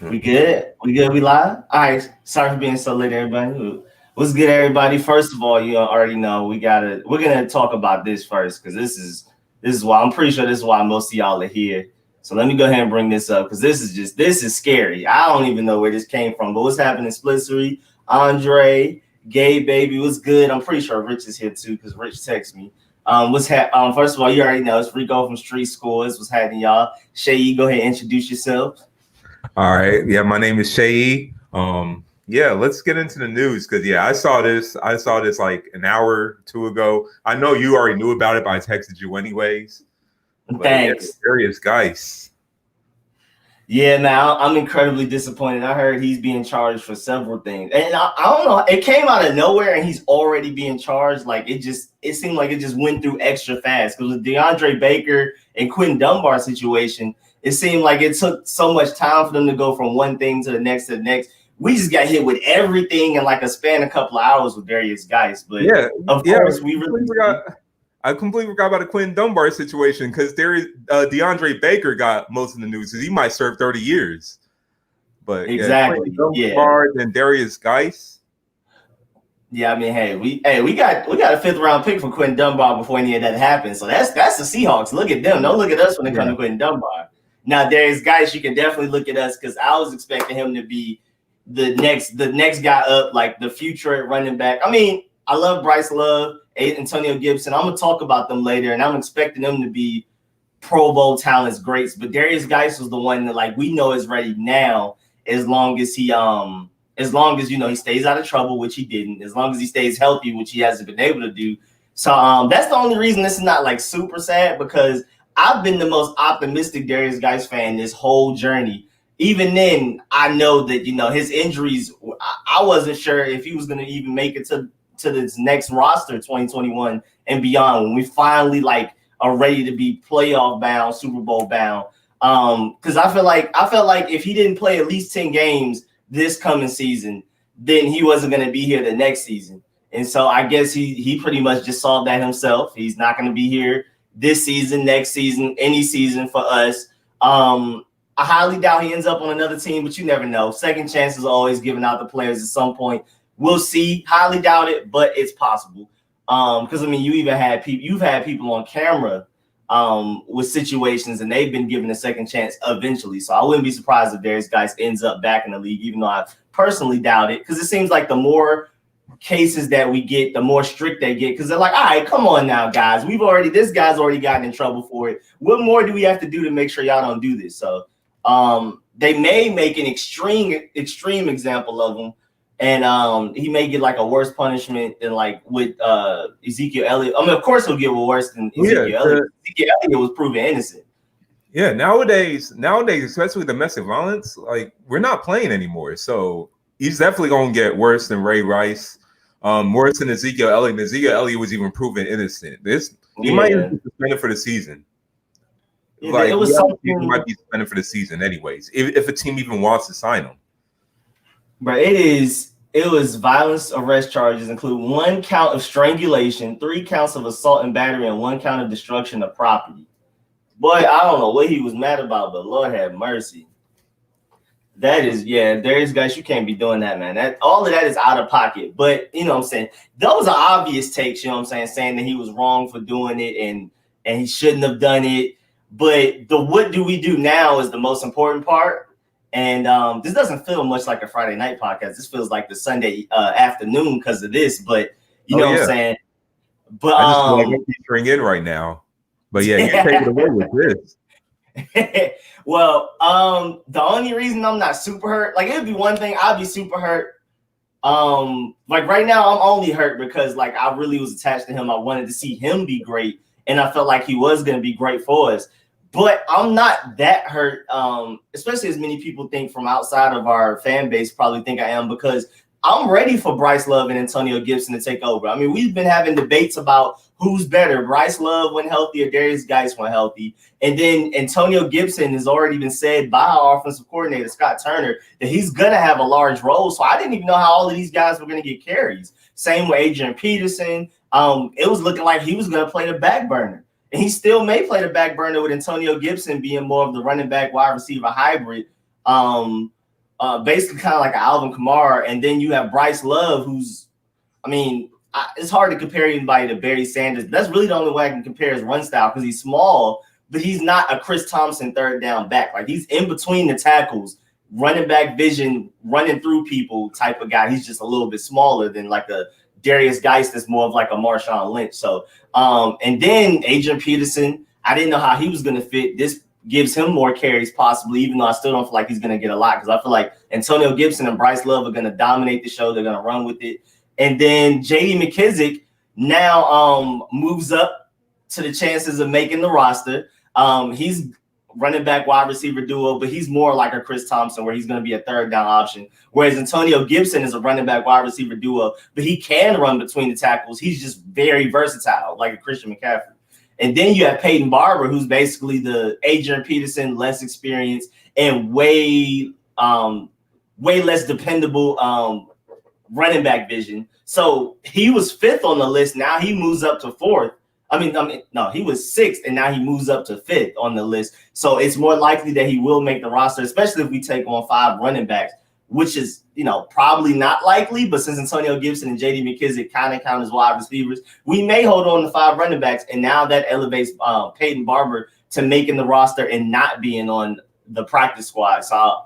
We good? We good? We live? All right. Sorry for being so late, everybody. What's good, everybody? First of all, you already know we're gonna talk about this first because this is why I'm pretty sure this is why most of y'all are here. So let me go ahead and bring this up because this is scary. I don't even know where this came from, but what's happening? Splitsery, Andre, Gay Baby, what's good? I'm pretty sure Rich is here too because Rich texted me. First of all, you already know it's Rico from Street Scores. What's happening, y'all? Seyi, go ahead and introduce yourself. All right. Yeah, my name is Seyi. Yeah, let's get into the news because I saw this. I saw this like an hour or two ago. I know you already knew about it, but I texted you anyways. But yeah, Thanks. Darius Guice. Yeah, man, I'm incredibly disappointed. I heard he's being charged for several things, and I don't know. It came out of nowhere, and he's already being charged. Like it seemed like it just went through extra fast. Because with DeAndre Baker and Quentin Dunbar situation, it seemed like it took so much time for them to go from one thing to the next to the next. We just got hit with everything in like a span of a couple of hours with Darius Guice. But of course, we really forgot. I completely forgot about the Quentin Dunbar situation because DeAndre Baker got most of the news because he might serve 30 years. But exactly, Dunbar and Darius Guice. Yeah, I mean, hey, we got a fifth round pick for Quentin Dunbar before any of that happened. So that's the Seahawks. Look at them. Don't look at us when it comes to Quentin Dunbar. Now, Darius Guice, you can definitely look at us because I was expecting him to be the next guy up, like the future at running back. I mean, I love Bryce Love, Antonio Gibson. I'm gonna talk about them later, and I'm expecting them to be Pro Bowl talents, greats. But Darius Guice was the one that like we know is ready now, as long as he he stays out of trouble, which he didn't, as long as he stays healthy, which he hasn't been able to do. So that's the only reason this is not like super sad because I've been the most optimistic Darius Guice fan this whole journey. Even then, I know that his injuries. I wasn't sure if he was going to even make it to this next roster 2021 and beyond when we finally like are ready to be playoff bound, Super Bowl bound. Because I felt like if he didn't play at least 10 games this coming season, then he wasn't going to be here the next season. And so I guess he pretty much just solved that himself. He's not going to be here this season, next season, any season for us. I highly doubt he ends up on another team, but you never know. Second chances are always given out to players at some point. We'll see. Highly doubt it, but it's possible. Because I mean, you've had people on camera with situations, and they've been given a second chance eventually. So I wouldn't be surprised if Darius Guice ends up back in the league, even though I personally doubt it. Because it seems like the more cases that we get, the more strict they get. Because they're like, all right, come on now, guys. This guy's already gotten in trouble for it. What more do we have to do to make sure y'all don't do this? So they may make an extreme example of him. And he may get like a worse punishment than like with Ezekiel Elliott. I mean, of course he'll get worse than Ezekiel Elliott. Ezekiel Elliott was proven innocent. Yeah, nowadays, especially domestic violence, like we're not playing anymore. So he's definitely gonna get worse than Ray Rice, worse than Ezekiel Elliott. And Ezekiel Elliott was even proven innocent. He might even be suspended for the season. Yeah, like it was something he might be suspended for the season, anyways. If a team even wants to sign him. But it was violence arrest charges include 1 count of strangulation, 3 counts of assault and battery, and 1 count of destruction of property. Boy, I don't know what he was mad about, but Lord have mercy. That is, Darius Guice, you can't be doing that, man. All of that is out of pocket. But you know what I'm saying? Those are obvious takes, you know what I'm saying that he was wrong for doing it and he shouldn't have done it. But the what do we do now is the most important part. And this doesn't feel much like a Friday night podcast. This feels like the Sunday afternoon because of this. But you know what I'm saying? But I just feel like I'm featuring in right now. But yeah, you take it away with this. Well, the only reason I'm not super hurt, like it'd be one thing, I'd be super hurt. Like right now, I'm only hurt because like I really was attached to him. I wanted to see him be great, and I felt like he was going to be great for us. But I'm not that hurt, especially as many people think from outside of our fan base probably think I am, because I'm ready for Bryce Love and Antonio Gibson to take over. I mean, we've been having debates about who's better, Bryce Love when healthy or Darius Guice when healthy. And then Antonio Gibson has already been said by our offensive coordinator, Scott Turner, that he's going to have a large role. So I didn't even know how all of these guys were going to get carries. Same with Adrian Peterson. It was looking like he was going to play the back burner. And he still may play the back burner with Antonio Gibson being more of the running back wide receiver hybrid. basically kind of like an Alvin Kamara, and then you have Bryce Love, who's, I mean, it's hard to compare anybody to Barry Sanders. That's really the only way I can compare his run style because he's small, but he's not a Chris Thompson third down back. Like he's in between the tackles, running back vision, running through people type of guy. He's just a little bit smaller than like a Darius Guice that's more of like a Marshawn Lynch. So, and then Adrian Peterson, I didn't know how he was going to fit. This gives him more carries possibly, even though I still don't feel like he's going to get a lot because I feel like Antonio Gibson and Bryce Love are going to dominate the show. They're going to run with it. And then J.D. McKissic now moves up to the chances of making the roster. He's running back wide receiver duo, but he's more like a Chris Thompson where he's going to be a third down option. Whereas Antonio Gibson is a running back wide receiver duo, but he can run between the tackles. He's just very versatile, like a Christian McCaffrey. And then you have Peyton Barber, who's basically the Adrian Peterson, less experienced and way less dependable running back vision. So he was 5th on the list. Now he moves up to 4th. No, he was 6th, and now he moves up to 5th on the list. So it's more likely that he will make the roster, especially if we take on 5 running backs, which is, probably not likely. But since Antonio Gibson and J.D. McKissic kind of count as wide receivers, we may hold on to 5 running backs, and now that elevates Peyton Barber to making the roster and not being on the practice squad. So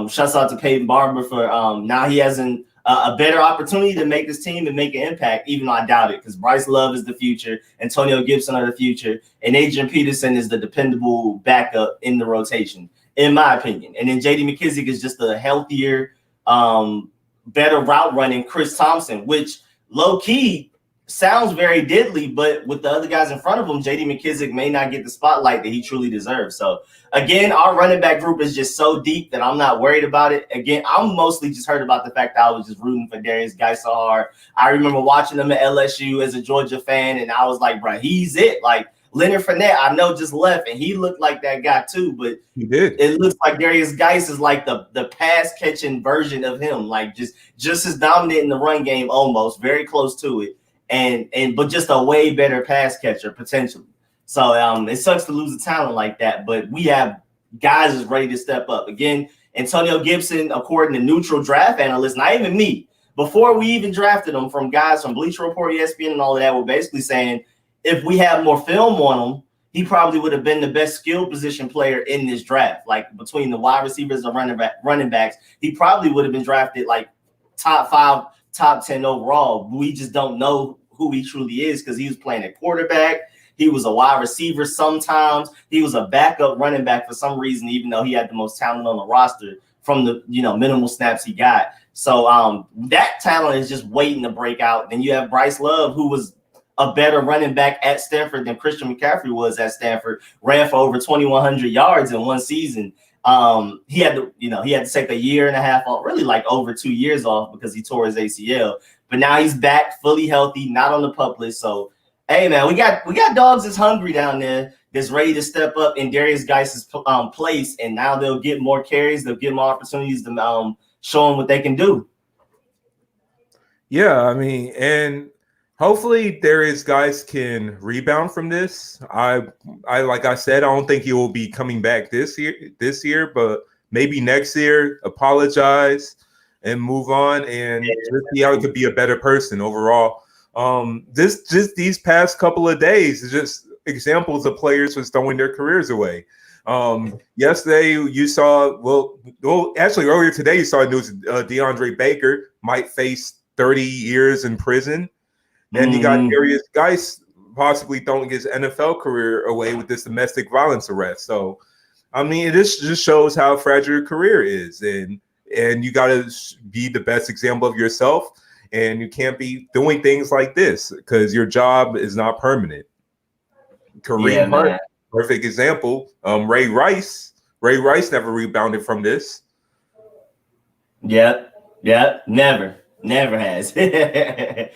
shouts out to Peyton Barber for now he has a better opportunity to make this team and make an impact, even though I doubt it, because Bryce Love is the future, Antonio Gibson are the future, and Adrian Peterson is the dependable backup in the rotation, in my opinion. And then J.D. McKissic is just a healthier, better route running Chris Thompson, which low-key sounds very deadly, but with the other guys in front of him, J.D. McKissic may not get the spotlight that he truly deserves. So, again, our running back group is just so deep that I'm not worried about it. Again, I'm mostly just hurt about the fact that I was just rooting for Darius Guice so hard. I remember watching him at LSU as a Georgia fan, and I was like, bro, he's it. Like, Leonard Fournette, I know, just left, and he looked like that guy too, but he did. It looks like Darius Guice is like the pass-catching version of him, like just as dominant in the run game almost, very close to it. But just a way better pass catcher potentially. So it sucks to lose a talent like that, but we have guys is ready to step up. Again, Antonio Gibson, according to neutral draft analysts, not even me, before we even drafted him, from guys from Bleacher Report, ESPN, and all of that, were basically saying if we have more film on him, he probably would have been the best skill position player in this draft. Like between the wide receivers and running backs, he probably would have been drafted like top 5, top 10 overall. We just don't know who he truly is because he was playing at quarterback. He was a wide receiver sometimes. He was a backup running back for some reason, even though he had the most talent on the roster from the minimal snaps he got. So that talent is just waiting to break out. Then you have Bryce Love, who was a better running back at Stanford than Christian McCaffrey was at Stanford, ran for over 2,100 yards in one season. He had to take a year and a half off, really like over 2 years off because he tore his ACL. But now he's back fully healthy, not on the pup list. So, hey, man, we got dogs that's hungry down there that's ready to step up in Darius Guice's place, and now they'll get more carries. They'll get more opportunities to show them what they can do. Yeah, I mean, and hopefully Darius Guice can rebound from this. I like I said, I don't think he will be coming back this year, but maybe next year, apologize and move on and just see how he could be a better person overall. These past couple of days is just examples of players who's throwing their careers away. Yesterday you saw, actually earlier today you saw news DeAndre Baker might face 30 years in prison. And you got Darius Guice possibly throwing his NFL career away with this domestic violence arrest. So, I mean, this just shows how fragile your career is. And you got to be the best example of yourself. And you can't be doing things like this because your job is not permanent. Kareem Hunt, perfect example. Ray Rice never rebounded from this. Yep, never has. And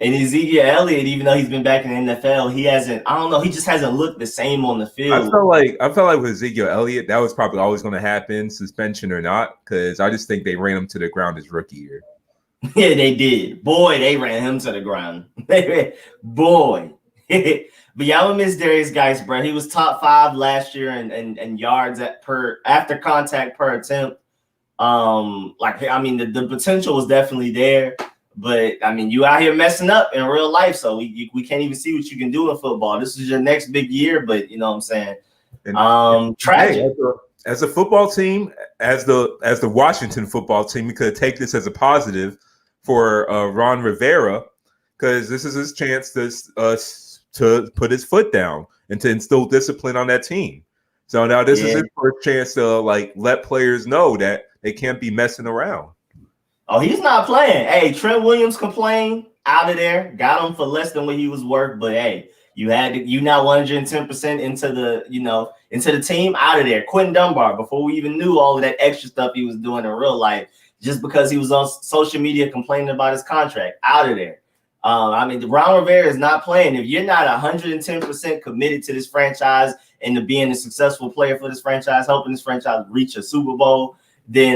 Ezekiel Elliott, even though he's been back in the NFL, he hasn't. I don't know. He just hasn't looked the same on the field. I felt like with Ezekiel Elliott, that was probably always going to happen, suspension or not, because I just think they ran him to the ground his rookie year. Yeah, they did. Boy, they ran him to the ground. Boy. But y'all miss Darius Guice, bro. He was top 5 last year in yards after contact per attempt. Like, I mean, the potential was definitely there, but I mean, you out here messing up in real life, so we can't even see what you can do in football. This is your next big year, but you know what I'm saying? Tragic. Hey, as a football team, as the Washington football team, we could take this as a positive for Ron Rivera, because this is his chance to put his foot down and to instill discipline on that team. So now this is his first chance to like let players know that they can't be messing around. Oh, he's not playing. Hey, Trent Williams complained, out of there, got him for less than what he was worth. But hey, you now 110% into the team, out of there. Quentin Dunbar, before we even knew all of that extra stuff he was doing in real life, just because he was on social media complaining about his contract, out of there. I mean, Ron Rivera is not playing. If you're not 110% committed to this franchise and to being a successful player for this franchise, helping this franchise reach a Super Bowl, then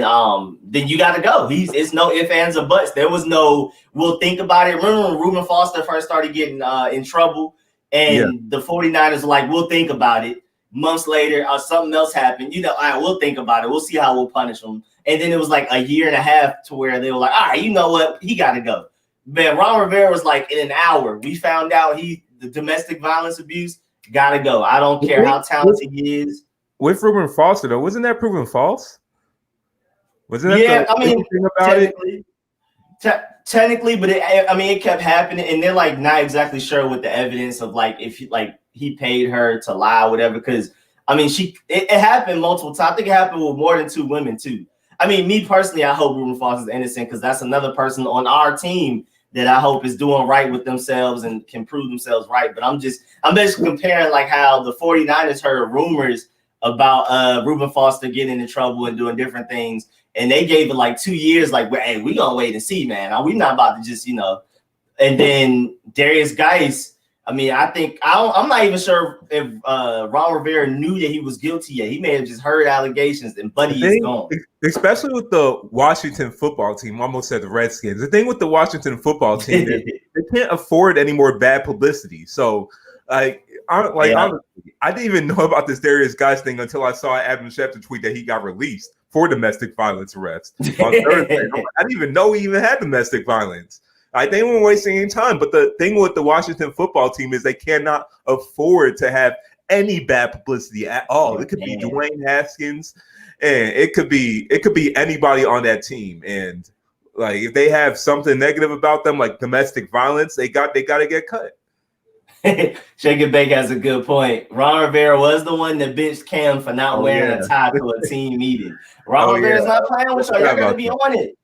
you got to go. It's no ifs, ands, or buts. There was no, we'll think about it. Remember when Reuben Foster first started getting in trouble and the 49ers were like, we'll think about it. Months later, something else happened. All right, we'll think about it. We'll see how we'll punish them. And then it was like a year and a half to where they were like, all right, you know what? He got to go. Man, Ron Rivera was like, in an hour, we found out the domestic violence abuse, got to go. I don't care how talented he is. With Reuben Foster, though, wasn't that proven false? Wasn't that thing about it? Technically, but it kept happening, and they're like not exactly sure with the evidence of like if he paid her to lie or whatever. Because I mean, it happened multiple times. I think it happened with more than 2 women too. I mean, me personally, I hope Reuben Foster is innocent because that's another person on our team that I hope is doing right with themselves and can prove themselves right. But I'm basically comparing like how the 49ers heard rumors about Reuben Foster getting in trouble and doing different things. And they gave it like 2 years, like, hey, we gonna wait and see, man. We not about to just, And then Darius Guice, I mean, I'm not even sure if Ron Rivera knew that he was guilty yet. He may have just heard allegations and Buddy is gone. Especially with the Washington football team, almost said the Redskins. The thing with the Washington football team is they can't afford any more bad publicity. So, honestly, I didn't even know about this Darius Guice thing until I saw Adam Schefter tweet that he got released for domestic violence arrest on Thursday. I didn't even know he even had domestic violence. They weren't wasting any time. But the thing with the Washington football team is they cannot afford to have any bad publicity at all. It could be Dwayne Haskins, and it could be anybody on that team. And like if they have something negative about them, like domestic violence, they got to get cut. Shake and Bake has a good point. Ron Rivera was the one that benched Cam for not wearing a tie to a team meeting. Ron Rivera's not playing with y'all. Y'all got to be on it.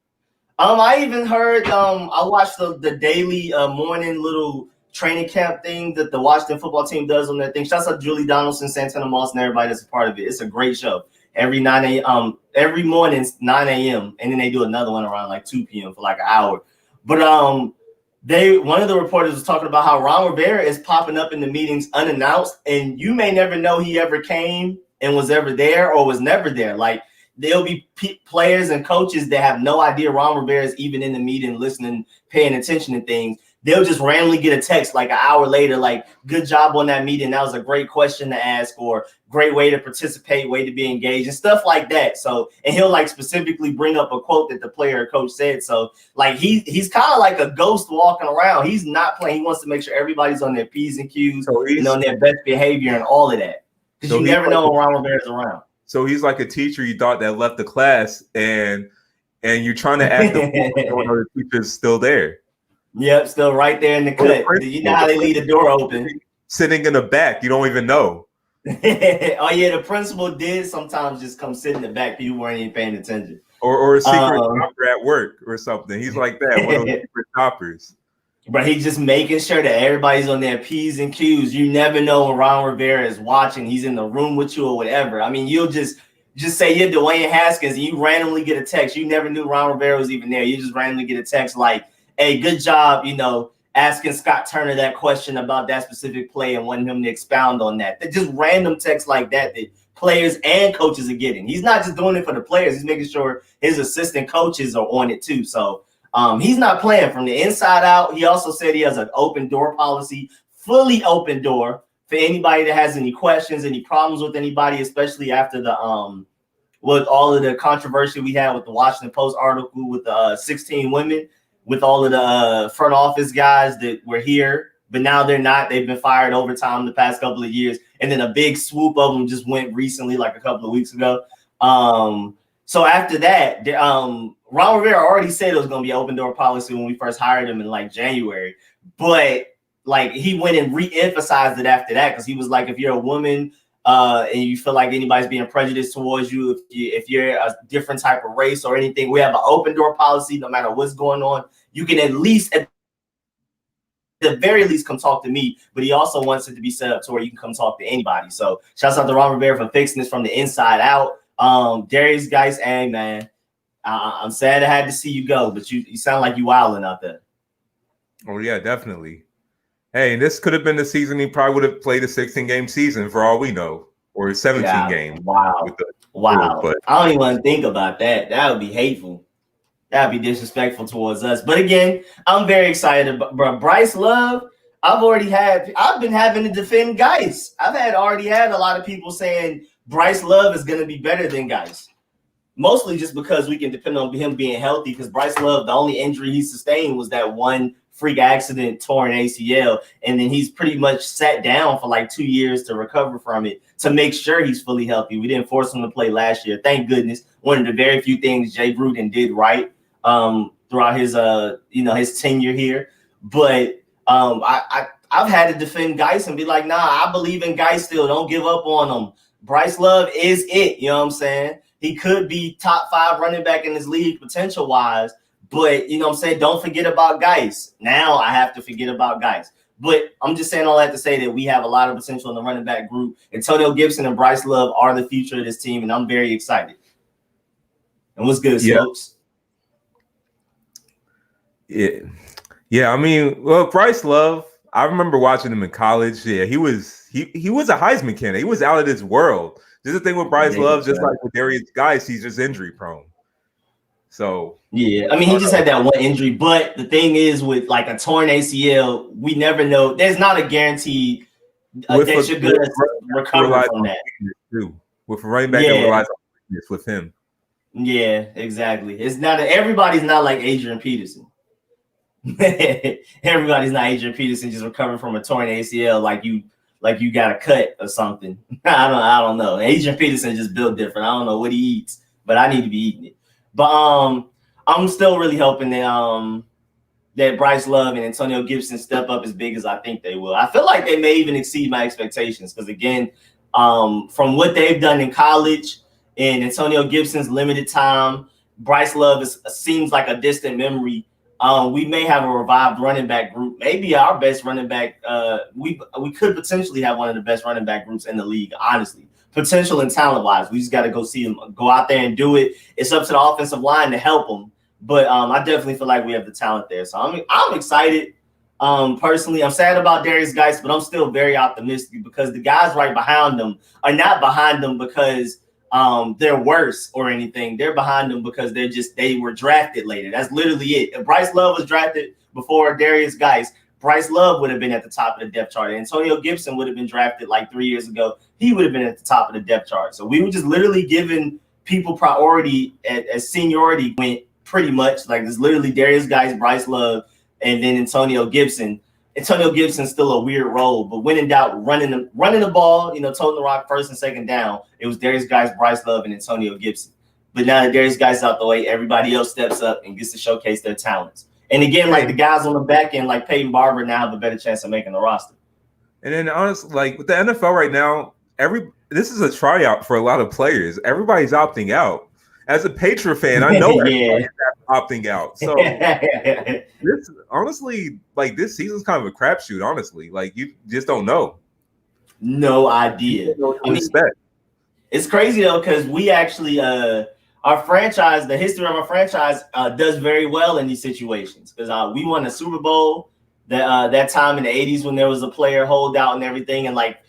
I even heard. I watched the daily morning little training camp thing that the Washington football team does on their thing. Shouts out Julie Donaldson, Santana Moss, and everybody that's a part of it. It's a great show. Every morning 9 a.m. and then they do another one around like 2 p.m. for like an hour. But one of the reporters was talking about how Ron Rivera is popping up in the meetings unannounced, and you may never know he ever came and was ever there or was never there. Like there'll be players and coaches that have no idea Ron Rivera is even in the meeting, listening, paying attention to things. They'll just randomly get a text like an hour later, like, good job on that meeting. That was a great question to ask, or great way to participate, way to be engaged, and stuff like that. So, and he'll like specifically bring up a quote that the player or coach said. So like he's kind of like a ghost walking around. He's not playing. He wants to make sure everybody's on their P's and Q's and on their best behavior and all of that. Because you never know when Ron Rivera's around. So he's like a teacher you thought that left the class and you're trying to act the teacher's still there. Yep, still right there in the cut. You know how they leave the door open. Sitting in the back, you don't even know. Oh yeah, the principal did sometimes just come sit in the back. You weren't even paying attention. Or a secret shopper at work or something. He's like that, one of those secret shoppers. But he's just making sure that everybody's on their P's and Q's. You never know when Ron Rivera is watching. He's in the room with you or whatever. I mean, you'll just say you're Dwayne Haskins and you randomly get a text. You never knew Ron Rivera was even there. You just randomly get a text like, hey, good job, asking Scott Turner that question about that specific play and wanting him to expound on that. They're just random texts like that players and coaches are getting. He's not just doing it for the players. He's making sure his assistant coaches are on it too. So he's not playing from the inside out. He also said he has an open door policy, fully open door for anybody that has any questions, any problems with anybody, especially after the with all of the controversy we had with the Washington Post article with the 16 women, with all of the front office guys that were here, but now they're not. They've been fired overtime the past couple of years. And then a big swoop of them just went recently, like a couple of weeks ago. So after that, Ron Rivera already said it was going to be an open door policy when we first hired him in like January. But like he went and re-emphasized it after that, because he was like, if you're a woman and you feel like anybody's being prejudiced towards you, if you're a different type of race or anything, we have an open door policy. No matter what's going on, you can at least, at the very least, come talk to me. But he also wants it to be set up to where you can come talk to anybody. So shouts out to Ron Rivera for fixing this from the inside out. Darius Guice, hey man, I'm sad I had to see you go, but you sound like you wilding out there. Oh yeah, definitely. Hey, and this could have been the season he probably would have played a 16-game season for all we know, or a 17-game. Wow. Wow. But I don't even want to think about that. That would be hateful. That would be disrespectful towards us. But again, I'm very excited. Bro, Bryce Love, I've been having to defend Guice. I've already had a lot of people saying Bryce Love is going to be better than Guice. Mostly just because we can depend on him being healthy, because Bryce Love, the only injury he sustained was that one freak accident, torn ACL, and then he's pretty much sat down for like 2 years to recover from it to make sure he's fully healthy. We didn't force him to play last year. Thank goodness. One of the very few things Jay Gruden did right throughout his his tenure here. But I've had to defend Guice and be like, nah, I believe in Guice still. Don't give up on him. Bryce Love is it. You know what I'm saying? He could be top 5 running back in this league potential wise. But, you know what I'm saying, don't forget about Guice. Now I have to forget about Guice. But I'm just saying all that to say that we have a lot of potential in the running back group. Antonio Gibson and Bryce Love are the future of this team, and I'm very excited. And what's good, Slopes? Yeah. I mean, well, Bryce Love, I remember watching him in college. Yeah, he was a Heisman candidate. He was out of this world. This is the thing with Bryce Love, just like with Darius Guice, he's just injury prone. So yeah, I mean, he just had that one injury. But the thing is, with like a torn ACL, we never know. There's not a guarantee that you're going to recover from that. Too. With a running back that relies on weakness with him. Yeah, exactly. It's not everybody's not like Adrian Peterson. Everybody's not Adrian Peterson just recovering from a torn ACL like you got a cut or something. I don't know. Adrian Peterson just built different. I don't know what he eats, but I need to be eating it. But I'm still really hoping that Bryce Love and Antonio Gibson step up as big as I think they will. I feel like they may even exceed my expectations because, again, from what they've done in college and Antonio Gibson's limited time, Bryce Love seems like a distant memory. We may have a revived running back group, maybe our best running back. We could potentially have one of the best running back groups in the league, honestly. Potential and talent-wise, we just got to go see them, go out there and do it. It's up to the offensive line to help them, but I definitely feel like we have the talent there. So I'm excited. Personally, I'm sad about Darius Guice, but I'm still very optimistic because the guys right behind them are not behind them because they're worse or anything. They're behind them because they were drafted later. That's literally it. If Bryce Love was drafted before Darius Guice, Bryce Love would have been at the top of the depth chart. Antonio Gibson would have been drafted like 3 years ago. He would have been at the top of the depth chart. So we were just literally giving people priority as seniority went pretty much. Like it's literally Darius Guice, Bryce Love, and then Antonio Gibson. Antonio Gibson's still a weird role, but when in doubt, running the ball, toting the rock first and second down, it was Darius Guice, Bryce Love, and Antonio Gibson. But now that Darius Guice is out the way, everybody else steps up and gets to showcase their talents. And again, like the guys on the back end, like Peyton Barber, now have a better chance of making the roster. And then honestly, like with the NFL right now, this is a tryout for a lot of players. Everybody's opting out. As a Patriot fan, I know everybody's opting out. So this honestly, like this season's kind of a crapshoot. Honestly, like you just don't know. No idea. It's crazy though because we actually our franchise, the history of our franchise does very well in these situations because we won a Super Bowl that time in the 80s when there was a player holdout and everything. And like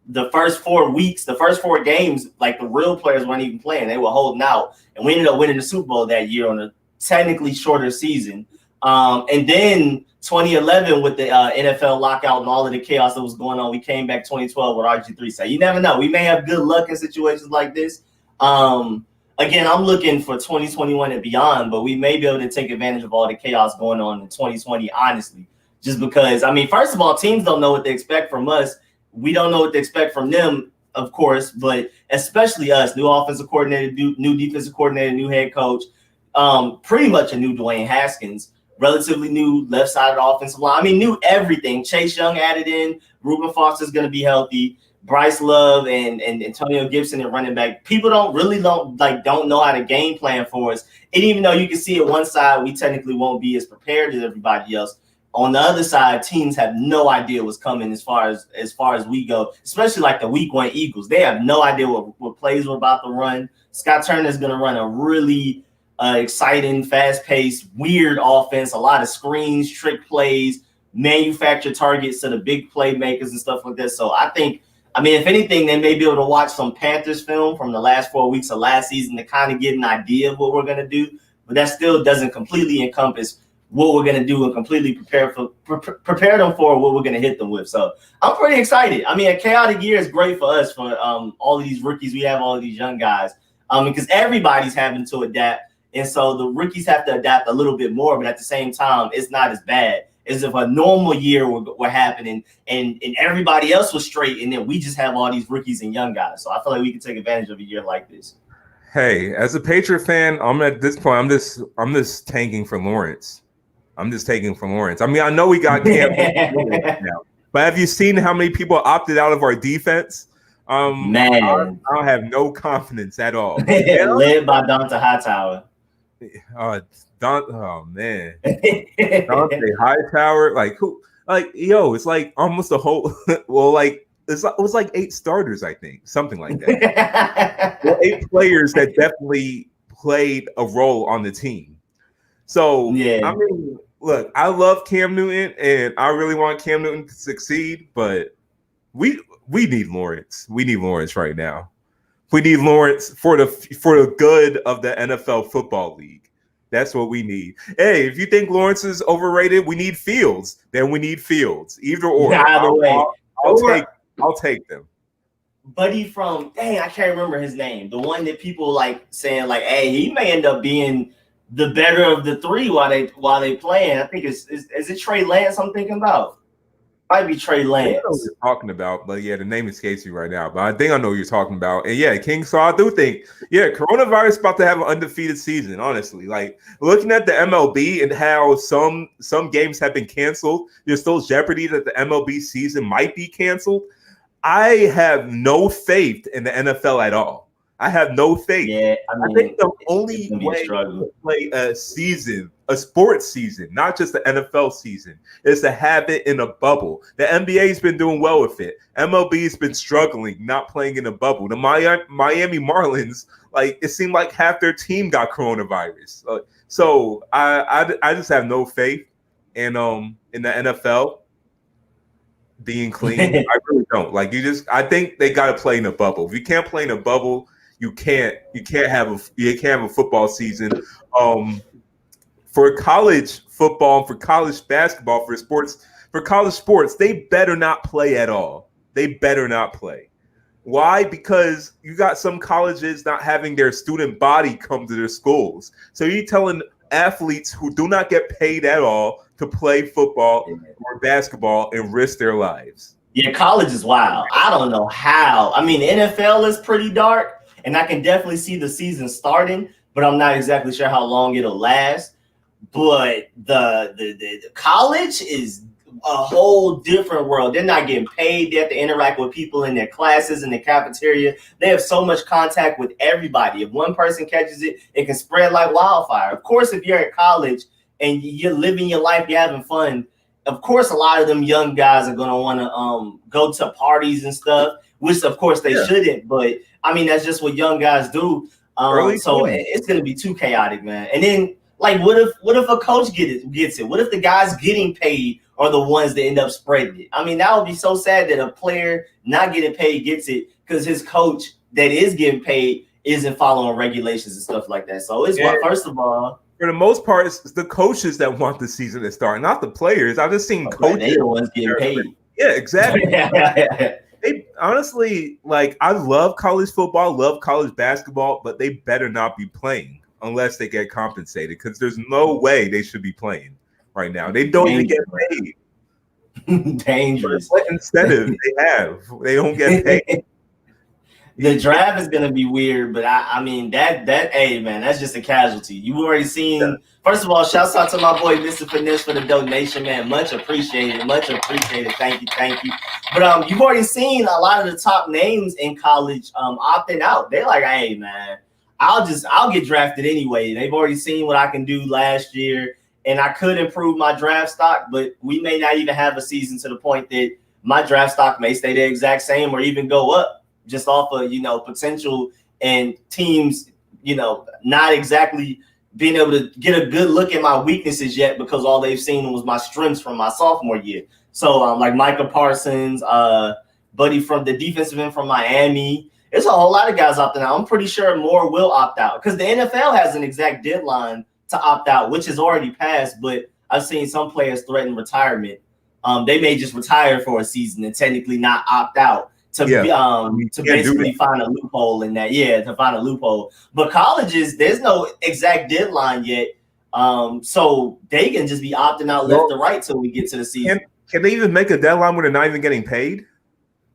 the first 4 weeks, the first 4 games, like the real players weren't even playing. They were holding out. And we ended up winning the Super Bowl that year on a technically shorter season. And then 2011 with the NFL lockout and all of the chaos that was going on, we came back 2012 with RG3. So you never know. We may have good luck in situations like this. again, I'm looking for 2021 and beyond, but we may be able to take advantage of all the chaos going on in 2020, honestly. Just because, I mean, first of all, teams don't know what they expect from us. We don't know what they expect from them, of course, but especially us, new offensive coordinator, new defensive coordinator, new head coach, pretty much a new Dwayne Haskins, relatively new left side of the offensive line. I mean, new everything. Chase Young added in. Reuben Foster's going to be healthy. Bryce Love and Antonio Gibson and running back. People don't know how to game plan for us. And even though you can see it one side, we technically won't be as prepared as everybody else. On the other side, teams have no idea what's coming as far as we go, especially like the week 1 Eagles. They have no idea what plays we're about to run. Scott Turner is going to run a really exciting, fast-paced, weird offense, a lot of screens, trick plays, manufacture targets to the big playmakers and stuff like that. So I think, if anything, they may be able to watch some Panthers film from the last 4 weeks of last season to kind of get an idea of what we're going to do. But that still doesn't completely encompass what we're going to do and completely prepare them for what we're going to hit them with. So I'm pretty excited. A chaotic year is great for us, for all of these rookies. We have all of these young guys because everybody's having to adapt. And so the rookies have to adapt a little bit more, but at the same time, it's not as bad as if a normal year were happening and everybody else was straight, and then we just have all these rookies and young guys. So I feel like we can take advantage of a year like this. Hey, as a Patriot fan, I'm at this point, I'm just tanking for Lawrence. I know we got Cam now, but have you seen how many people opted out of our defense? Man, I don't have no confidence at all. Led by Dante Hightower. Oh man, Dante Hightower, it's like almost a whole. Well, it was like 8 starters, I think, something like that. 8 players that definitely played a role on the team. So yeah, look, I love Cam Newton, and I really want Cam Newton to succeed, but we need Lawrence. We need Lawrence right now. We need Lawrence for the good of the NFL football league. That's what we need. Hey, if you think Lawrence is overrated, we need Fields. Then we need Fields. Either or. Either way. I'll take them. Buddy from I can't remember his name. The one that people saying hey, he may end up being the better of the 3 while they playing. I think is it Trey Lance I'm thinking about? Might be Trey Lance. I know what you're talking about, but yeah, the name escapes me right now. But I think I know what you're talking about. And yeah, King, so I do think, coronavirus about to have an undefeated season, honestly. Looking at the MLB and how some games have been canceled, there's still jeopardy that the MLB season might be canceled. I have no faith in the NFL at all. I have no faith. Yeah, I think the only way to play a season, a sports season, not just the NFL season, is to have it in a bubble. The NBA's been doing well with it. MLB's been struggling, not playing in a bubble. The Miami Marlins, it seemed like half their team got coronavirus. So I just have no faith in the NFL being clean. I really don't. I think they got to play in a bubble. If you can't play in a bubble, you can't have a football season. For college football and for college basketball, for college sports, they better not play at all. They better not play. Why? Because you got some colleges not having their student body come to their schools. So you're telling athletes who do not get paid at all to play football or basketball and risk their lives. Yeah, college is wild. I don't know how. The NFL is pretty dark. And I can definitely see the season starting, but I'm not exactly sure how long it'll last. But the college is a whole different world. They're not getting paid. They have to interact with people in their classes, in the cafeteria. They have so much contact with everybody. If one person catches it, it can spread like wildfire. Of course, if you're in college and you're living your life, you're having fun, of course, a lot of them young guys are going to want to go to parties and stuff, which, of course, they shouldn't. But that's just what young guys do. So it's going to be too chaotic, man. And then, what if a coach gets it? What if the guys getting paid are the ones that end up spreading it? That would be so sad that a player not getting paid gets it because his coach that is getting paid isn't following regulations and stuff like that. So first of all, for the most part, it's the coaches that want the season to start, not the players. I've just seen coaches. They're the ones getting paid. Yeah, exactly. honestly, like I love college football, love college basketball, but they better not be playing unless they get compensated because there's no way they should be playing right now. They don't even get paid. Dangerous. What incentive they have? They don't get paid. The draft is gonna be weird, but I mean that hey man, that's just a casualty. You've already seen. First of all, shouts out to my boy Mr. Finesse for the donation, man. Much appreciated, much appreciated. Thank you. But you've already seen a lot of the top names in college opting out. They're like, hey man, I'll get drafted anyway. They've already seen what I can do last year, and I could improve my draft stock, but we may not even have a season to the point that my draft stock may stay the exact same or even go up. Just off of, potential and teams, not exactly being able to get a good look at my weaknesses yet because all they've seen was my strengths from my sophomore year. So like Micah Parsons, buddy from the defensive end from Miami. There's a whole lot of guys opting out. I'm pretty sure more will opt out because the NFL has an exact deadline to opt out, which has already passed. But I've seen some players threaten retirement. They may just retire for a season and technically not opt out. To basically find a loophole in that, to find a loophole. But colleges, there's no exact deadline yet, so they can just be opting out left to right till we get to the season. Can they even make a deadline when they're not even getting paid?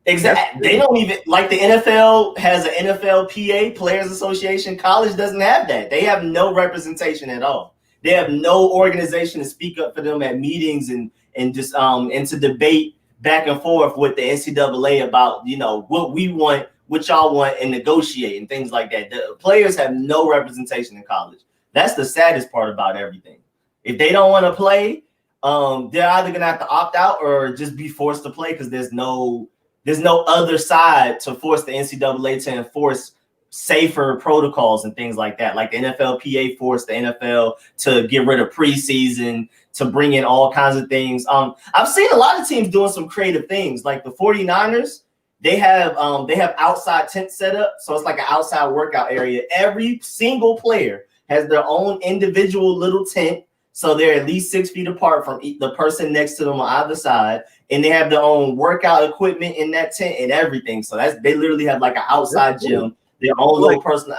Exactly. They don't even like the NFL has an NFLPA Players Association. College doesn't have that. They have no representation at all. They have no organization to speak up for them at meetings and just and to debate back and forth with the NCAA about, what we want, what y'all want, and negotiate and things like that. The players have no representation in college. That's the saddest part about everything. If they don't want to play, they're either gonna have to opt out or just be forced to play because there's no other side to force the NCAA to enforce safer protocols and things like that. Like the NFLPA forced the NFL to get rid of preseason, to bring in all kinds of things. I've seen a lot of teams doing some creative things. Like the 49ers, they have outside tent set up. So it's like an outside workout area. Every single player has their own individual little tent. So they're at least 6 feet apart from the person next to them on either side. And they have their own workout equipment in that tent and everything. So they literally have like an outside gym, their own little personal.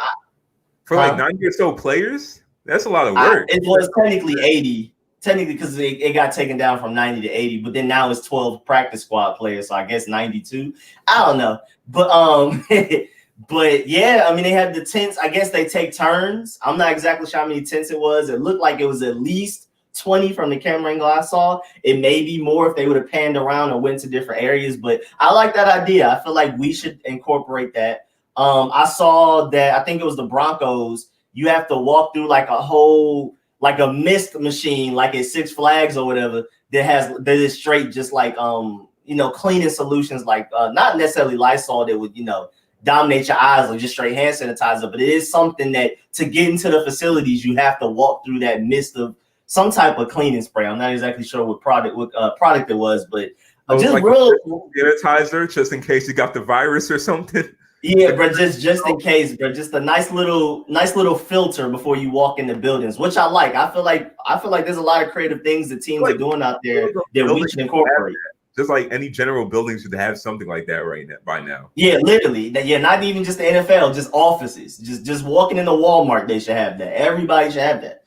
For like 90 or so players, that's a lot of work. It was technically 80. Technically, because it got taken down from 90 to 80, but then now it's 12 practice squad players, so I guess 92. I don't know, but but yeah, I mean they have the tents. I guess they take turns. I'm not exactly sure how many tents it was. It looked like it was at least 20 from the camera angle I saw. It may be more if they would have panned around or went to different areas, but I like that idea. I feel like we should incorporate that. I saw that I think it was the Broncos. You have to walk through like a mist machine, like at Six Flags or whatever, that is straight just like cleaning solutions, like not necessarily Lysol that would dominate your eyes or just straight hand sanitizer, but it is something that to get into the facilities you have to walk through that mist of some type of cleaning spray. I'm not exactly sure what product it was, but just like real sanitizer just in case you got the virus or something. Yeah, bro, just in case, bro. Just a nice little filter before you walk in the buildings, which I like. I feel like there's a lot of creative things that teams are doing out there that we should incorporate. Just like any general building should have something like that by now. Yeah, literally. Yeah, not even just the NFL, just offices. Just walking into Walmart, they should have that. Everybody should have that.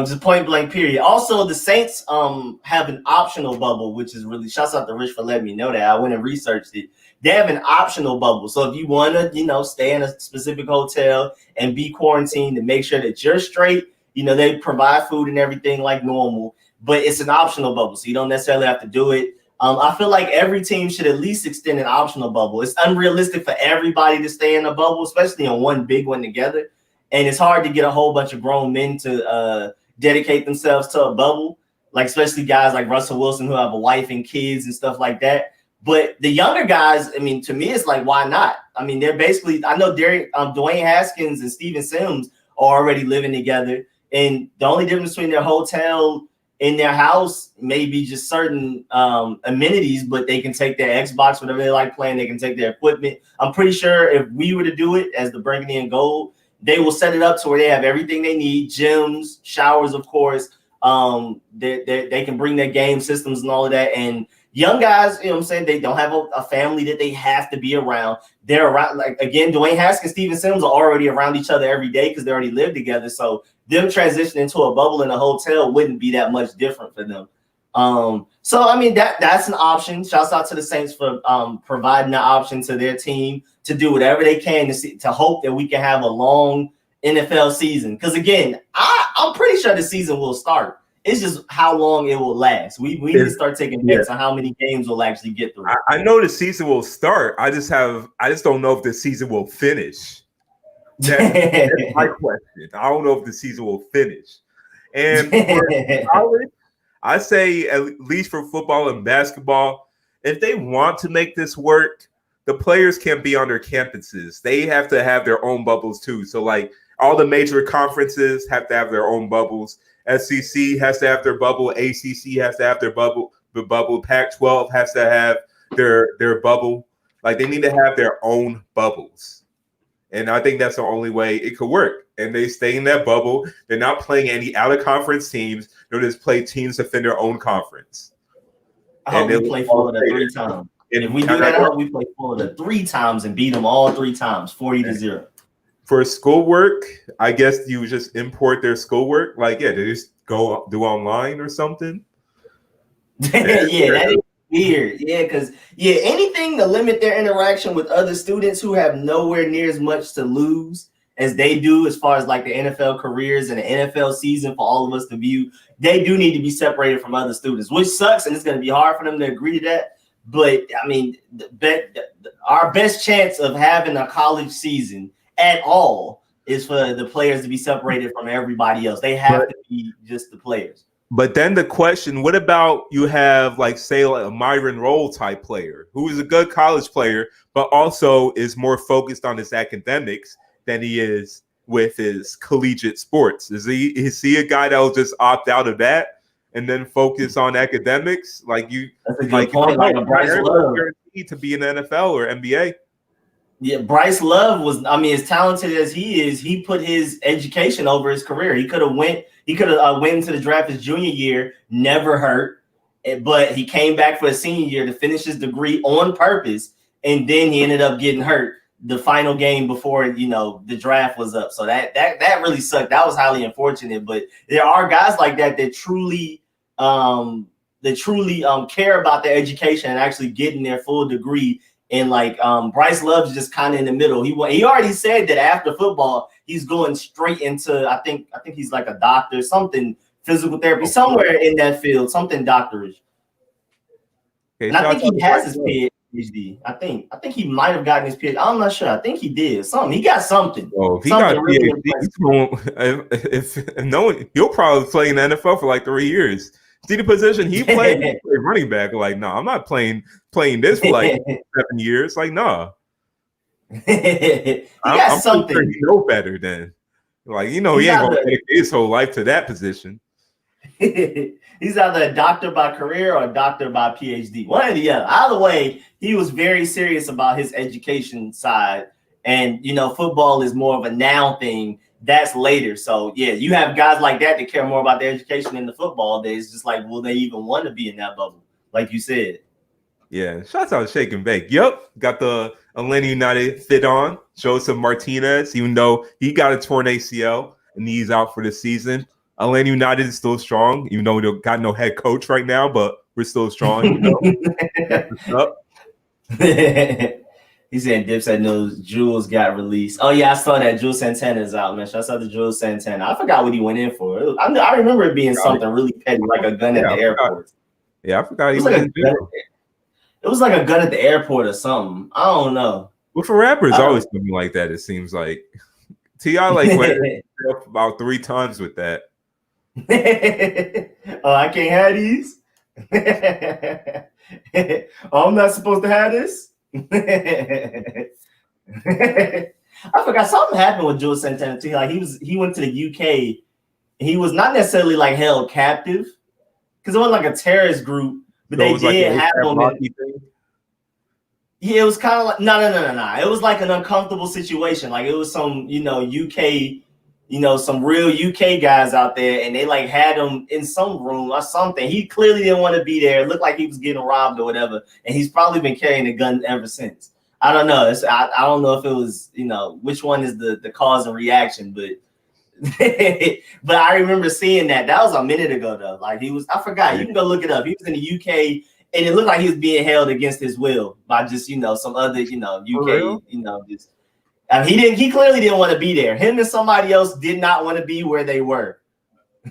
Just point blank period. Also, the Saints have an optional bubble, which is really shouts out to Rich for letting me know that. I went and researched it. They have an optional bubble. So if you want to, stay in a specific hotel and be quarantined and make sure that you're straight, they provide food and everything like normal, but it's an optional bubble. So you don't necessarily have to do it. I feel like every team should at least extend an optional bubble. It's unrealistic for everybody to stay in a bubble, especially in one big one together. And it's hard to get a whole bunch of grown men to dedicate themselves to a bubble, like especially guys like Russell Wilson who have a wife and kids and stuff like that. But the younger guys, I mean, to me, it's like, why not? I mean, they're basically, I know Dwayne Haskins and Steven Sims are already living together. And the only difference between their hotel and their house may be just certain amenities, but they can take their Xbox, whatever they like playing. They can take their equipment. I'm pretty sure if we were to do it as the Burgundy and Gold, they will set it up to where they have everything they need, gyms, showers, of course. They can bring their game systems and all of that. And young guys, you know what I'm saying, they don't have a family that they have to be around. They're around, like, again, Dwayne Haskins, Steven Sims are already around each other every day because they already live together. So them transitioning to a bubble in a hotel wouldn't be that much different for them. So I mean that's an option. Shouts out to the Saints for providing the option to their team to do whatever they can to hope that we can have a long NFL season. Because again, I'm pretty sure the season will start. It's just how long it will last. We need to start taking bets on how many games we'll actually get through. I know the season will start. I just don't know if the season will finish. That's my question. I don't know if the season will finish. And for college, I say at least for football and basketball, if they want to make this work, the players can't be on their campuses. They have to have their own bubbles too. So like all the major conferences have to have their own bubbles. SEC has to have their bubble. ACC has to have their bubble. The bubble. Pac-12 has to have their bubble. Like they need to have their own bubbles. And I think that's the only way it could work. And they stay in that bubble. They're not playing any out-of-conference teams. They'll just play teams within their own conference. I hope we play Florida 3 times. If we do that, I hope we play Florida 3 times and beat them all 3 times, 40-0. For schoolwork, I guess you just import their schoolwork. Like, they just go do online or something. Yeah, that is weird. Yeah, because anything to limit their interaction with other students who have nowhere near as much to lose as they do, as far as like the NFL careers and the NFL season for all of us to view. They do need to be separated from other students, which sucks, and it's going to be hard for them to agree to that. But I mean, our best chance of having a college season at all is for the players to be separated from everybody else. They have to be just the players. But then the question, what about you have like, say, like a Myron Rolle type player who is a good college player, but also is more focused on his academics than he is with his collegiate sports? Is he a guy that will just opt out of that and then focus on academics? Like you, that's a good point. Like a Bryce Love guaranteed to be in the NFL or NBA. Yeah, Bryce Love was, I mean, as talented as he is, he put his education over his career. He could have went into the draft his junior year, never hurt, but he came back for his senior year to finish his degree on purpose, and then he ended up getting hurt the final game before, the draft was up. So that really sucked. That was highly unfortunate, but there are guys like that truly care about their education and actually getting their full degree. And like Bryce Love's just kind of in the middle. He already said that after football, he's going straight into, I think he's like a doctor, something physical therapy, somewhere in that field, something doctorish. Okay, and I think he has his PhD. I think he might have gotten his PhD. I'm not sure. I think he did something. He got something. Oh, if he got really PhD, he'll probably play in the NFL for like 3 years. See the position he played, running back. Like, no, I'm not playing this for like 7 years. Like, no. I'm something. Sure you know better than, like, he ain't gonna dedicate his whole life to that position. He's either a doctor by career or a doctor by PhD. One or the other. Either way, he was very serious about his education side. And football is more of a now thing. That's later. So yeah, you have guys like that care more about their education than the football days. Just like, will they even want to be in that bubble? Like you said. Yeah. Shouts out Shake and Bake. Yep. Got the Atlanta United fit on. Joseph Martinez, even though he got a torn ACL and he's out for the season. Atlanta United is still strong, even though we don't got no head coach right now, but we're still strong. That's what's up. He said Dipset news, Jules got released. Oh, yeah, I saw that. Jules Santana's out, man. Shouts out to Jules Santana. I forgot what he went in for. I remember it being something really petty, like a gun at the airport. Yeah, I forgot he went in. It was like a gun at the airport or something. I don't know. Well, for rappers, always something like that, it seems like. T.I. went about 3 times with that. Oh, I can't have these? Oh, I'm not supposed to have this? I forgot something happened with Jules Santana too. Like he went to the UK. He was not necessarily like held captive because it wasn't like a terrorist group, but they did have him. Yeah, it was kind of like no. It was like an uncomfortable situation. Like it was some UK some real UK guys out there, and they like had him in some room or something. He clearly didn't want to be there. It looked like he was getting robbed or whatever, and he's probably been carrying a gun ever since. I don't know. I don't know if it was, which one is the cause and reaction, but but I remember seeing that. That was a minute ago though. Like I forgot. You can go look it up. He was in the UK, and it looked like he was being held against his will by just some other UK just. He clearly didn't want to be there. Him and somebody else did not want to be where they were.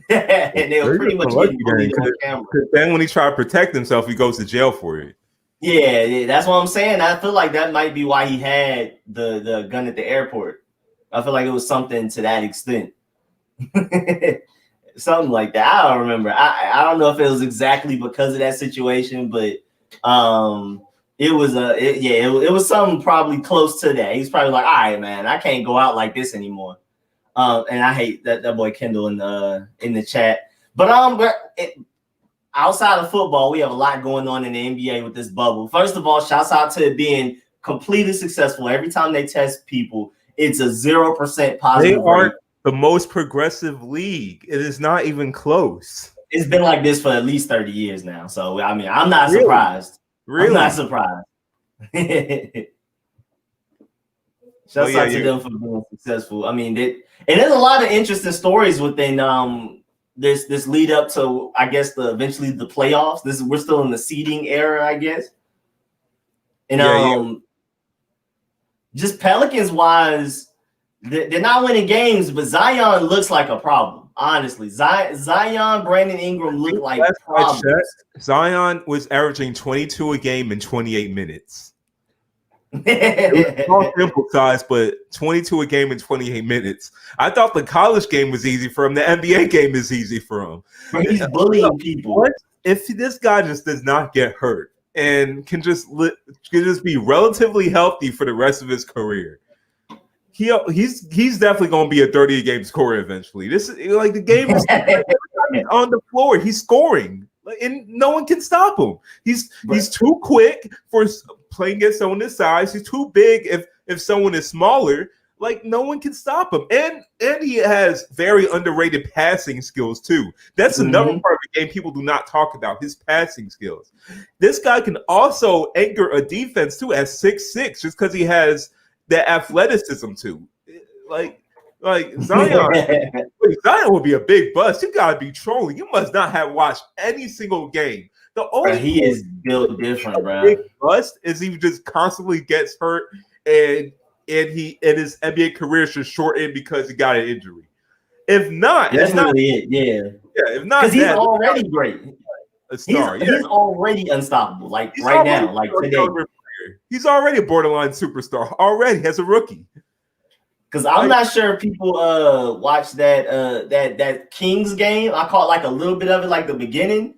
And they were pretty much getting bullied on camera. Then when he tried to protect himself, he goes to jail for it. Yeah, that's what I'm saying. I feel like that might be why he had the gun at the airport. I feel like it was something to that extent. Something like that. I don't remember. I don't know if it was exactly because of that situation, but it was something probably close to that. He's probably like, all right, man, I can't go out like this anymore. And I hate that boy Kendall in the chat. But outside of football, we have a lot going on in the NBA with this bubble. First of all, shouts out to it being completely successful. Every time they test people, it's a 0% positive rate. The most progressive league. It is not even close. It's been like this for at least 30 years now. So I mean, I'm not surprised. Really? I'm not surprised. Shouts out to them for being successful. I mean, and there's a lot of interesting stories within this lead up to, I guess, eventually the playoffs. We're still in the seeding era, I guess. And just Pelicans wise, they're not winning games, but Zion looks like a problem. Honestly, Zion, Brandon Ingram look like problems. Zion was averaging 22 a game in 28 minutes. It was a small sample size, but 22 a game in 28 minutes. I thought the college game was easy for him. The NBA game is easy for him. But he's bullying people. What if this guy just does not get hurt and can just be relatively healthy for the rest of his career? He's definitely going to be a 30 a game scorer eventually. This is like the game is on the floor. He's scoring, and no one can stop him. He's too quick for playing against someone his size. He's too big if someone is smaller. Like no one can stop him, and he has very underrated passing skills too. That's another part of the game people do not talk about, his passing skills. This guy can also anchor a defense too at 6'6", just because he has the athleticism too. Like Zion would be a big bust. You gotta be trolling. You must not have watched any single game. The only he is built different, bro. Big bust is he just constantly gets hurt and his NBA career should shorten because he got an injury. If not, that's really it. Yeah. If not, because he's already great. A star. He's already unstoppable. Like he's right now, like today. He's already a borderline superstar already as a rookie. Because I'm not sure if people watched that Kings game. I caught like a little bit of it, like the beginning.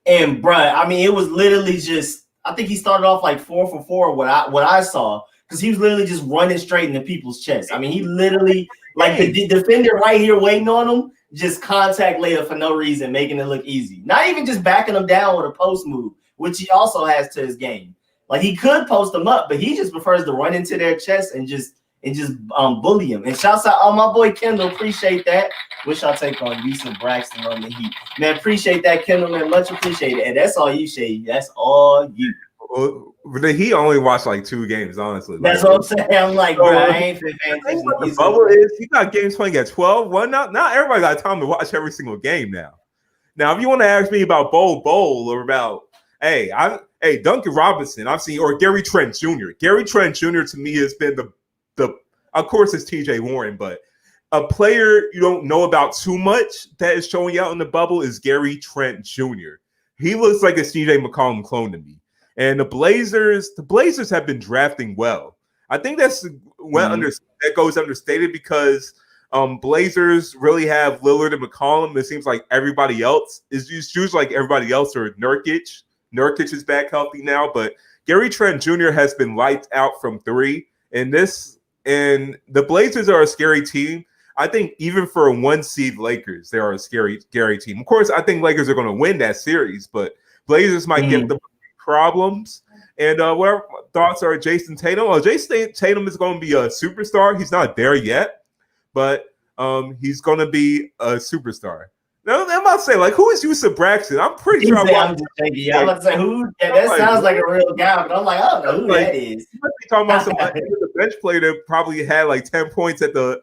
And bruh, I mean, it was literally just. I think he started off like 4 for 4. What I saw, because he was literally just running straight into people's chests. I mean, he literally like the defender right here waiting on him, just contact layup for no reason, making it look easy. Not even just backing him down with a post move, which he also has to his game. Like he could post them up, but he just prefers to run into their chest and just bully him. And shouts out my boy Kendall, appreciate that. Wish I'll take on Yusuf Braxton on the Heat. Man, appreciate that, Kendall, man. Much appreciated. And that's all you, Seyi. That's all you. But he only watched like 2 games, honestly. That's what I'm saying. I'm like, bro, I ain't paying attention. The bubble is he got games playing at 12. Well, not everybody got time to watch every single game now. Now, if you want to ask me about Bowl or about Duncan Robinson, I've seen, or Gary Trent Jr. Gary Trent Jr. to me has been the of course it's TJ Warren, but a player you don't know about too much that is showing out in the bubble is Gary Trent Jr. He looks like a CJ McCollum clone to me. And the Blazers have been drafting well. I think that's that goes understated because Blazers really have Lillard and McCollum. It seems like everybody else is usually like everybody else or Nurkic. Nurkic is back healthy now, but Gary Trent Jr. has been lights out from 3. And the Blazers are a scary team. I think even for a 1 seed Lakers, they are a scary team. Of course, I think Lakers are going to win that series, but Blazers might give them problems. And what our thoughts are Jason Tatum? Well, Jason Tatum is going to be a superstar. He's not there yet, but he's gonna be a superstar. Now, I'm about to say, like, who is Yusuf Braxton? I'm pretty sure I'm just thinking. Yeah, I'm about to say who. Yeah, that sounds like a real guy, but I'm like, I don't know who that is. You must be talking about somebody who's a bench player that probably had like 10 points at garbage.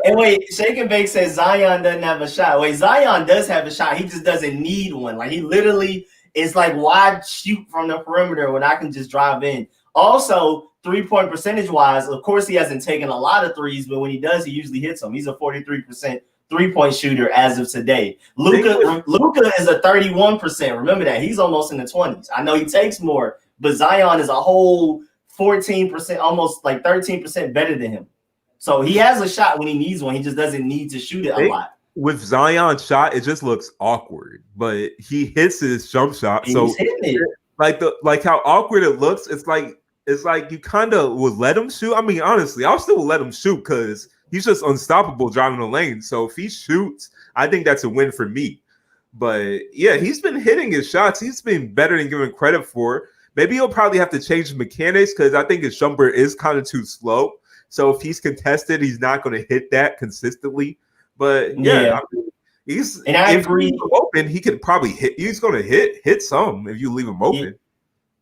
And wait, Shake and Bake says Zion doesn't have a shot. Wait, Zion does have a shot. He just doesn't need one. Like he literally is like wide shoot from the perimeter when I can just drive in. Also, 3-point percentage wise, of course, he hasn't taken a lot of threes, but when he does, he usually hits them. He's a 43% 3-point shooter as of today. Luka is a 31%. Remember that. He's almost in the 20s. I know he takes more, but Zion is a whole 14%, almost like 13% better than him. So he has a shot when he needs one. He just doesn't need to shoot it a lot. With Zion's shot, it just looks awkward, but he hits his jump shot. So like how awkward it looks, it's like you kind of would let him shoot. I mean, honestly, I'll still let him shoot because he's just unstoppable driving the lane. So if he shoots, I think that's a win for me. But yeah, he's been hitting his shots. He's been better than given credit for. Maybe he'll probably have to change the mechanics because I think his jumper is kind of too slow. So if he's contested, he's not going to hit that consistently. But yeah. I agree. He's open, he could probably hit. He's going to hit some if you leave him open.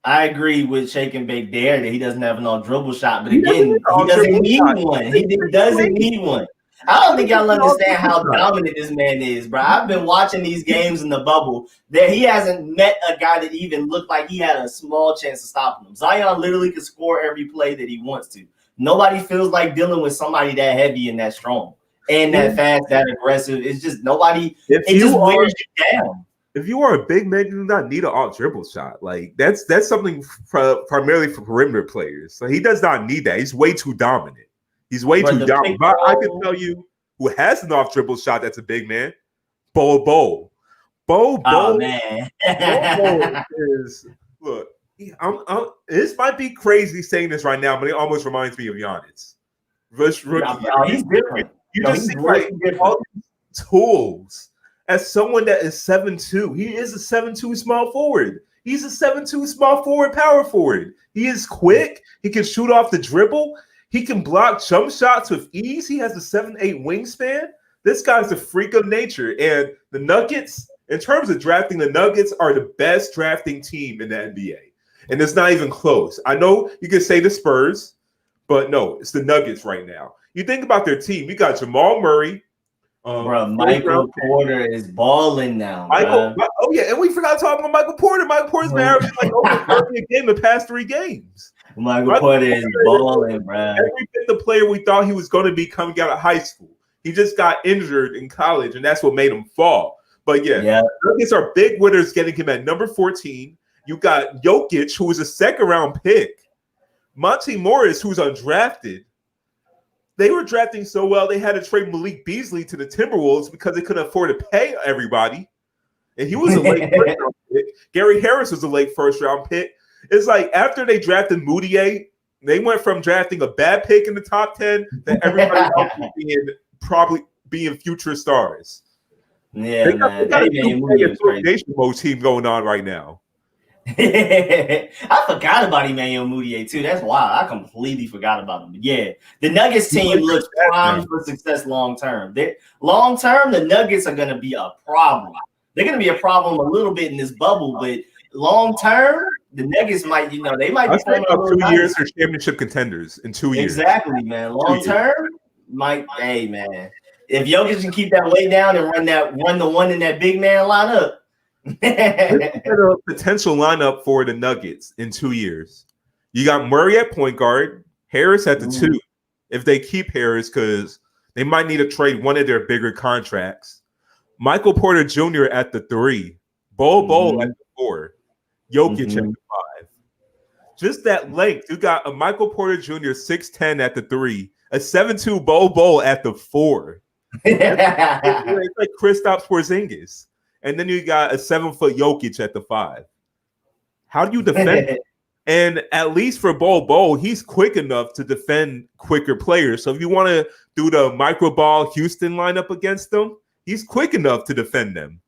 I agree with Shake and Bake there that he doesn't have no dribble shot, but again, he doesn't need one. He doesn't need one. I don't think y'all understand how dominant this man is, bro. I've been watching these games in the bubble that he hasn't met a guy that even looked like he had a small chance of stopping him. Zion literally can score every play that he wants to. Nobody feels like dealing with somebody that heavy and that strong and that fast, that aggressive. It's just nobody. It just wears you down. If you are a big man, you do not need an off dribble shot. Like that's something primarily for perimeter players. So he does not need that. He's way too dominant. He's way too dominant. But I can tell you who has an off dribble shot that's a big man. Bo. Oh man. Bo is look. This might be crazy saying this right now, but it almost reminds me of Giannis. He's different. You just see like all these tools. As someone that is 7'2", he is a 7'2" small forward. He's a 7'2" small forward, power forward. He is quick. He can shoot off the dribble. He can block jump shots with ease. He has a 7'8" wingspan. This guy's a freak of nature. And the Nuggets, in terms of drafting, the Nuggets are the best drafting team in the NBA. And it's not even close. I know you can say the Spurs, but no, it's the Nuggets right now. You think about their team. You got Jamal Murray. Michael Porter is balling now. Oh yeah, and we forgot to talk about Michael Porter. Michael Porter's been averaging like over 30 a game the past 3 games. Michael Porter is balling, bro. Every bit the player we thought he was going to be coming out of high school. He just got injured in college, and that's what made him fall. But yeah. Nuggets are big winners, getting him at number 14. You got Jokic, who was a second-round pick. Monty Morris, who's undrafted. They were drafting so well, they had to trade Malik Beasley to the Timberwolves because they couldn't afford to pay everybody. And he was a late first-round pick. Gary Harris was a late first-round pick. It's like after they drafted Moutier, they went from drafting a bad pick in the top 10 to everybody else probably being future stars. Yeah, they got a association mode team going on right now. I forgot about Emmanuel Mudiay too. That's wild. I completely forgot about him. But yeah, the Nuggets team looks primed for success long term. Long term, the Nuggets are going to be a problem. They're going to be a problem a little bit in this bubble, but long term, the Nuggets might, they might be playing about 2 years for championship contenders in 2 years. Exactly, man. Long term, hey man, if Jokic can keep that weight down and run the one in that big man lineup. A potential lineup for the Nuggets in 2 years. You got Murray at point guard, Harris at the 2. If they keep Harris, because they might need to trade one of their bigger contracts. Michael Porter Jr. at the 3, Bol at the 4, Jokic at the 5. Just that length. You got a Michael Porter Jr. 6'10" at the 3, a 7'2" Bol at the 4. It's like Kristaps Porzingis. And then you got a 7-foot Jokic at the 5. How do you defend it? And at least for Bol, he's quick enough to defend quicker players. So if you want to do the micro ball Houston lineup against them, he's quick enough to defend them.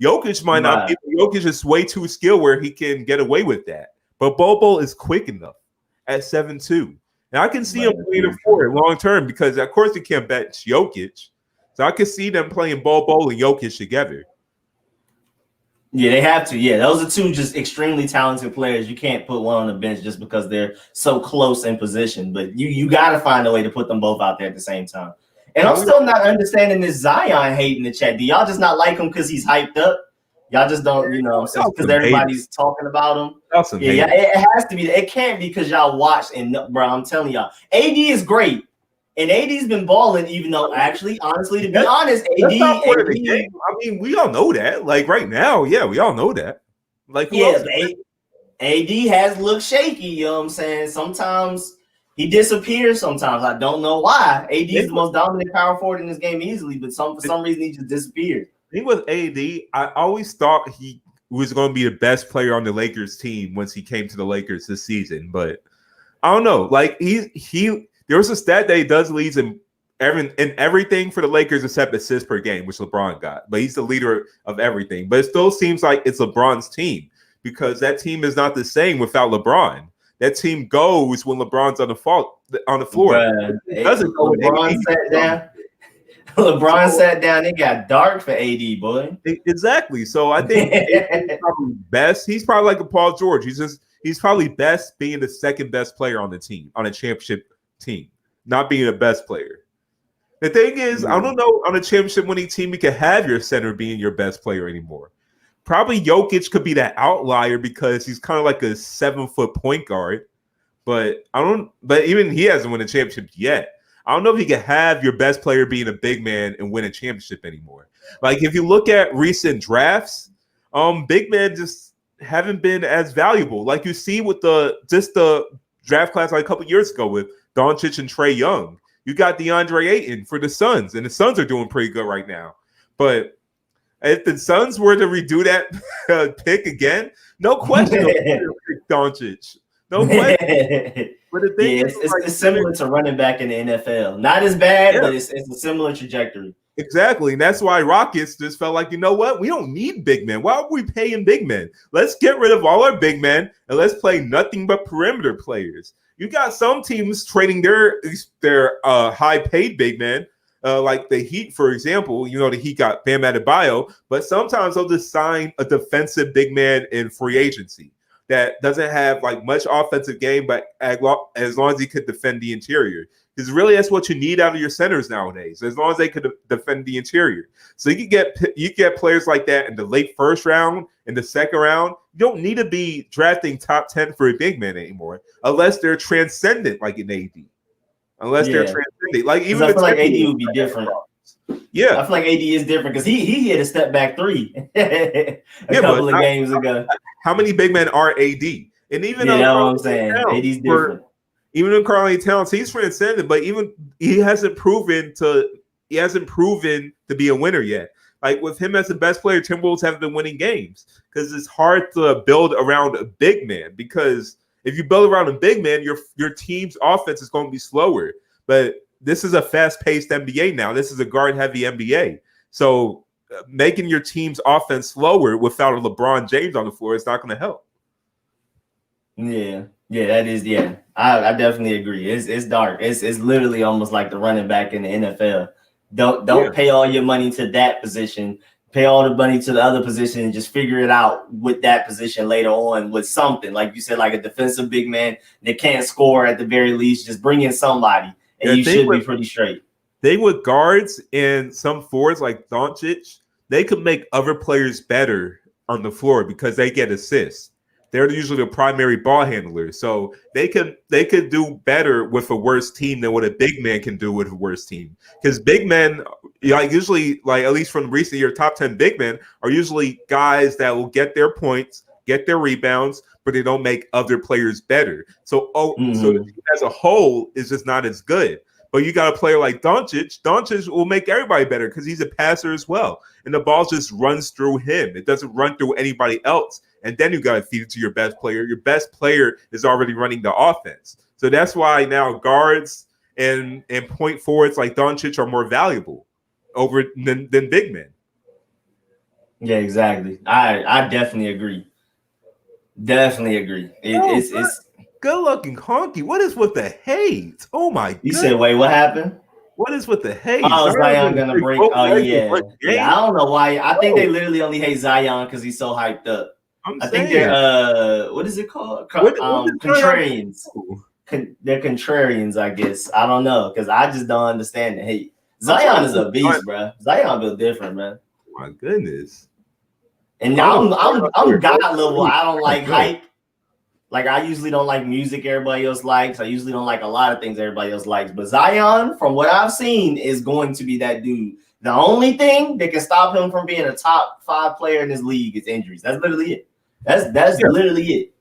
Jokic might not be. Jokic is way too skilled where he can get away with that. But Bol is quick enough at 7'2". And I can see him playing it forward long term because, of course, you can't bench Jokic. So I can see them playing Bol and Jokic together. Yeah, they have to. Yeah, those are two just extremely talented players. You can't put one on the bench just because they're so close in position. But you got to find a way to put them both out there at the same time. And I'm still not understanding this Zion hate in the chat. Do y'all just not like him because he's hyped up? Y'all just don't, because everybody's talking about him. Yeah, it has to be. It can't be because y'all watched. And bro, I'm telling y'all, AD is great. And AD's been balling, even though honestly, to be honest, AD. I mean, we all know that. Like right now, yeah, we all know that. Like, AD has looked shaky. You know what I'm saying? Sometimes he disappears. Sometimes I don't know why. AD is the most dominant power forward in this game easily, but for some reason he just disappeared. I think with AD, I always thought he was going to be the best player on the Lakers team once he came to the Lakers this season, but I don't know. Like he. There was a stat that he does leads in everything for the Lakers except assists per game, which LeBron got. But he's the leader of everything. But it still seems like it's LeBron's team because that team is not the same without LeBron. That team goes when LeBron's on the floor. It doesn't go when LeBron sat down. LeBron sat down. It got dark for AD, boy. Exactly. So I think he's probably best. He's probably like a Paul George. He's probably best being the second best player on the team on a championship team, not being the best player. The thing is, I don't know on a championship winning team you can have your center being your best player anymore. Probably Jokic could be that outlier because he's kind of like a 7-foot point guard, but even he hasn't won a championship yet. I don't know if you can have your best player being a big man and win a championship anymore. Like if you look at recent drafts, big men just haven't been as valuable. Like you see with the draft class like a couple years ago with Doncic and Trae Young. You got DeAndre Ayton for the Suns, and the Suns are doing pretty good right now. But if the Suns were to redo that pick again, no question pick Doncic. No question. But the thing is, it's similar to running back in the NFL. Not as bad, but it's a similar trajectory. Exactly. And that's why Rockets just felt like, you know what? We don't need big men. Why are we paying big men? Let's get rid of all our big men and let's play nothing but perimeter players. You got some teams trading their high-paid big men, like the Heat, for example. The Heat got Bam Adebayo, but sometimes they'll just sign a defensive big man in free agency that doesn't have like much offensive game, but as long as he could defend the interior. Because really that's what you need out of your centers nowadays, as long as they could defend the interior. So you get players like that in the late first round, in the second round. You don't need to be drafting top 10 for a big man anymore, unless they're transcendent like in AD. They're transcendent. Like even I feel like AD would be different. Yeah, I feel like AD is different because he hit a step back three a couple of games ago. How many big men are AD? And even what I'm saying, AD's different. Even in Karl-Anthony Towns, he's transcendent, but even he hasn't proven to be a winner yet. Like with him as the best player, Timberwolves haven't been winning games because it's hard to build around a big man. Because if you build around a big man, your team's offense is going to be slower. But this is a fast-paced NBA now. This is a guard-heavy NBA. So making your team's offense slower without a LeBron James on the floor is not going to help. Yeah, that is. Yeah, I definitely agree. It's dark. It's literally almost like the running back in the NFL. Don't pay all your money to that position. Pay all the money to the other position and just figure it out with that position later on with something like you said, like a defensive big man that can't score at the very least. Just bring in somebody, and you should be pretty straight. They with guards and some forwards like Doncic, they could make other players better on the floor because they get assists. They're usually the primary ball handlers, so they could do better with a worse team than what a big man can do with a worse team. Because big men, usually, at least from recent year, top 10 big men are usually guys that will get their points, get their rebounds, but they don't make other players better. So the team as a whole is just not as good. But you got a player like Doncic. Doncic will make everybody better because he's a passer as well. And the ball just runs through him. It doesn't run through anybody else. And then you got to feed it to your best player. Your best player is already running the offense. So that's why now guards and point forwards like Doncic are more valuable than big men. Yeah, exactly. I definitely agree. Definitely agree. Good looking honky. What is with the hate? Oh my god. You said, wait, what happened? What is with the hate? Oh, Zion gonna break. Oh, yeah. Yeah, I don't know why. I think they literally only hate Zion because he's so hyped up. I think they're what is it called? Contrarians. They're contrarians, I guess. I don't know because I just don't understand the hate. Zion is a beast, bro. Zion built different, man. Oh my goodness. And I'm God level. I don't like hype. Like, I usually don't like music everybody else likes. I usually don't like a lot of things everybody else likes. But Zion, from what I've seen, is going to be that dude. The only thing that can stop him from being a top 5 player in this league is injuries. That's literally it. That's literally it.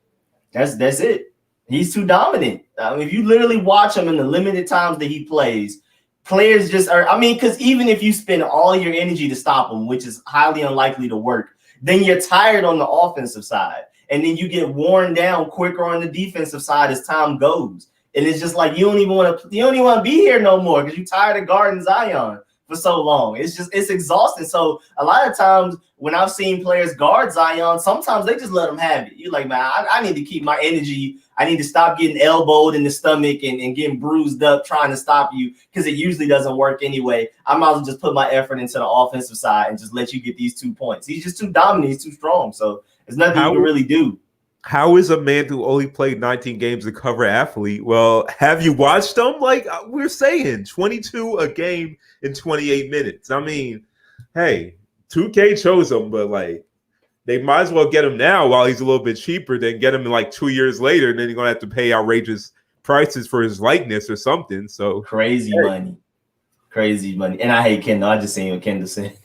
That's it. He's too dominant. I mean, if you literally watch him in the limited times that he plays, players just are. I mean, because even if you spend all your energy to stop him, which is highly unlikely to work, then you're tired on the offensive side. And then you get worn down quicker on the defensive side as time goes. And it's just like you don't even want to be here no more because you're tired of guarding Zion for so long. It's exhausting. So a lot of times when I've seen players guard Zion, sometimes they just let him have it. You're like, man, I need to keep my energy. I need to stop getting elbowed in the stomach and getting bruised up trying to stop you because it usually doesn't work anyway. I might as well just put my effort into the offensive side and just let you get these 2 points. He's just too dominant. He's too strong. So there's nothing you can really do. How is a man who only played 19 games a cover athlete? Well, have you watched them? Like we're saying, 22 a game in 28 minutes. I mean, hey, 2K chose him, but like they might as well get him now while he's a little bit cheaper than get him in like 2 years later, and then you're gonna have to pay outrageous prices for his likeness or something. So crazy money. And I hate Kendall. I just seen what Kendall said.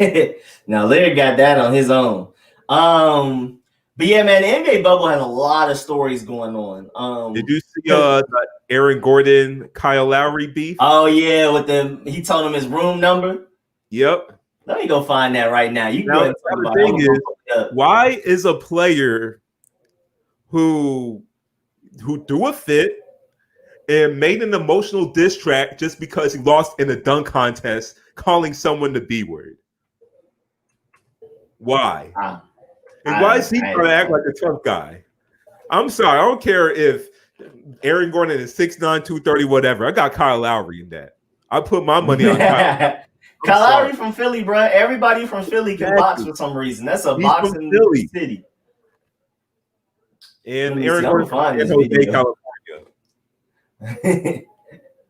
Now Lillard got that on his own. But yeah, man, the NBA bubble has a lot of stories going on. Did you see the Aaron Gordon, Kyle Lowry beef? Oh yeah, he told him his room number. Yep. Let me go find that right now. You now, the thing is, why is a player who threw a fit and made an emotional diss track just because he lost in a dunk contest calling someone the B word? Why? And why is he trying to act like a tough guy? I'm sorry. I don't care if Aaron Gordon is 6'9", 230, whatever. I got Kyle Lowry in that. I put my money on Kyle. Kyle Lowry from Philly, bro. Everybody from Philly can box for some reason. That's a boxing city. And Aaron Gordon from Jose, California.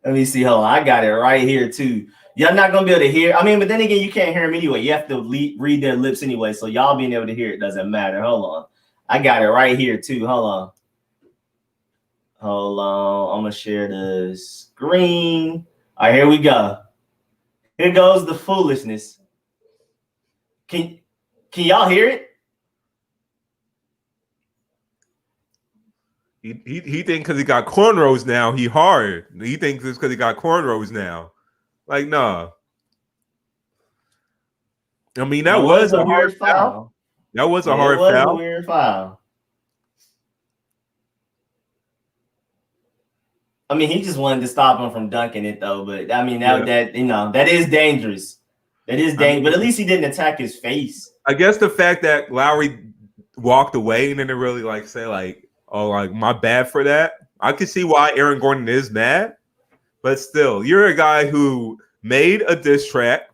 Let me see. Hold on. I got it right here, too. Y'all not going to be able to hear. I mean, but then again, you can't hear them anyway. You have to read their lips anyway. So y'all being able to hear it doesn't matter. Hold on. I got it right here, too. Hold on. I'm going to share the screen. All right, here we go. Here goes the foolishness. Can y'all hear it? He think because he got cornrows now, he hard. He thinks it's because he got cornrows now. Like, no. I mean, that was a hard foul. That was a hard foul. It was a weird foul. I mean, he just wanted to stop him from dunking it, though. But I mean, that is dangerous. That is dangerous. But at least he didn't attack his face. I guess the fact that Lowry walked away and didn't really like say like, "Oh, like my bad for that." I can see why Aaron Gordon is mad, but still, you're a guy who made a diss track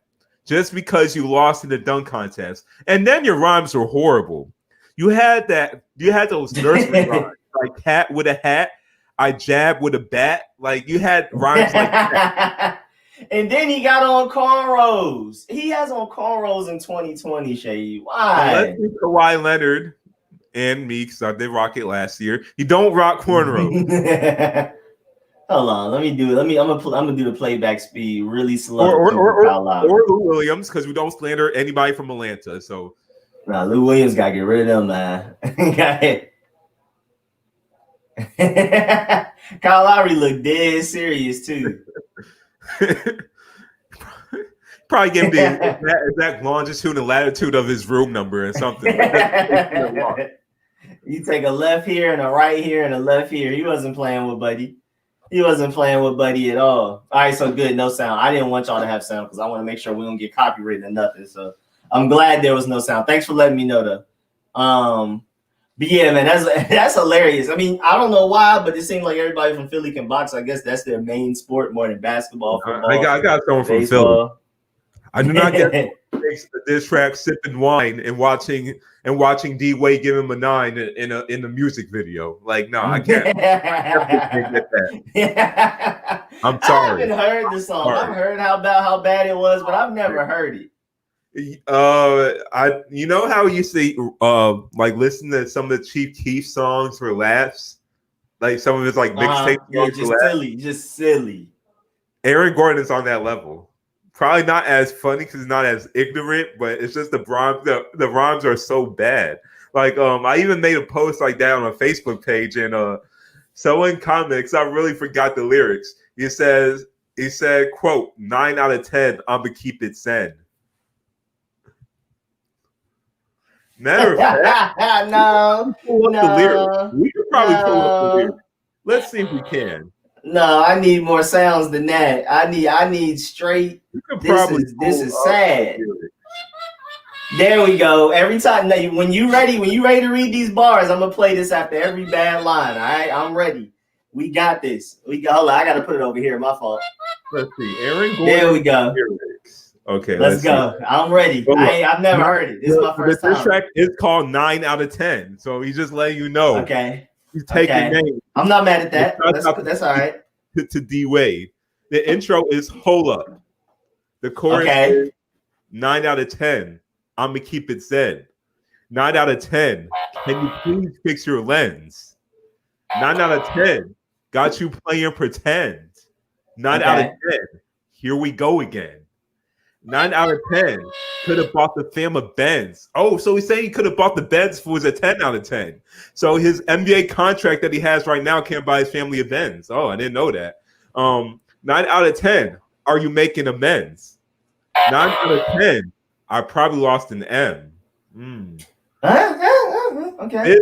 just because you lost in the dunk contest, and then your rhymes were horrible. You had those nursery rhymes like "hat with a hat." I jab with a bat. Like you had rhymes like that. And then he got on cornrows. He has on cornrows in 2020, Seyi. Why? Let's see Kawhi Leonard and me, because I did rock it last year. You don't rock cornrows. Hold on, let me do it. I'm gonna do the playback speed really slow. Or Lou Williams, because we don't slander anybody from Atlanta. So Lou Williams gotta get rid of them, man. Got it. Kyle Lowry looked dead serious too. Probably give the exact longitude and latitude of his room number and something. You take a left here and a right here and a left here. He wasn't playing with Buddy. He wasn't playing with Buddy at all. All right, so good, no sound. I didn't want y'all to have sound because I want to make sure we don't get copyrighted or nothing. So I'm glad there was no sound. Thanks for letting me know though. But yeah, man, that's hilarious. I mean, I don't know why, but it seems like everybody from Philly can box. I guess that's their main sport more than basketball, football, I got someone from Philly. baseball. I do not get this track sipping wine and watching D Wade give him a 9 in the music video. Like, no, I can't. I can't get that. I'm sorry. I haven't heard the song. I've heard how bad it was, but I've never heard it. You know how you see like listen to some of the Chief Keef songs for laughs, like some of his like mixtape songs, just silly. Aaron Gordon is on that level. Probably not as funny because he's not as ignorant, but it's just the rhymes are so bad. Like I even made a post like that on a Facebook page, and someone comments, I really forgot the lyrics. He said, quote, 9 out of 10, I'ma keep it zen. Matter of fact, no. We could probably pull up the lyrics. Let's see if we can. No, I need more sounds than that. I need straight. This is sad. There we go. Every time when you ready to read these bars, I'm gonna play this after every bad line. All right, I'm ready. We got this. Hold on, I gotta put it over here. My fault. Let's see. Aaron Gordon. There we go. Okay, let's go. See. I'm ready. I've never heard it. This is my first time. This track is called 9 out of 10. So he's just letting you know. Okay. He's taking names. I'm not mad at that. That's all right. To D Wade. The intro is Hold Up. The chorus is 9 out of 10. I'm gonna keep it zen. 9 out of 10. Can you please fix your lens? 9 out of 10. Got you playing pretend. 9 out of 10. Here we go again. 9 out of 10. Could have bought the fam a Benz. Oh, so he's saying he could have bought the Benz for a 10 out of 10. So his NBA contract that he has right now can't buy his family a Benz. Oh, I didn't know that. 9 out of 10. Are you making amends? 9 out of 10. I probably lost an M. Okay.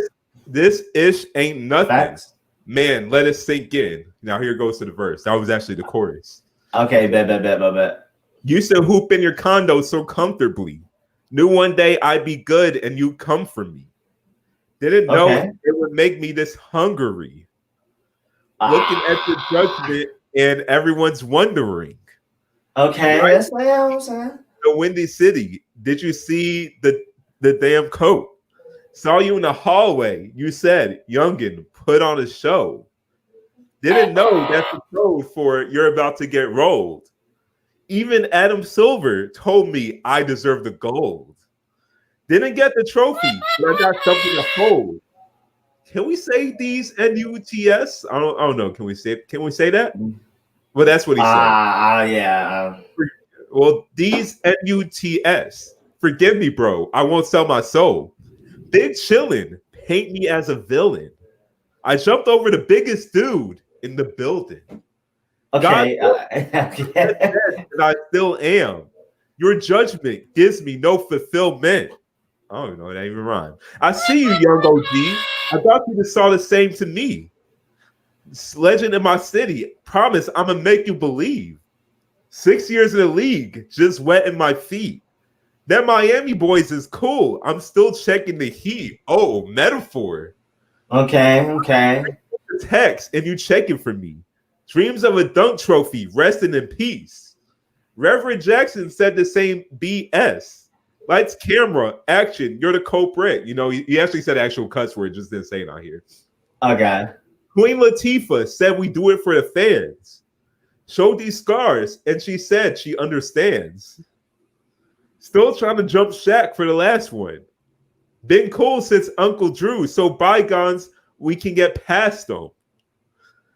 This ish ain't nothing. Facts. Man, let it sink in. Now here goes to the verse. That was actually the chorus. Okay, bet. Used to hoop in your condo so comfortably. Knew one day I'd be good and you'd come for me. Didn't know it would make me this hungry. Looking at the judgment and everyone's wondering. Okay, right? That's what I'm saying. The Windy City. Did you see the damn coat? Saw you in the hallway. You said, youngin, put on a show. Didn't know that's the code for you're about to get rolled. Even Adam Silver told me I deserve the gold. Didn't get the trophy, but I got something to hold. Can we say these NUTS? I don't know. Can we say that? Well, that's what he said. Yeah. Well, these NUTS. Forgive me, bro. I won't sell my soul. Big chillin'. Paint me as a villain. I jumped over the biggest dude in the building. Okay. And I still am. Your judgment gives me no fulfillment. I don't know, that even rhyme. I see you, young OG. I thought you just saw the same to me. Legend in my city. Promise I'm gonna make you believe. 6 years in the league, just wetting my feet. That Miami boys is cool. I'm still checking the heat. Oh, metaphor. Okay. Text and you checking for me. Dreams of a dunk trophy, resting in peace. Reverend Jackson said the same BS. Lights, camera, action. You're the culprit. You know, he actually said actual cuss word, just didn't say it out here. Okay. Queen Latifah said we do it for the fans. Showed these scars, and she said she understands. Still trying to jump Shaq for the last one. Been cool since Uncle Drew, so bygones, we can get past them.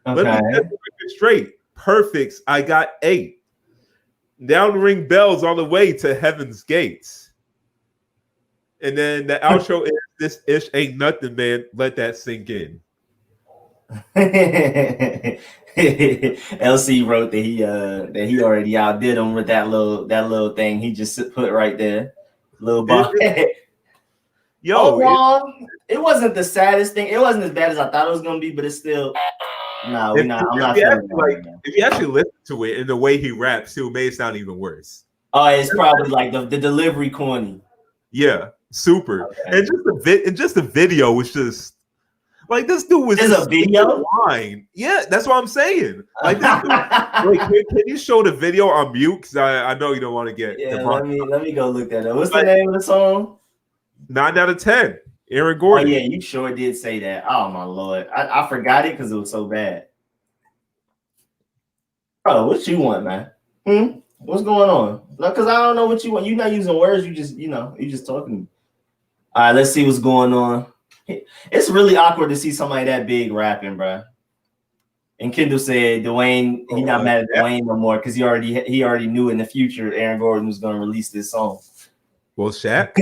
Okay. Let me get the record straight. Perfects, I got 8. Down ring bells all the way to heaven's gates. And then the outro is this ish ain't nothing, man. Let that sink in. LC wrote that he already outdid him with that little thing he just put right there. Little bar. Yo, overall, it wasn't the saddest thing. It wasn't as bad as I thought it was gonna be, but it's still no. I'm not feeling it right now. If you actually listen to it and the way he raps, it may sound even worse. Oh, it's probably like the delivery corny. Yeah. Super. Okay. And just the video was just like this dude was There's just a video. line. Yeah, that's what I'm saying. Like this dude, like, can you show the video on mute? Because I know you don't want to get Yeah, the let me go look that up. What's the name of the song? 9 out of 10. Aaron Oh Gordon. yeah, you sure did say that. Oh my lord, I forgot it because it was so bad. Oh, what you want, man? What's going on? No, because I don't know what you want. You're not using words. You just talking. All right, let's see what's going on. It's really awkward to see somebody that big rapping, bro. And Kendall said Dwayne, he not mad at Dwayne no more because he already knew in the future Aaron Gordon was going to release this song. Well, Shaq.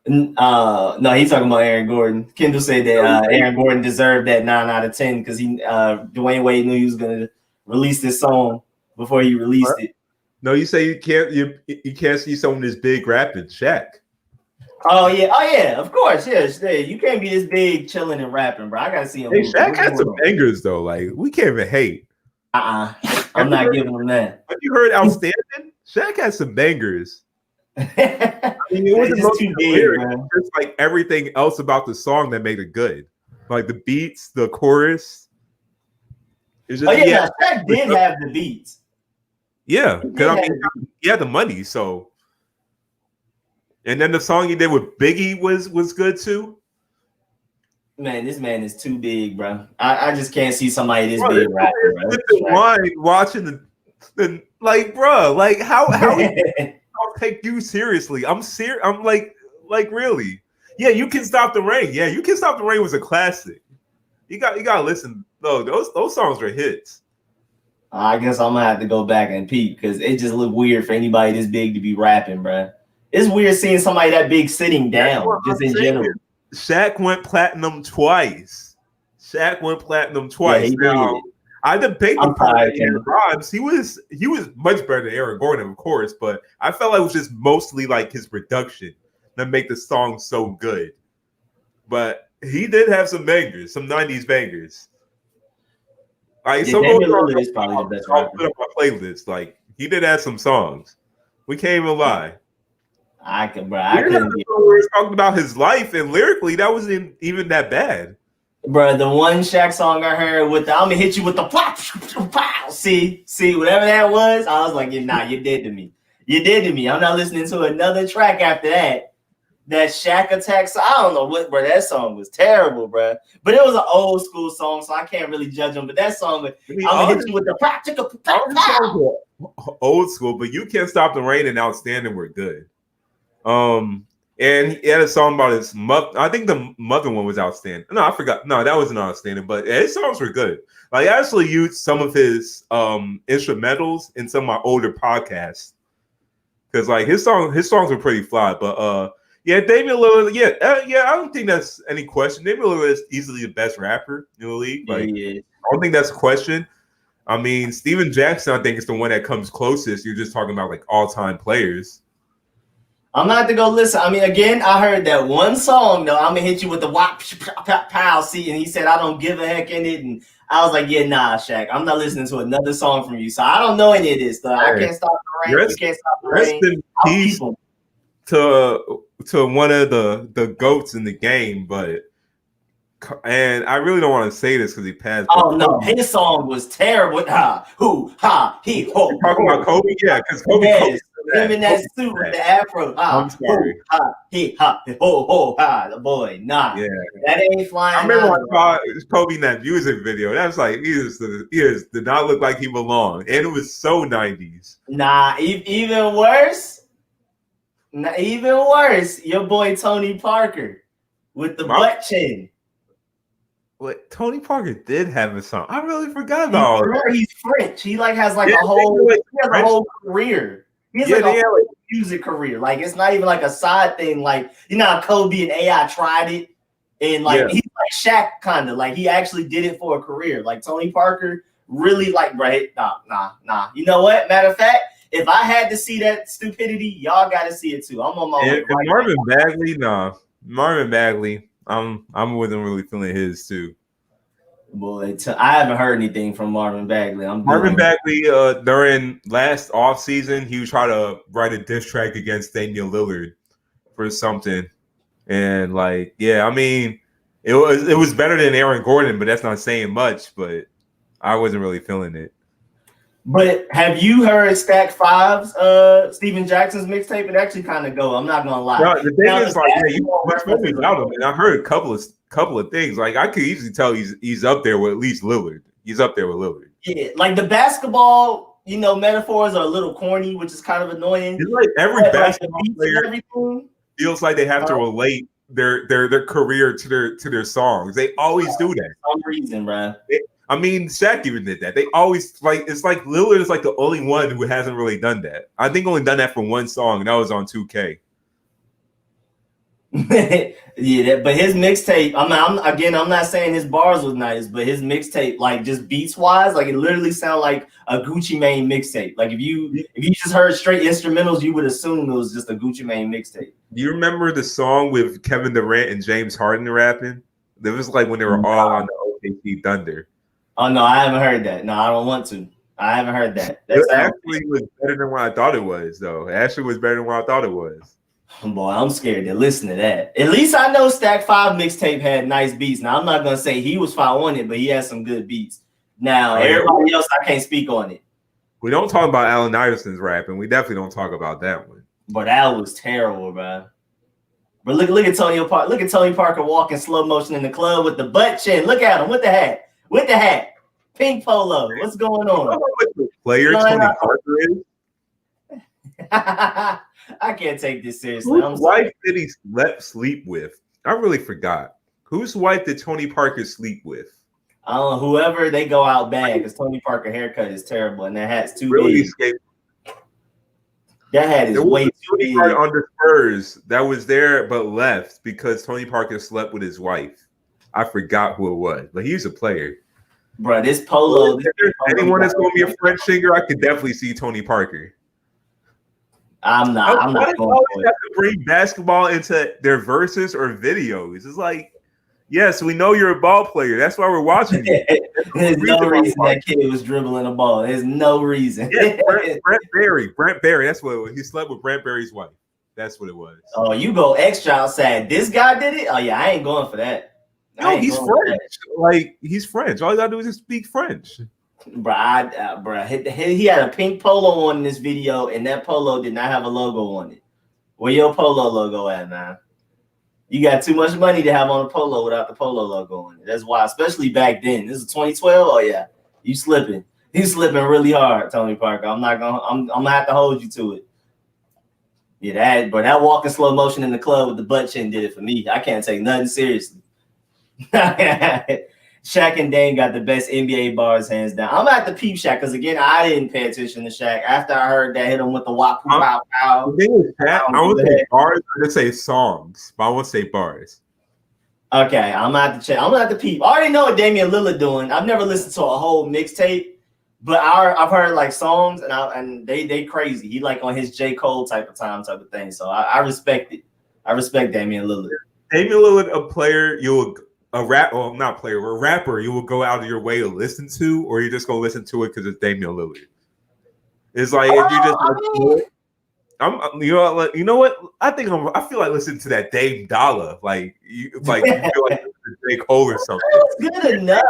No, he's talking about Aaron Gordon. Kendall said that Aaron Gordon deserved that 9 out of 10 because Dwayne Wade knew he was going to release this song before he released it. No, you say you can't see someone this big rapping, Shaq. Oh yeah, of course, yes. You can't be this big chilling and rapping, bro. I gotta see him. Hey, Shaq had some bangers though. Like we can't even hate. I'm not giving him that. Have you heard Outstanding? Shaq had some bangers. I mean, it wasn't just too big, man. Just like everything else about the song that made it good, like the beats, the chorus. Just, Shaq did have the beats. Yeah, because I mean, he had the money, so. And then the song he did with Biggie was good too. Man, this man is too big, bro. I just can't see somebody this big rapping, bro. The line watching the like, bro, like how I'll take you seriously. I'm serious. I'm like really. Yeah, You Can Stop the Rain. Yeah, You Can Stop the Rain was a classic. You gotta listen. No, those songs are hits. I guess I'm gonna have to go back and peep because it just looked weird for anybody this big to be rapping, bro. It's weird seeing somebody that big sitting down, just in general. Shaq went platinum twice. Yeah, he now, did. I debate the rhymes. He was much better than Aaron Gordon, of course, but I felt like it was just mostly like his production that make the song so good. But he did have some bangers, some 90s bangers. Like some Lillard is probably the best rapper. Put up my playlist. Like he did have some songs. We can't even lie. I couldn't. We're talking about his life and lyrically, that wasn't even that bad. Bro, the one Shaq song I heard with I'm gonna hit you with the pow. See, whatever that was, I was like, you did to me. You did to me. I'm not listening to another track after that. That Shaq attack. So I don't know what, bro. That song was terrible, bro. But it was an old school song, so I can't really judge him. But that song, I'm gonna hit you with the pow. Old school, but You Can't Stop the Rain and Outstanding were good. And he had a song about his mother. I think the mother one was outstanding. No, I forgot. No, that wasn't outstanding, but his songs were good. Like I actually used some of his instrumentals in some of my older podcasts. Because like his songs were pretty fly. But yeah, Damian Lillard, yeah, I don't think that's any question. Damian Lillard is easily the best rapper in the league. Like I don't think that's a question. I mean, Steven Jackson, I think, is the one that comes closest. You're just talking about like all-time players. I'm gonna have to go listen. I mean, again, I heard that one song though. I'm gonna hit you with the wop pow. See, and he said I don't give a heck in it, and I was like, yeah, nah, Shaq. I'm not listening to another song from you, so I don't know any of this stuff. I can't stop the rain. You can't stop the rain. Peace to one of the goats in the game, and I really don't want to say this because he passed. Oh no, his song was terrible. Talking about Kobe, yeah, because Kobe. Him in that suit with the afro. I'm sorry. The boy. Nah. Yeah. That ain't flying. I remember when I saw Kobe in that music video. That was like, he did not look like he belonged. And it was so 90s. Nah, even worse. Even worse. Your boy Tony Parker with the butt chin. What Tony Parker did have a song. I really forgot about it. He's French. He has a whole career. He has a whole music career. Like it's not even like a side thing. Like how Kobe and AI tried it, and he's like Shaq kind of like he actually did it for a career. Like Tony Parker really nah. You know what? Matter of fact, if I had to see that stupidity, y'all got to see it too. I'm on my way. Marvin Bagley. I wasn't really feeling his too. Boy, I haven't heard anything from Marvin Bagley. Marvin Bagley, during last offseason, he would try to write a diss track against Damian Lillard for something. And like, yeah, I mean, it was better than Aaron Gordon, but that's not saying much. But I wasn't really feeling it. But have you heard Stack 5's Steven Jackson's mixtape? It actually kind of go. I'm not gonna lie. No, the thing is, like, yeah, you told me about him, and I heard a couple of things. Like, I could easily tell he's up there with at least Lillard. He's up there with Lillard. Yeah, like the basketball, metaphors are a little corny, which is kind of annoying. It's like every basketball player feels like they have to relate their career to their songs. They always do that. For some reason, bro. I mean, Shaq even did that. They always it's like Lillard is like the only one who hasn't really done that. I think only done that for one song, and that was on 2K. Yeah, but his mixtape, I'm not saying his bars was nice, but his mixtape, like just beats wise, like it literally sounded like a Gucci Mane mixtape. Like if you just heard straight instrumentals, you would assume it was just a Gucci Mane mixtape. Do you remember the song with Kevin Durant and James Harden rapping? That was like when they were all on the OKC Thunder. Oh no, I haven't heard that. No, I don't want to. I haven't heard that. It actually was better than what I thought it was, though. It actually was better than what I thought it was. Boy, I'm scared to listen to that. At least I know Stack 5 mixtape had nice beats. Now I'm not gonna say he was fire on it, but he had some good beats. Now everybody else, I can't speak on it. We don't talk about Allen Iverson's rap, and we definitely don't talk about that one. But that was terrible, bro. But look at Tony Parker. Look at Tony Parker walking slow motion in the club with the butt chin. Look at him with the hat. With the hat. Pink polo. What's going on? What the player Tony Parker is? I can't take this seriously. Whose wife did he sleep with? I really forgot. Whose wife did Tony Parker sleep with? I don't know. Whoever, they go out bad because Tony Parker haircut is terrible and that hat's too really big. That hat is way too big. On the Spurs that was there but left because Tony Parker slept with his wife. I forgot who it was, but he's a player. Bro, this polo. If there's anyone that's going to be a French singer, I could definitely see Tony Parker. I'm not going to have to bring basketball into their verses or videos. It's like, yes, we know you're a ball player. That's why we're watching you. There's no reason that kid was dribbling a ball. There's no reason. Yes, Brent Berry. That's what it was. He slept with Brent Berry's wife. That's what it was. Oh, you go extra outside. This guy did it? Oh, yeah, I ain't going for that. No, he's French. Like, he's French. All you gotta do is just speak French. Bro, he had a pink polo on in this video, and that polo did not have a logo on it. Where your polo logo at, man? You got too much money to have on a polo without the polo logo on it. That's why, especially back then. This is 2012. Oh yeah, you slipping. He's slipping really hard, Tony Parker. I'm gonna have to hold you to it. Yeah, that walking slow motion in the club with the butt chin did it for me. I can't take nothing seriously. Shaq and Dame got the best NBA bars hands down. I'm at the peep Shaq because again, I didn't pay attention to Shaq after I heard that hit him with the wop pow pow. I would say bars. I would say songs, but I won't say bars. Okay, I'm gonna have to check. I'm gonna have to peep. I already know what Damian Lillard doing. I've never listened to a whole mixtape, but I've heard like songs and they crazy. He like on his J. Cole type of thing. So I respect it. I respect Damian Lillard. Damian Lillard, a player a rapper you will go out of your way to listen to, or you're just gonna listen to it because it's Damian Lillard. It's like if you just you know what? I feel like listening to that Dame Dollar. Like you feel like J. Cole or something. It was good enough.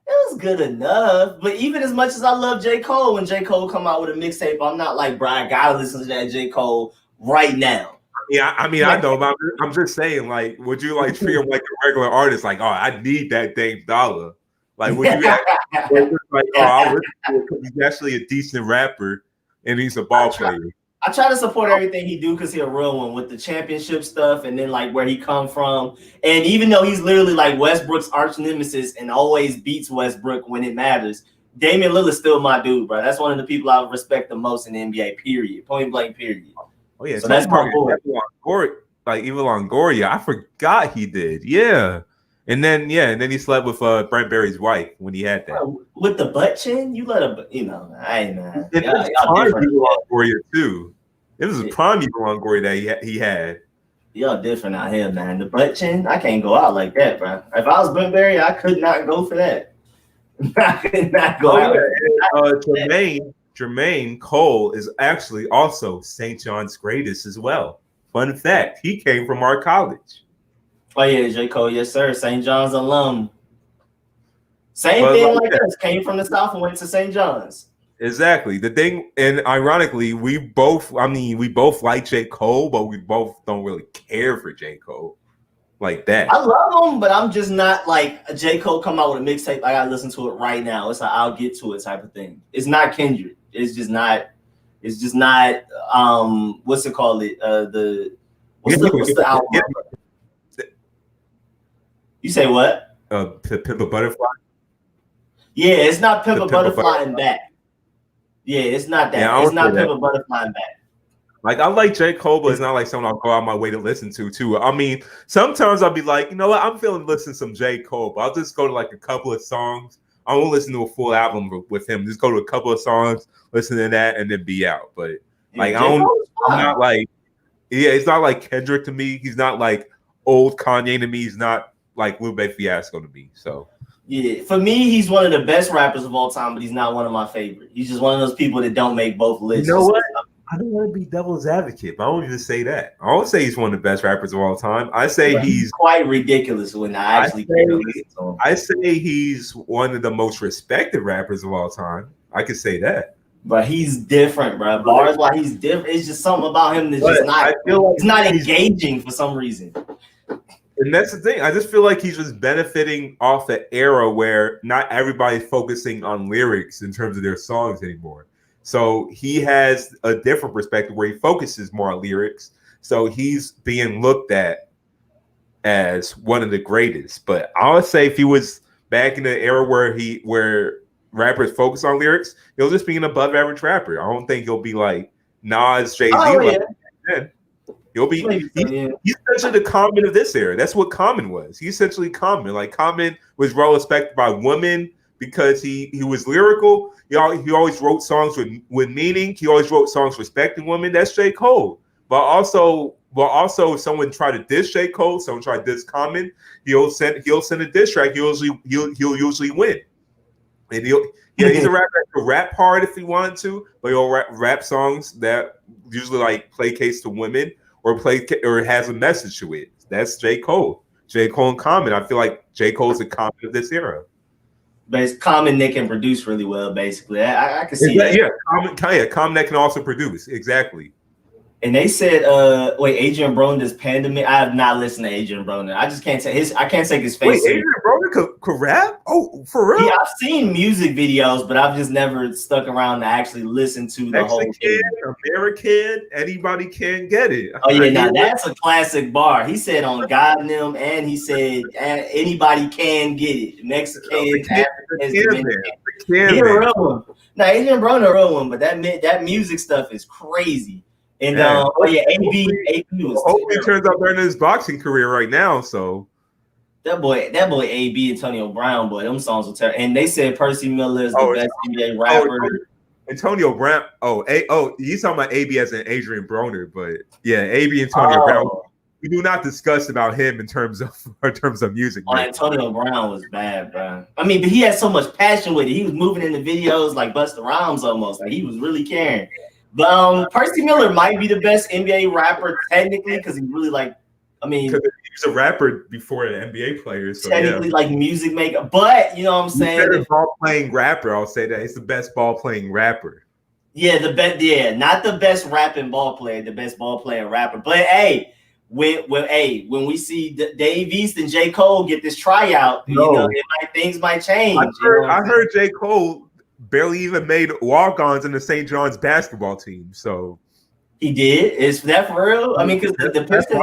It was good enough. But even as much as I love J. Cole, when J. Cole come out with a mixtape, I'm not like, bro, I gotta listen to that J. Cole right now. Yeah, I mean, I know, but I'm just saying, like, would you like treat him like a regular artist? Like, oh, I need that Dame Dollar. Like, would you like, oh, I'll listen to it because he's actually a decent rapper and he's a ball player. I try to support everything he do because he's a real one with the championship stuff and then like where he come from. And even though he's literally like Westbrook's arch nemesis and always beats Westbrook when it matters, Damian Lillard's still my dude, bro. That's one of the people I respect the most in the NBA, period. Point blank, period. Oh yeah, so that's my boy. Like even Longoria, I forgot he did. Yeah, and then he slept with Brent Berry's wife when he had that. With the butt chin, you let him. I ain't man. It was prime Longoria too. It was a prime Longoria that he had. Y'all different out here, man. The butt chin, I can't go out like that, bro. If I was Brent Berry, I could not go for that. I could not go out. Jermaine Cole is actually also St. John's greatest as well. Fun fact, he came from our college. Oh yeah, J. Cole, yes sir, St. John's alum. Same But thing like us. Came from the South and went to St. John's. Exactly. The thing, and ironically, we both like J. Cole, but we both don't really care for J. Cole like that. I love him, but I'm just not like a J. Cole come out with a mixtape. I gotta listen to it right now. It's like I'll get to it type of thing. It's not Kendrick. It's just not. What's it called? What's the album? You say what? Pimp a Butterfly. Yeah, it's not Pimp a Butterfly and Back. Yeah, it's not that. Yeah, it's not Pimp a Butterfly and Back. Like, I like J. Cole, but it's not like something I'll go out my way to listen to, too. I mean, sometimes I'll be like, you know what? I'm feeling listen to some J. Cole, but I'll just go to like a couple of songs. I won't listen to a full album with him. Just go to a couple of songs, listen to that, and then be out. But like, I'm not like, it's not like Kendrick to me. He's not like old Kanye to me. He's not like Lupe Fiasco to me. So. Yeah, for me, he's one of the best rappers of all time, but he's not one of my favorites. He's just one of those people that don't make both lists. You know what? I don't want to be devil's advocate, but I won't even say that. I won't say he's one of the best rappers of all time. I say he's quite ridiculous when I actually I say he's one of the most respected rappers of all time. I could say that. But he's different, bro. Bars why he's different. It's just something about him that's just not. It's not engaging for some reason. And that's the thing. I just feel like he's just benefiting off the era where not everybody's focusing on lyrics in terms of their songs anymore. So he has a different perspective where he focuses more on lyrics. So he's being looked at as one of the greatest. But I would say if he was back in the era where rappers focus on lyrics, he'll just be an above average rapper. I don't think he'll be like Nas, Jay-Z. He'll be he's essentially the Common of this era. That's what Common was. He's essentially Common. Like Common was well respected by women because he was lyrical. He always wrote songs with meaning. He always wrote songs respecting women. That's J. Cole. But also if someone tried to diss J. Cole, someone tried to diss Common, he'll send a diss track. He'll usually win. And he's a rapper that can rap hard if he wanted to, but he'll rap songs that usually like placates to women or has a message to it. That's J. Cole. J. Cole and Common. I feel like J. Cole's a Common of this era. But it's Common that can produce really well, basically. I can see that. Yeah, Common that can also produce. Exactly. And they said, Adrian Broner does Pandemic. I have not listened to Adrian Broner. I just can't take I can't take his face. Wait, Adrian Broner could rap? Oh, for real? Yeah, I've seen music videos, but I've just never stuck around to actually listen to the whole thing. American, anybody can get it. Oh yeah, now that's a classic bar. He said on God and them, and he said anybody can get it. Mexicans, Africans, Dominicans. He's a real one. Now Adrian Broner a real one, but that music stuff is crazy. And AB was. Hopefully, it turns out they're in his boxing career right now. So that boy, AB, Antonio Brown, boy, them songs were terrible. And they said Percy Miller is the best NBA rapper. Antonio Brown. He's talking about AB as an Adrian Broner, but yeah, AB Antonio Brown. We do not discuss about him in terms of music. Antonio Brown was bad, bro. I mean, but he had so much passion with it. He was moving in the videos like Busta Rhymes almost. Like he was really caring. But Percy Miller might be the best NBA rapper technically because he really he was a rapper before an NBA player. So technically, like music maker. But you know what I'm saying? Better ball playing rapper. I'll say that he's the best ball playing rapper. Yeah, not the best rapping ball player, the best ball playing rapper. But hey, when we see Dave East and J. Cole get this tryout, things might change. I heard J. Cole barely even made walk-ons in the St. John's basketball team. So he did. Is that for real? I mean, because the Pistons.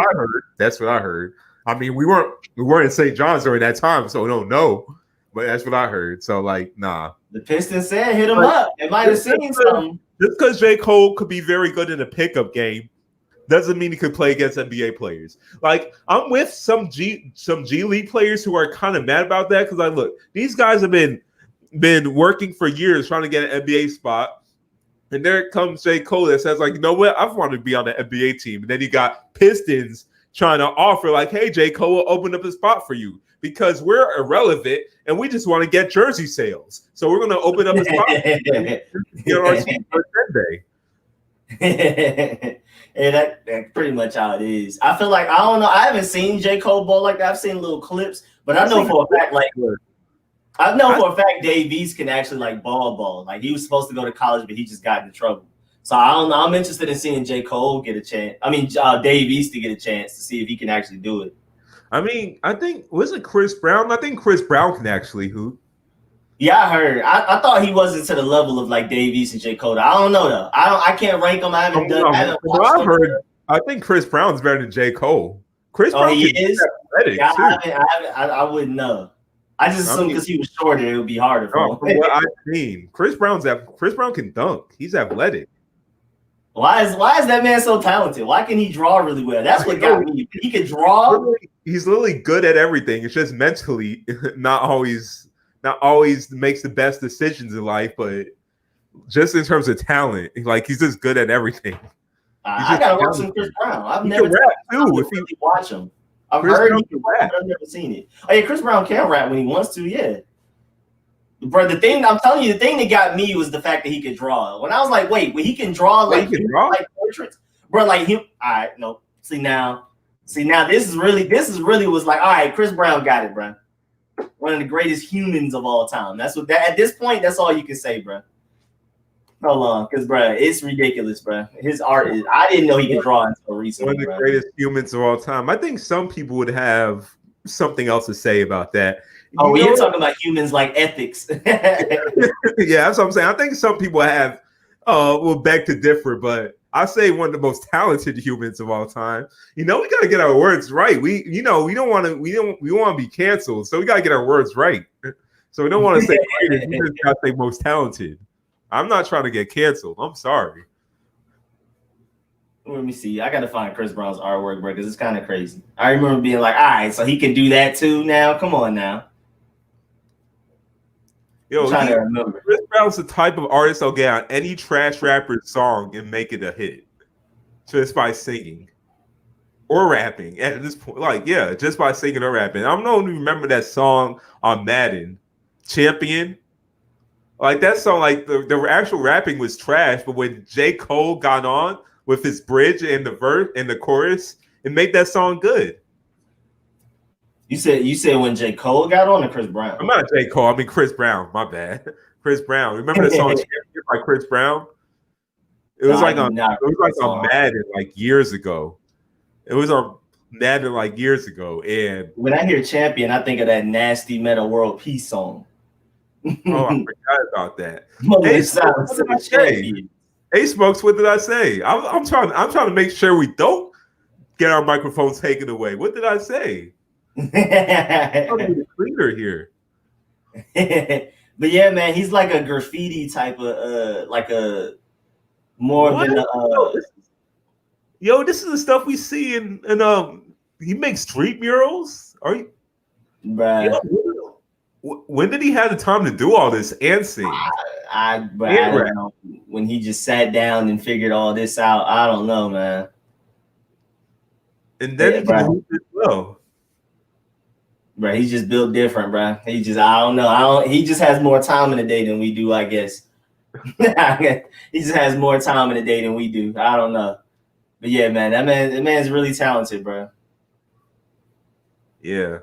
That's what I heard. I mean, we weren't in St. John's during that time, so we don't know. But that's what I heard. So nah. The Pistons said hit him up. They might have seen something. Just because J. Cole could be very good in a pickup game doesn't mean he could play against NBA players. Like I'm with some G League players who are kind of mad about that because look, these guys have been working for years trying to get an NBA spot. And there comes J. Cole that says, like, you know what? I want to be on the NBA team. And then you got Pistons trying to offer, like, hey, J. Cole will open up a spot for you because we're irrelevant and we just want to get jersey sales. So we're going to open up a spot for you. And that pretty much how it is. I feel like I don't know. I haven't seen J. Cole ball like that. I've seen little clips, but I know for a fact, like for a fact, Dave East can actually like ball. Like he was supposed to go to college, but he just got into trouble. So I don't know. I'm interested in seeing J. Cole get a chance. I mean, Dave East to get a chance to see if he can actually do it. I mean, I think was it Chris Brown? I think Chris Brown can actually hoop. Yeah, I heard. I thought he wasn't to the level of like Dave East and J. Cole. I don't know though. I can't rank him. I haven't done. I've heard. I think Chris Brown's better than J. Cole. Chris Brown is. Yeah, I wouldn't know. I just assumed because he was shorter, it would be harder for him. From what I've seen, Chris Brown can dunk. He's athletic. Why is that man so talented? Why can he draw really well? That's what got me. He can draw. He's literally good at everything. It's just mentally not always makes the best decisions in life, but just in terms of talent, like he's just good at everything. I gotta watch some Chris Brown. I've never really watch him. I've heard he can rap, but I've never seen it. Oh yeah, Chris Brown can rap when he wants to. Yeah, bro. The thing I'm telling you, the thing that got me was the fact that he could draw. When I was like, wait, when he can draw like portraits, bro, like him. All right, no. See now, this is really was like, all right, Chris Brown got it, bro. One of the greatest humans of all time. That's what at this point, that's all you can say, bro. Hold on, because bro, it's ridiculous, bro. His art is. I didn't know he could draw until recently. One of the greatest humans of all time. I think some people would have something else to say about that. Oh, we're talking about humans like ethics. Yeah, that's what I'm saying. I think some people have will beg to differ, but I say one of the most talented humans of all time. We got to get our words right. We don't want to be canceled, so we got to get our words right. So we don't want to say greatest. We just got to say most talented. I'm not trying to get canceled. I'm sorry. Let me see. I got to find Chris Brown's artwork, bro, because it's kind of crazy. I remember being like, all right, so he can do that too now? Come on now. Yo, Chris Brown's the type of artist that'll get on any trash rapper's song and make it a hit just by singing or rapping at this point. Like, yeah, just by singing or rapping. I don't know if you remember that song on Madden, Champion. Like that song, like the actual rapping was trash, but when J. Cole got on with his bridge and the verse and the chorus, it made that song good. You said when J. Cole got on or Chris Brown? I'm not J. Cole. I mean Chris Brown. My bad. Chris Brown. Remember the song Champion by Chris Brown? It was on Madden like years ago. It was on Madden like years ago. And when I hear Champion, I think of that nasty Meta World Peace song. Oh, I forgot about that. Hey, Smokes, what did I say? I'm trying to make sure we don't get our microphones taken away. What did I say? I'm the cleaner here. But yeah, man, he's like a graffiti type of like a more what? Than yo, this is the stuff we see in he makes street murals. Are you right? When did he have the time to do all this and sing? I don't know. When he just sat down and figured all this out, I don't know, man. And then he can do it well. Bro, he's just built different, bro. I don't know. He just has more time in the day than we do, I guess. He just has more time in the day than we do. I don't know. But yeah, man, that man's really talented, bro. Yeah.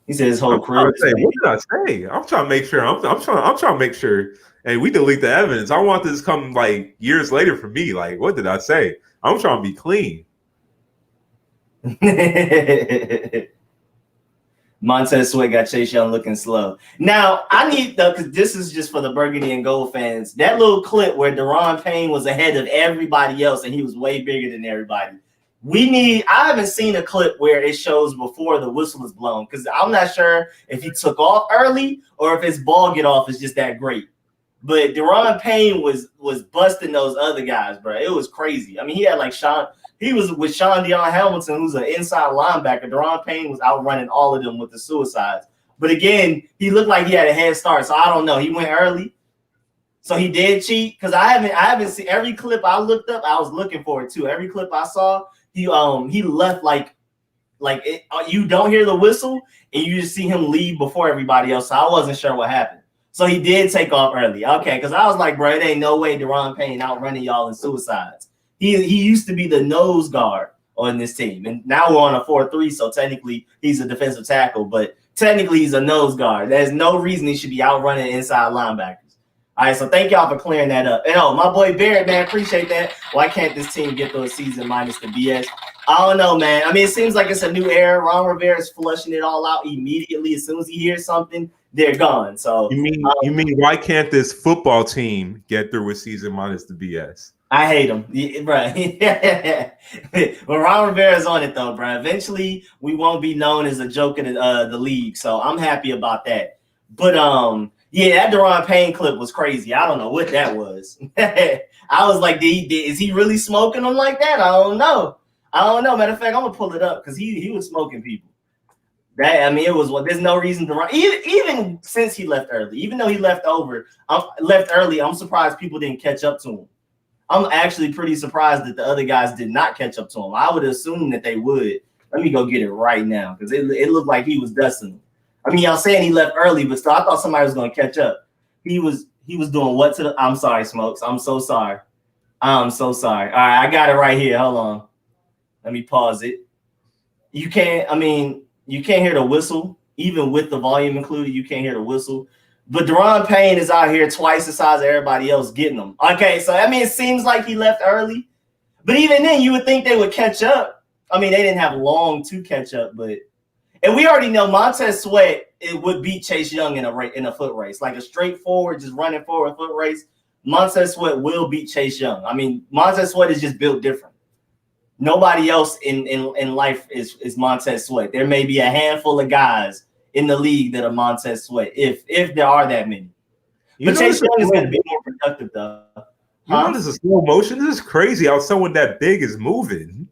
He said his whole career. What did I say? I'm trying to make sure. I'm trying to make sure. Hey, we delete the evidence. I want this to come like years later for me. Like, what did I say? I'm trying to be clean. Montez Sweat got Chase Young looking slow. Now, I need because this is just for the Burgundy and Gold fans. That little clip where Deron Payne was ahead of everybody else and he was way bigger than everybody. I haven't seen a clip where it shows before the whistle is blown because I'm not sure if he took off early or if his ball get off is just that great. But Deron Payne was busting those other guys, bro. It was crazy. I mean, he had like he was with Sean Dion Hamilton, who's an inside linebacker. Deron Payne was outrunning all of them with the suicides. But again, he looked like he had a head start, so I don't know. He went early. So he did cheat because I haven't seen every clip I looked up. I was looking for it too. Every clip I saw, he left like you don't hear the whistle and you just see him leave before everybody else. So I wasn't sure what happened. So he did take off early. Okay, because I was like, bro, it ain't no way Deron Payne outrunning y'all in suicides. he used to be the nose guard on this team, and now we're on a 4-3. So technically, he's a defensive tackle, but technically he's a nose guard. There's no reason he should be outrunning inside linebackers. All right, so thank y'all for clearing that up. And my boy Barrett, man, appreciate that. Why can't this team get through a season minus the BS? I don't know, man. I mean, it seems like it's a new era. Ron Rivera is flushing it all out immediately. As soon as he hears something, they're gone. So you mean why can't this football team get through a season minus the BS? I hate him, bro. But Ron Rivera's on it though, bro. Eventually, we won't be known as a joke in the league. So I'm happy about that. But yeah, that Daron Payne clip was crazy. I don't know what that was. I was like, is he really smoking them like that? I don't know. Matter of fact, I'm gonna pull it up because he was smoking people. That, I mean, it was there's no reason to run. Even since he left early, even though he left early, I'm surprised people didn't catch up to him. I'm actually pretty surprised that the other guys did not catch up to him. I would assume that they would. Let me go get it right now because it looked like he was dusting them. I mean, y'all saying he left early, but still, I thought somebody was going to catch up. He was doing what to the? I'm sorry, Smokes. I'm so sorry. All right, I got it right here. Hold on. Let me pause it. You can't hear the whistle. Even with the volume included, you can't hear the whistle. But Daron Payne is out here twice the size of everybody else getting them. Okay, so I mean, it seems like he left early. But even then, you would think they would catch up. I mean, they didn't have long to catch up, but and we already know Montez Sweat would beat Chase Young in a foot race, like a straightforward, just running forward foot race. Montez Sweat will beat Chase Young. I mean, Montez Sweat is just built different. Nobody else in life is Montez Sweat. There may be a handful of guys in the league that are Montez Sweat, if there are that many. But Chase Young is going to be more productive, though. You know, this is slow motion. This is crazy how someone that big is moving.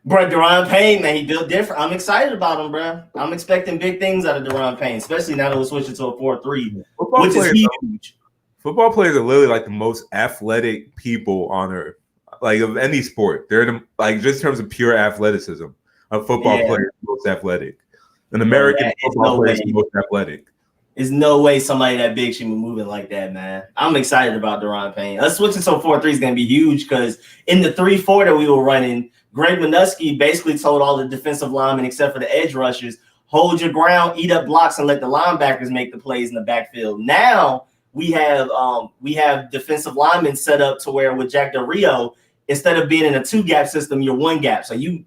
Bro, Daron Payne, man, he built different. I'm excited about him, bro. I'm expecting big things out of Daron Payne, especially now that we're switching to a 4-3, which is huge. Football players are literally like the most athletic people on earth, like of any sport. They're like just in terms of pure athleticism. A football player is the most athletic. An American football player is the most athletic. There's no way somebody that big should be moving like that, man. I'm excited about Daron Payne. Us switching to a 4-3 is going to be huge because in the 3-4 that we were running, Greg Minuski basically told all the defensive linemen, except for the edge rushers, hold your ground, eat up blocks, and let the linebackers make the plays in the backfield. Now we have defensive linemen set up to where with Jack Del Rio, instead of being in a 2-gap system, you're 1 gap. So you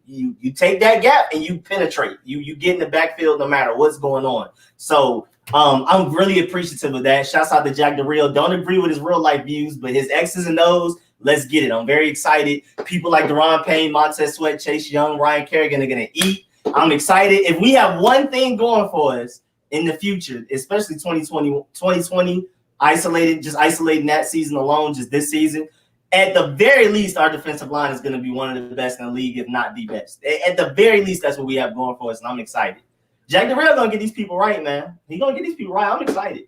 take that gap and you penetrate. You get in the backfield no matter what's going on. So I'm really appreciative of that. Shouts out to Jack Del Rio. Don't agree with his real life views, but his X's and O's, let's get it. I'm very excited. People like Daron Payne, Montez Sweat, Chase Young, Ryan Kerrigan are going to eat. I'm excited. If we have one thing going for us in the future, especially 2020, isolating that season alone, just this season, at the very least, our defensive line is going to be one of the best in the league, if not the best. At the very least, that's what we have going for us, and I'm excited. Jack Del Rio going to get these people right, man. He's going to get these people right. I'm excited.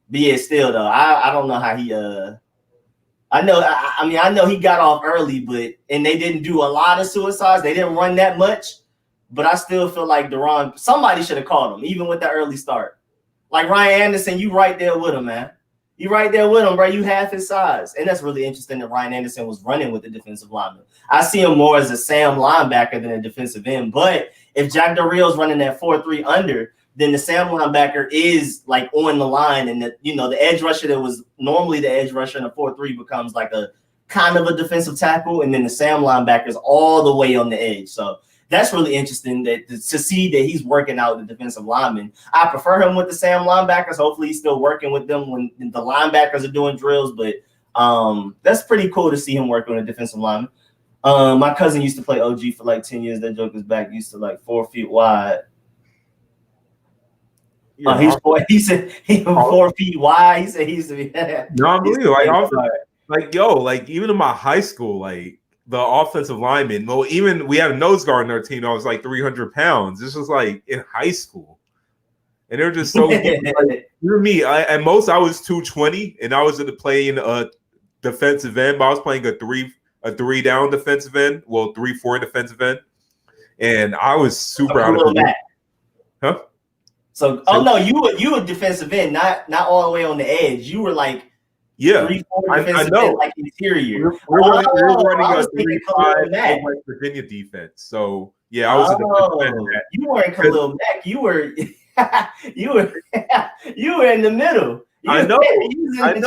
But yeah, still, though, I don't know how he I know he got off early, and they didn't do a lot of suicides. They didn't run that much, but I still feel like somebody should have called him, even with that early start. Like Ryan Anderson, you right there with him, man. You right there with him, bro. You half his size. And that's really interesting that Ryan Anderson was running with the defensive lineman. I see him more as a Sam linebacker than a defensive end. But if Jack Del Rio's running that 4-3 under, then the Sam linebacker is like on the line, and the edge rusher that was normally the edge rusher in a 4-3 becomes like a kind of a defensive tackle, and then the Sam linebacker is all the way on the edge. So that's really interesting to see that he's working out with the defensive linemen. I prefer him with the Sam linebackers. Hopefully he's still working with them when the linebackers are doing drills, but that's pretty cool to see him working with a defensive lineman. My cousin used to play OG for like 10 years. That joker's back used to like 4 feet wide. Yeah, he said he was 4 feet wide. He said he used to be. No, I believe like even in my high school, like the offensive lineman. Well, even we had a nose guard in our team that was like 300 pounds. This was like in high school, and they're just so. Like, for me, at most I was 220, and I was playing a defensive end. But I was playing a three down defensive end. Well, 3-4 defensive end, and I was super out of it. Huh? So, you were defensive end, not all the way on the edge. You were like Yeah, 3-4 I defensive know. end, like interior. We're running I a was thinking 3-5 Khalil Mack. West Virginia defense. So yeah, I was a defensive end in Oh, that. you weren't Khalil Mack. You were you were you were in the middle. I know, and trenches.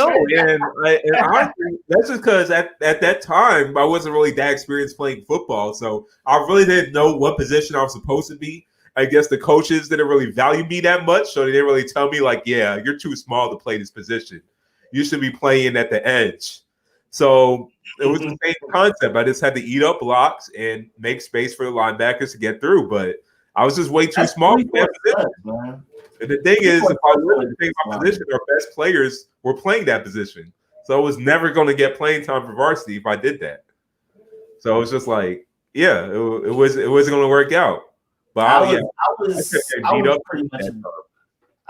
honestly, that's just because at that time I wasn't really that experienced playing football, so I really didn't know what position I was supposed to be. I guess the coaches didn't really value me that much, so they didn't really tell me like, yeah, you're too small to play this position. You should be playing at the edge. So it was the same concept. I just had to eat up blocks and make space for the linebackers to get through, but I was just way too small for that position. Man. And the thing is, if I wanted to take my position, our best players were playing that position. So I was never going to get playing time for varsity if I did that. So it was just like, yeah, it wasn't going to work out. But I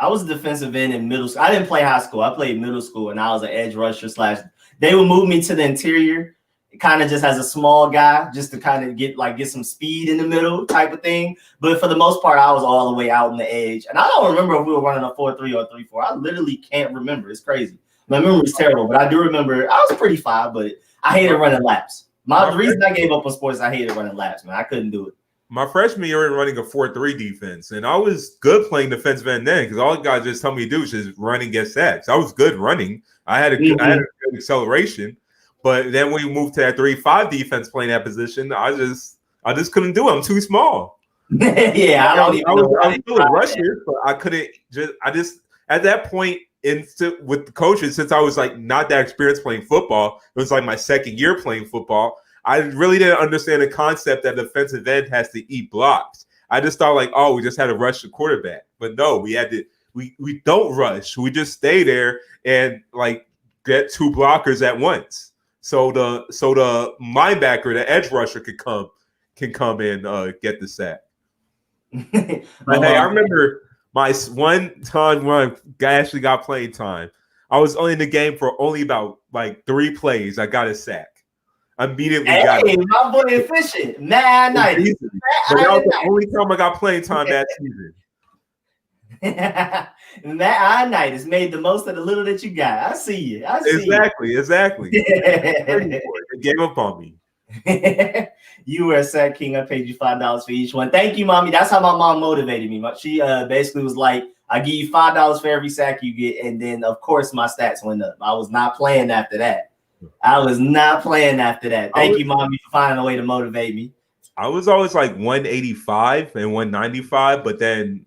was a defensive end in middle school. I didn't play high school. I played middle school, and I was an edge rusher / They would move me to the interior, kind of just as a small guy, just to kind of get some speed in the middle type of thing. But for the most part, I was all the way out on the edge. And I don't remember if we were running a 4-3 or 3-4. I literally can't remember. It's crazy. My memory's terrible, but I do remember I was pretty fine, but I hated running laps. The reason I gave up on sports, I hated running laps, man. I couldn't do it. My freshman year, in running a 4-3 defense, and I was good playing defensive end then because all the guys just tell me to do is just run and get sacks. I was good running. I had a good acceleration, but then when we moved to that 3-5 defense playing that position, I just couldn't do it. I'm too small. Yeah, I was still a rusher, but I couldn't just at that point with the coaches, since I was like not that experienced playing football, it was like my second year playing football. I really didn't understand the concept that defensive end has to eat blocks. I just thought like, oh, we just had to rush the quarterback. But no, we don't rush. We just stay there and like get two blockers at once. So the linebacker, the edge rusher can come and get the sack. Hey, I remember my one time when I actually got playing time. I was only in the game for only about like 3 plays. I got a sack. Immediately got it. My boy efficient. Mad night. But that was the only time I got playing time that season. That night has made the most of the little that you got. I see you. Exactly. They gave up on me. You were a sack king. I paid you $5 for each one. Thank you, mommy. That's how my mom motivated me. She basically was like, I give you $5 for every sack you get, and then of course my stats went up. I was not playing after that. Thank you, mommy, for finding a way to motivate me. I was always like 185 and 195, but then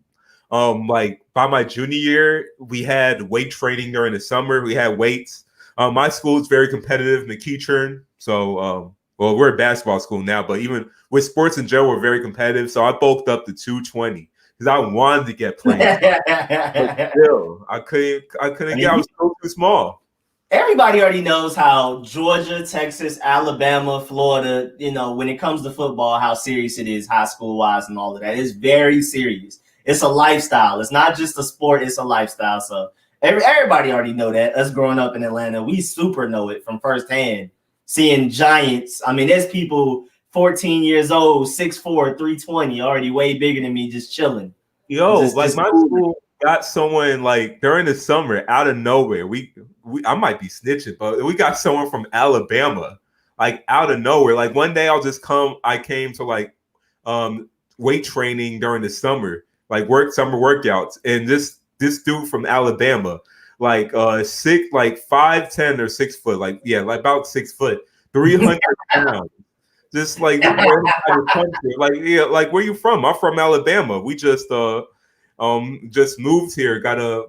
like by my junior year, we had weight training during the summer. We had weights. My school is very competitive, McEachern. So well, we're a basketball school now, but even with sports in general, we're very competitive. So I bulked up to 220 because I wanted to get playing. But still, I couldn't get. I was so too small. Everybody already knows how Georgia, Texas, Alabama, Florida, when it comes to football, how serious it is high school wise and all of that. It's very serious. It's a lifestyle. It's not just a sport. It's a lifestyle. So everybody already know that. Us growing up in Atlanta, we super know it from firsthand. Seeing giants. I mean, there's people 14 years old, 6'4", 320, already way bigger than me, just chilling. My school got someone like during the summer out of nowhere. I might be snitching, but we got someone from Alabama, like out of nowhere. Like one day I came to like weight training during the summer, like summer workouts, and this dude from Alabama, like 5'10" or 6 foot, like about 6 foot, 300 pounds. Just like like where you from? I'm from Alabama. We just moved here, got a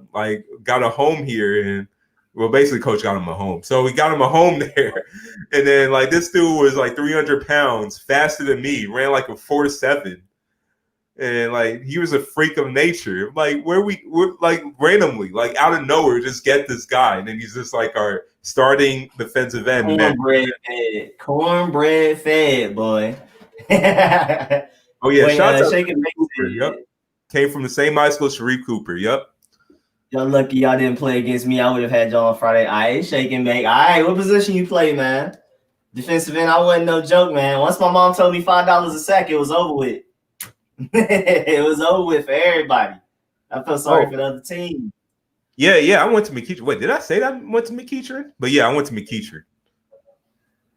home here, and well, basically coach got him a home. So we got him a home there. And then like this dude was like 300 pounds, faster than me, ran like a 4.7. And like he was a freak of nature. Like we're like randomly, like out of nowhere, just get this guy. And then he's just like our starting defensive end. Cornbread fed, boy. Oh yeah, shout out to Cooper. Yep. Came from the same high school, Sharif Cooper. Yep. Y'all lucky y'all didn't play against me. I would have had y'all on Friday. All right, shake and bake. All right, what position you play, man? Defensive end. I wasn't no joke, man. Once my mom told me $5 a sack, it was over with. It was over with for everybody. I felt sorry for the other team. Yeah. I went to McEachern. Wait, did I say that I went to McEachern? But yeah, I went to McEachern.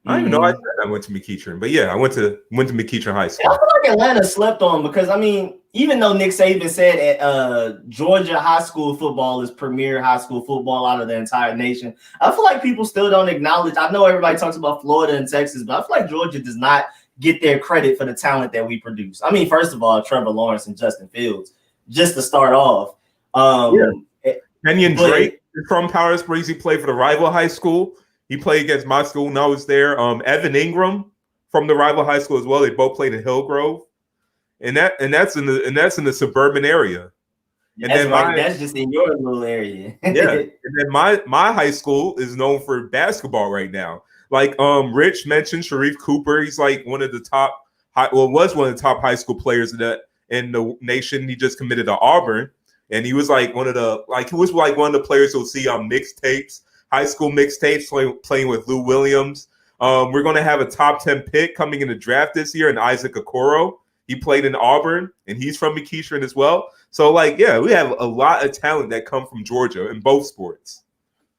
I don't even know I said I went to McEachern, but yeah, I went to McEachern High School. I feel like Atlanta slept on because, I mean, even though Nick Saban said Georgia high school football is premier high school football out of the entire nation, I feel like people still don't acknowledge. I know everybody talks about Florida and Texas, but I feel like Georgia does not get their credit for the talent that we produce. I mean, first of all, Trevor Lawrence and Justin Fields, just to start off. Kenyon Drake is from Powder Springs. He played for the rival high school. He played against my school when I was there. Evan Ingram from the rival high school as well. They both played in Hillgrove, and that's in the suburban area. And that's right. That's just in your little area. Yeah. And then my high school is known for basketball right now. Like Rich mentioned, Sharif Cooper. He's like one of the top was one of the top high school players in the nation. He just committed to Auburn, and he was like one of the players you'll see on mixtapes. High school mixtapes playing with Lou Williams. We're going to have a top 10 pick coming in the draft this year, and Isaac Okoro. He played in Auburn, and he's from McEachern as well. So, we have a lot of talent that come from Georgia in both sports.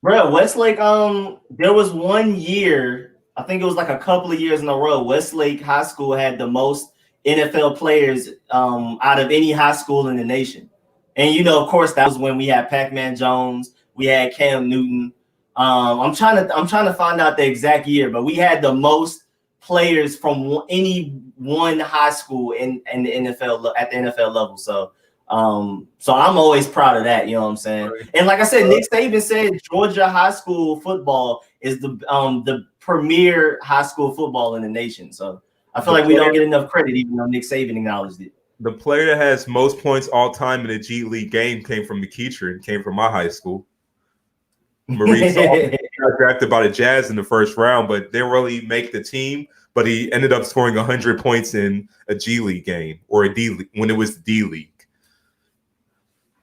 Bro, Westlake, there was one year, I think it was like a couple of years in a row, Westlake High School had the most NFL players out of any high school in the nation. And, of course, that was when we had Pac-Man Jones, we had Cam Newton. I'm trying to find out the exact year, but we had the most players from any one high school in the NFL at the NFL level. So I'm always proud of that. You know what I'm saying? Right. And like I said, Nick Saban said Georgia high school football is the premier high school football in the nation. So I feel like we don't get enough credit, even though Nick Saban acknowledged it. The player that has most points all time in a G League game came from McEachern, came from my high school. Maurice got drafted by the Jazz in the first round, but didn't really make the team. But he ended up scoring 100 points in a G League game or a D League when it was the D League.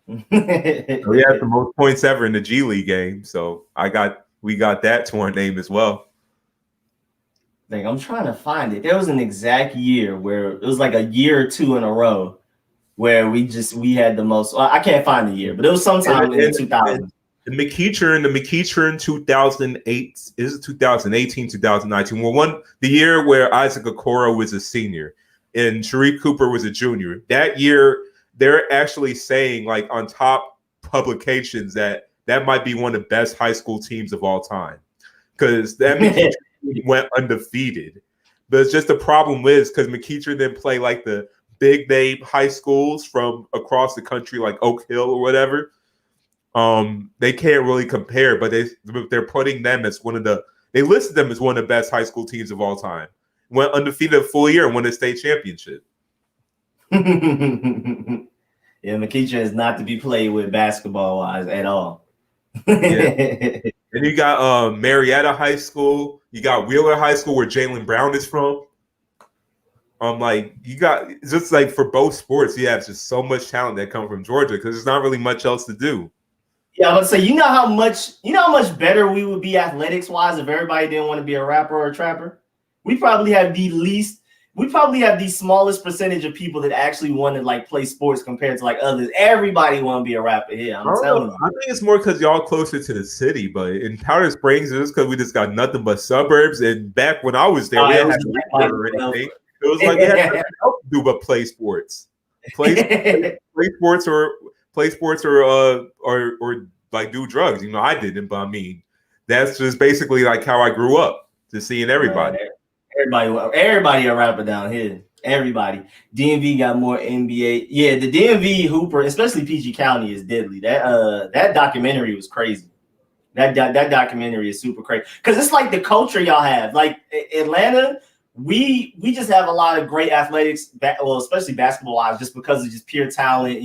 So he had the most points ever in the G League game. So we got that to our name as well. I'm trying to find it. There was an exact year where it was like a year or two in a row where we had the most. Well, I can't find the year, but it was sometime in the 2000s. The McEachern 2008 is 2018, 2019. Well, the year where Isaac Okoro was a senior and Sharif Cooper was a junior. That year, they're actually saying like on top publications that might be one of the best high school teams of all time because that McEachern went undefeated. But it's just the problem is because McEachern didn't play like the big name high schools from across the country like Oak Hill or whatever. They can't really compare, but they're putting them as they listed them as one of the best high school teams of all time. Went undefeated a full year and won a state championship. Yeah, McEachern is not to be played with basketball wise at all. Yeah. And you got Marietta High School, you got Wheeler High School where Jaylen Brown is from. You got just like for both sports, you have just so much talent that come from Georgia because there's not really much else to do. Yeah, I would say, you know how much better we would be athletics wise if everybody didn't want to be a rapper or a trapper? We probably have the smallest percentage of people that actually want to like play sports compared to like others. Everybody want to be a rapper here. I'm telling you. I think it's more because y'all closer to the city, but in Powder Springs, it's because we just got nothing but suburbs. And back when I was there, we didn't have or anything. It was like we had nothing else to do but play sports. Play sports or like do drugs. I didn't, but I mean, that's just basically like how I grew up, just seeing everybody. Everybody a rapper down here. Everybody. DMV got more NBA. Yeah, the DMV Hooper, especially PG County, is deadly. That documentary was crazy. That documentary is super crazy because it's like the culture y'all have. Like Atlanta, we just have a lot of great athletics, especially basketball wise, just because of just pure talent.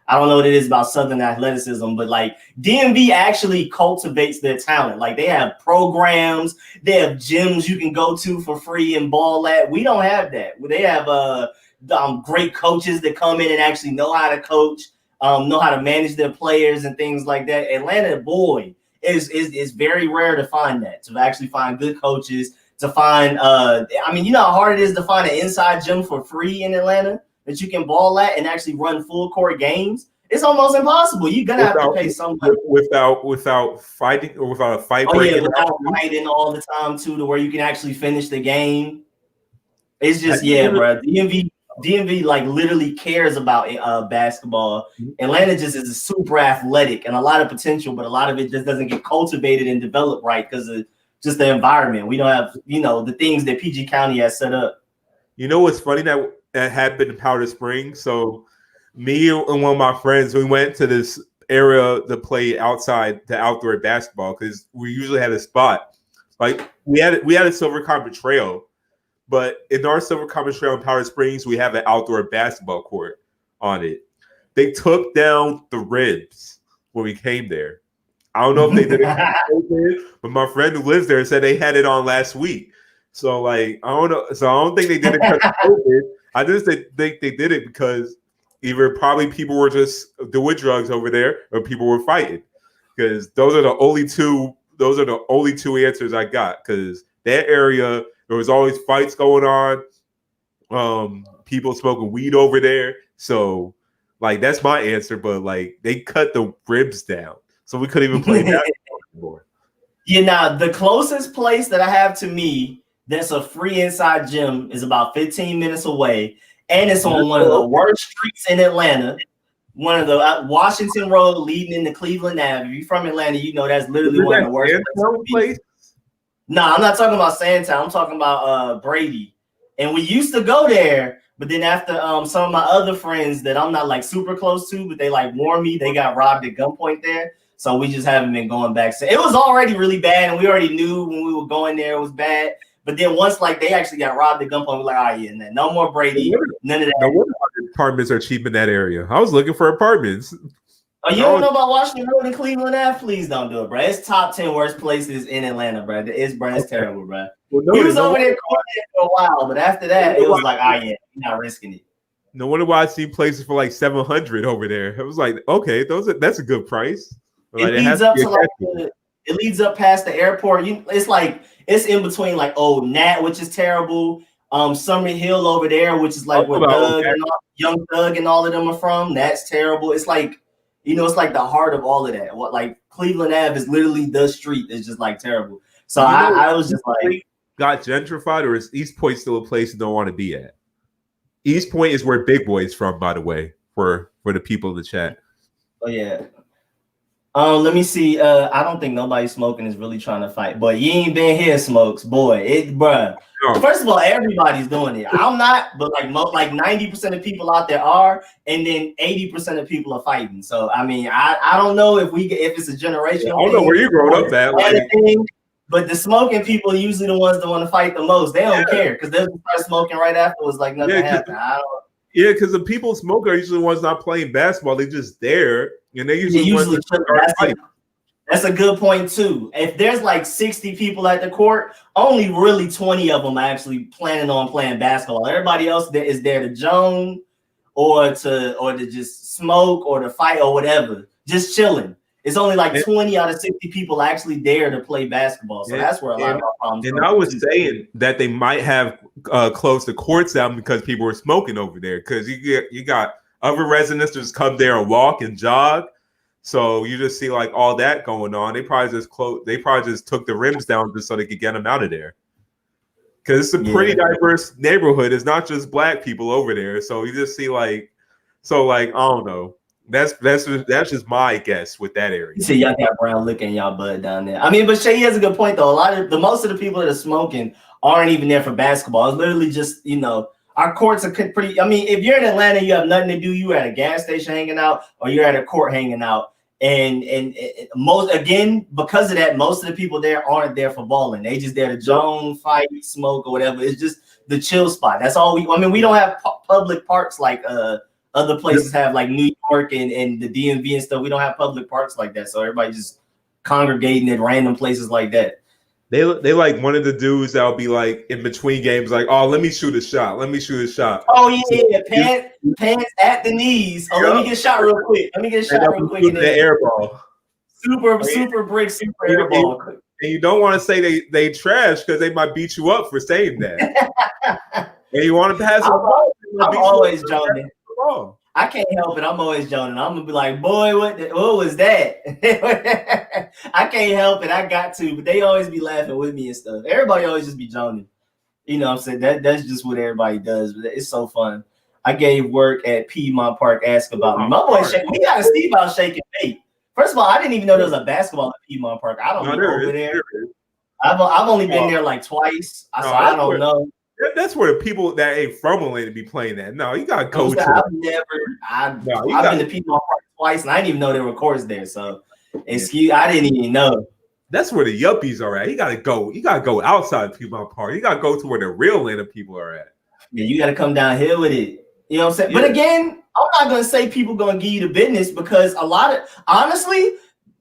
I don't know what it is about Southern athleticism, but like DMV actually cultivates their talent. Like they have programs, they have gyms you can go to for free and ball at. We don't have that. They have great coaches that come in and actually know how to coach, know how to manage their players and things like that. Atlanta, boy, is very rare to find that, to actually find good coaches, to find you know how hard it is to find an inside gym for free in Atlanta that you can ball at and actually run full court games. It's almost impossible. You're gonna have to pay somebody without fighting or without a fight. Oh yeah, without fighting all the time too, to where you can actually finish the game. It's just bro. DMV like literally cares about basketball. Atlanta just is super athletic and a lot of potential, but a lot of it just doesn't get cultivated and developed right because of just the environment. We don't have, the things that PG County has set up. You know what's funny that happened in Powder Springs? So me and one of my friends, we went to this area to play outdoor basketball because we usually had a spot. Like we had a Silver Comet Trail, but in our Silver Comet Trail in Powder Springs, we have an outdoor basketball court on it. They took down the ribs when we came there. I don't know if they did it, but my friend who lives there said they had it on last week. So like I don't know. So I don't think they did it because of COVID. I just think they did it because either probably people were just doing drugs over there or people were fighting. Because those are the only two answers I got. Because that area, there was always fights going on. People smoking weed over there. So like that's my answer. But like they cut the ribs down. So we couldn't even play that anymore. The closest place that I have to me that's a free inside gym is about 15 minutes away. And it's on one of the worst streets in Atlanta. One of the Washington Road leading into Cleveland Ave. If you're from Atlanta, you know that's literally one of the worst places. No, I'm not talking about Sandtown. I'm talking about Brady. And we used to go there, but then after some of my other friends that I'm not like super close to, but they like warned me, they got robbed at gunpoint there. So we just haven't been going back. So it was already really bad, and we already knew when we were going there it was bad. But then once like they actually got robbed at gunpoint, we're like, oh yeah, no more Brady, none of that. No wonder apartments are cheap in that area. I was looking for apartments. Oh, you don't know about Washington Road and Cleveland Ave? Please don't do it, bro. It's top 10 worst places in Atlanta, bro. It's terrible, bro. Well, we was over there for a while, but after that, it was like, oh yeah, you're not risking it. No wonder why I see places for like 700 over there. It was like, okay, that's a good price. It leads up to it leads up past the airport. It's in between like Old Nat, which is terrible. Summer Hill over there, which is like where Young Thug and all of them are from. That's terrible. It's like, it's like the heart of all of that. What like Cleveland Ave is literally the street. It's just like terrible. So I was just like, got gentrified, or is East Point still a place you don't want to be at? East Point is where Big Boy is from, by the way, for the people in the chat. Oh yeah. Let me see. I don't think nobody smoking is really trying to fight, but you ain't been here, Smokes, boy. Bruh. No. First of all, everybody's doing it. I'm not, but like 90% of people out there are, and then 80% of people are fighting. So I mean, I don't know if it's a generation. I don't know where you grew up at. But the smoking people are usually the ones that want to fight the most. They don't care because they'll start smoking right afterwards, like nothing happened. Yeah, because the people smoking are usually the ones not playing basketball. They're just there, and they usually that's a good point too. If there's like 60 people at the court, only really 20 of them are actually planning on playing basketball. Everybody else is there to joan or to just smoke or to fight or whatever, just chilling. It's only like 20 out of 60 people actually dare to play basketball. So that's where a lot of our problems are. And I was saying that they might have closed the courts down because people were smoking over there. Because you got other residents just come there and walk and jog. So you just see like all that going on. They probably just took the rims down just so they could get them out of there. Because it's a pretty diverse neighborhood. It's not just black people over there. So you just see I don't know. That's just my guess with that area. You see, y'all got brown liquor in y'all bud down there. I mean, but Seyi has a good point though. Most of the people that are smoking aren't even there for basketball. It's literally just, our courts are pretty. I mean, if you're in Atlanta, you have nothing to do. You're at a gas station hanging out, or you're at a court hanging out. And because of that, most of the people there aren't there for balling. They just there to joan, fight, smoke, or whatever. It's just the chill spot. That's all we don't have public parks like other places have, like New York and the DMV and stuff. We don't have public parks like that. So everybody just congregating at random places like that. They like one of the dudes that'll be like in between games, like, oh, let me shoot a shot. Oh yeah, pants at the knees. Oh, let me get shot real quick. In the air ball. Super brick, super air ball. And you don't want to say they trash because they might beat you up for saying that. And you want to pass I'm always joking. I can't help it. I'm always joning. I'm gonna be like, boy, what was that? I can't help it. I got to, but they always be laughing with me and stuff. Everybody always just be joning. You know what I'm saying? That's just what everybody does. But it's so fun. I gave work at Piedmont Park. Ask about me. My boy, we gotta see about shaking bait. First of all, I didn't even know there was a basketball at Piedmont Park. I don't know over there. I've only been there like twice. So I don't know. That's where the people that ain't from Atlanta be playing that. No, you gotta go to. I've been to Piedmont Park twice, and I didn't even know there were courts there. So, I didn't even know. That's where the yuppies are at. You gotta go. You gotta go outside Piedmont Park. You gotta go to where the real Atlanta people are at. Yeah, you gotta come down here with it. You know what I'm saying? Yeah. But again, I'm not gonna say people gonna give you the business because honestly,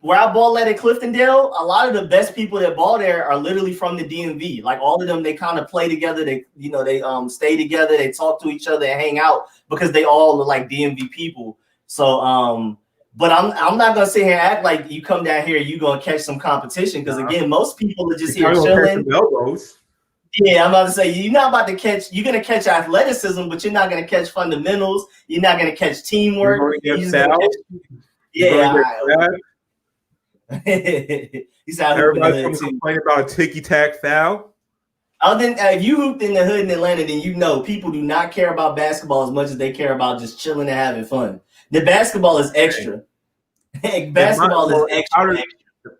where I ball at Cliftondale, a lot of the best people that ball there are literally from the DMV. Like all of them, they kind of play together. They stay together. They talk to each other and hang out because they all are like DMV people. So, but I'm not gonna sit here and act like you come down here, you gonna catch some competition because again, most people are just here chilling. Yeah, I'm about to say you're not about to catch. You're gonna catch athleticism, but you're not gonna catch fundamentals. You're not gonna catch teamwork. He's out. Everybody's complaining about a ticky-tack foul. Other than if you hooped in the hood in Atlanta, then you know people do not care about basketball as much as they care about just chilling and having fun. The basketball is extra. Basketball is extra.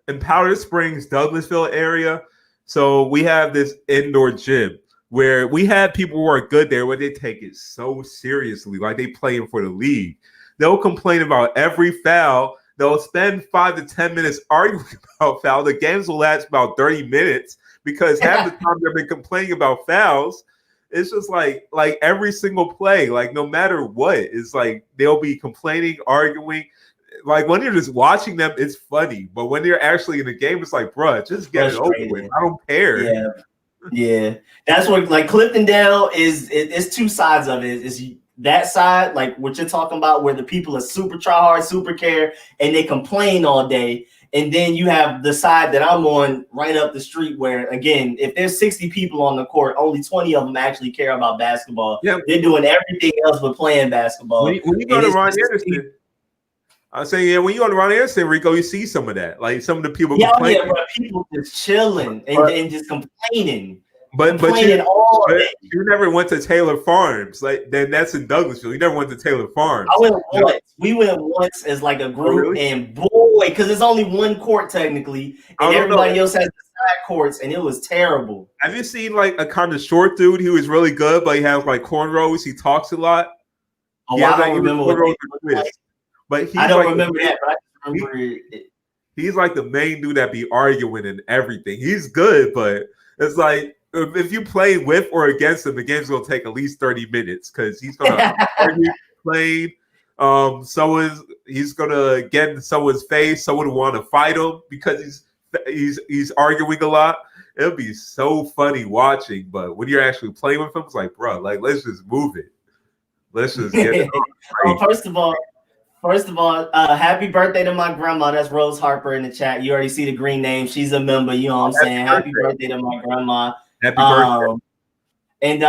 In Powder Springs, Douglasville area, so we have this indoor gym where we have people who are good there where they take it so seriously, like they playing for the league. They'll complain about every foul. They'll spend 5 to 10 minutes arguing about foul. The games will last about 30 minutes because half the time they've been complaining about fouls. It's just like every single play, like no matter what, it's like they'll be complaining, arguing. Like when you're just watching them, it's funny. But when you're actually in the game, it's like, bruh, just get it over with. I don't care. Yeah. That's what like Cliftondale is. It's two sides of it. It's that side, like what you're talking about, where the people are super try hard, super care, and they complain all day. And then you have the side that I'm on right up the street where, again, if there's 60 people on the court, only 20 of them actually care about basketball. Yep. They're doing everything else but playing basketball. When you go to Ron Anderson, I say, when you go to Ron Anderson, Rico, you see some of that. Like some of the people complaining. Bro, people just chilling and just complaining. But you never went to Taylor Farms. Like then that's in Douglasville. You never went to Taylor Farms. I went once. We went once as like a group, and boy, because there's only one court technically, and everybody else has the side courts, and it was terrible. Have you seen like a kind of short dude who is really good, but he has like cornrows? He talks a lot. Oh, I don't remember what they like. But I don't remember that, but I remember it. He's like the main dude that be arguing and everything. He's good, but it's like if you play with or against him, the game's gonna take at least 30 minutes because he's gonna argue, play. He's gonna get in someone's face. Someone will want to fight him because he's arguing a lot. It'll be so funny watching, but when you're actually playing with him, it's like, bro, like let's just move it. Let's just get it on. First of all, happy birthday to my grandma. That's Rose Harper in the chat. You already see the green name. She's a member. You know what I'm saying? Happy birthday to my grandma. Happy birthday. And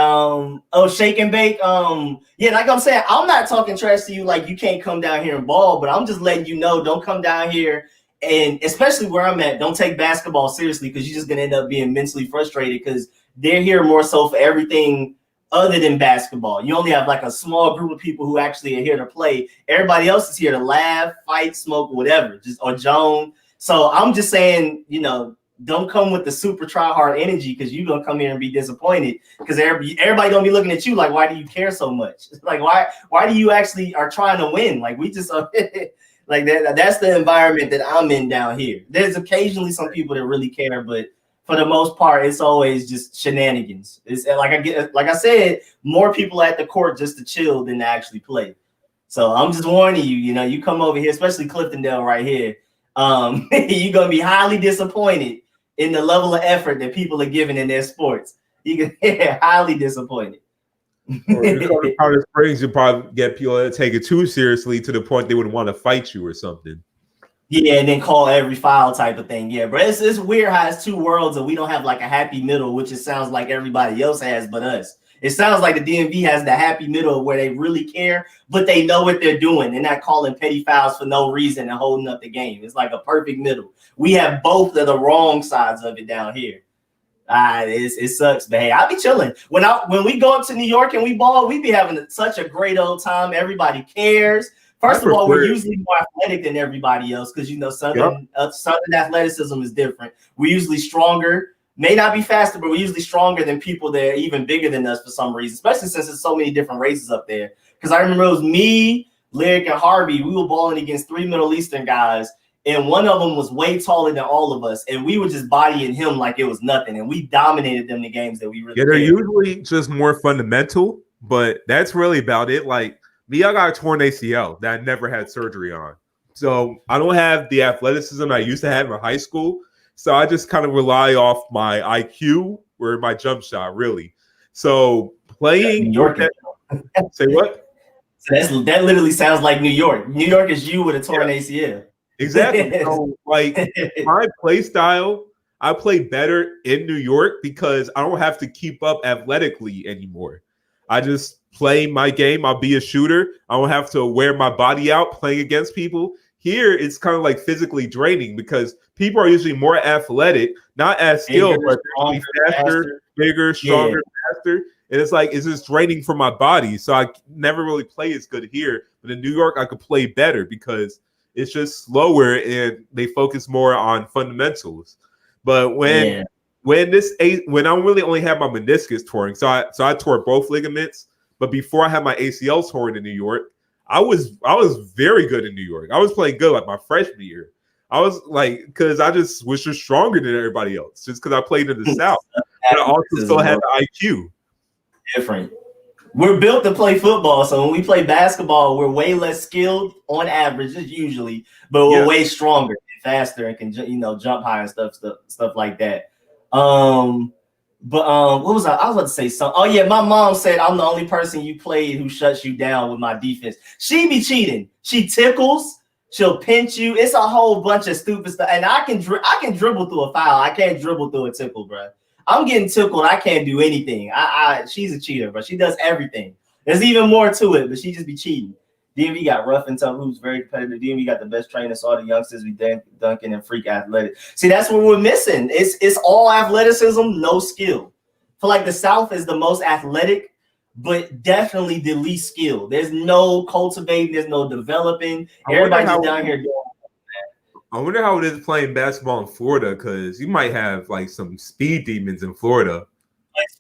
shake and bake. Yeah, like I'm saying, I'm not talking trash to you like you can't come down here and ball, but I'm just letting you know, don't come down here and especially where I'm at, don't take basketball seriously because you're just gonna end up being mentally frustrated because they're here more so for everything other than basketball. You only have like a small group of people who actually are here to play. Everybody else is here to laugh, fight, smoke, whatever, or Joan. So I'm just saying, don't come with the super try hard energy because you're gonna come here and be disappointed because everybody gonna be looking at you like, why do you care so much? Like, why do you actually are trying to win? Like we just like that. That's the environment that I'm in down here. There's occasionally some people that really care, but for the most part, it's always just shenanigans. It's like I said, more people at the court just to chill than to actually play. So I'm just warning you. You come over here, especially Cliftondale right here. You're gonna be highly disappointed in the level of effort that people are giving in their sports. You can get highly disappointed. Or you go to Powder Springs, you probably get people that take it too seriously to the point they would want to fight you or something. Yeah, and then call every foul type of thing. Yeah, but it's weird how it's two worlds and we don't have like a happy middle, which it sounds like everybody else has but us. It sounds like the DMV has the happy middle where they really care, but they know what they're doing. They're not calling petty fouls for no reason and holding up the game. It's like a perfect middle. We have both of the wrong sides of it down here. It sucks, but hey, I'll be chilling. When we go up to New York and we ball, we be having such a great old time. Everybody cares. First of all, we're usually more athletic than everybody else because, you know, Southern athleticism is different. We're usually stronger. May not be faster, but we're usually stronger than people that are even bigger than us for some reason, especially since there's so many different races up there. Because I remember it was me, Lyric, and Harvey. We were balling against 3 Middle Eastern guys, and one of them was way taller than all of us, and we were just bodying him like it was nothing, and we dominated them the games that we really they're usually just more fundamental, but that's really about it. Like me, I got a torn ACL that I never had surgery on. So I don't have the athleticism I used to have in high school. So I just kind of rely off my IQ or my jump shot, really. So playing New York. Say what? So that literally sounds like New York. New York is you with a torn ACL. Exactly. So, like my play style, I play better in New York because I don't have to keep up athletically anymore. I just play my game. I'll be a shooter. I don't have to wear my body out playing against people. Here, it's kind of like physically draining because people are usually more athletic, not as skilled, but they're faster, bigger, stronger, faster. And it's like, it's just draining for my body. So I never really play as good here. But in New York, I could play better because it's just slower and they focus more on fundamentals. But when I really only had my meniscus torn, so I tore both ligaments. But before I had my ACL torn in New York, I was very good in New York. I was playing good like my freshman year. I was like, because I just was just stronger than everybody else, just because I played in the South. But I also still had the IQ. Different. We're built to play football, so when we play basketball, we're way less skilled on average, usually, but we're way stronger and faster and can jump higher and stuff like that. What was I was about to say something. Oh yeah, my mom said I'm the only person you played who shuts you down with my defense. She be cheating. She tickles. She'll pinch you. It's a whole bunch of stupid stuff. And I can dribble through a foul. I can't dribble through a tickle, bro. I'm getting tickled. I can't do anything. She's a cheater, but she does everything. There's even more to it, but she just be cheating. DMV got rough and tough, who's very competitive. DMV got the best trainers. All the youngsters be dunking and freak athletic. See, that's what we're missing. It's all athleticism, no skill. I feel like the South is the most athletic, but definitely the least skilled. There's no cultivating. There's no developing. Everybody's down here doing. I wonder how it is playing basketball in Florida, because you might have like some speed demons in Florida.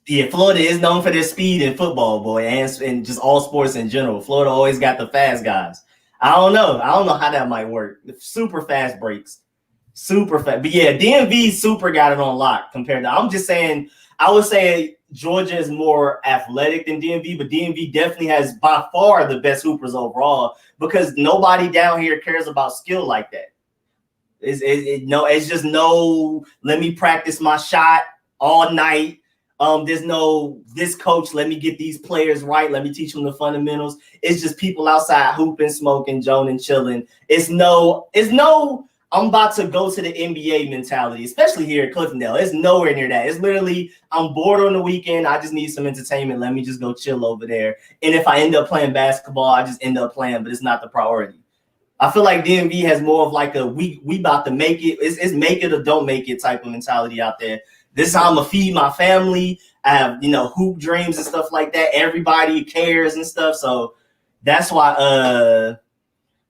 Yeah, Florida is known for their speed in football, boy, and just all sports in general. Florida always got the fast guys. I don't know how that might work. Super fast breaks, super fast. But yeah, DMV super got it on lock compared to. I'm just saying, I would say Georgia is more athletic than DMV, but DMV definitely has by far the best hoopers overall because nobody down here cares about skill like that. It's just no, let me practice my shot all night. There's no, this coach, let me get these players right. Let me teach them the fundamentals. It's just people outside hooping, smoking, joan, and chilling. It's no, I'm about to go to the NBA mentality, especially here at Cliffordale. It's nowhere near that. It's literally, I'm bored on the weekend. I just need some entertainment. Let me just go chill over there. And if I end up playing basketball, I just end up playing, but it's not the priority. I feel like DMV has more of like a we about to make it. It's make it or don't make it type of mentality out there. This is how I'm gonna feed my family. I have hoop dreams and stuff like that. Everybody cares and stuff. So that's why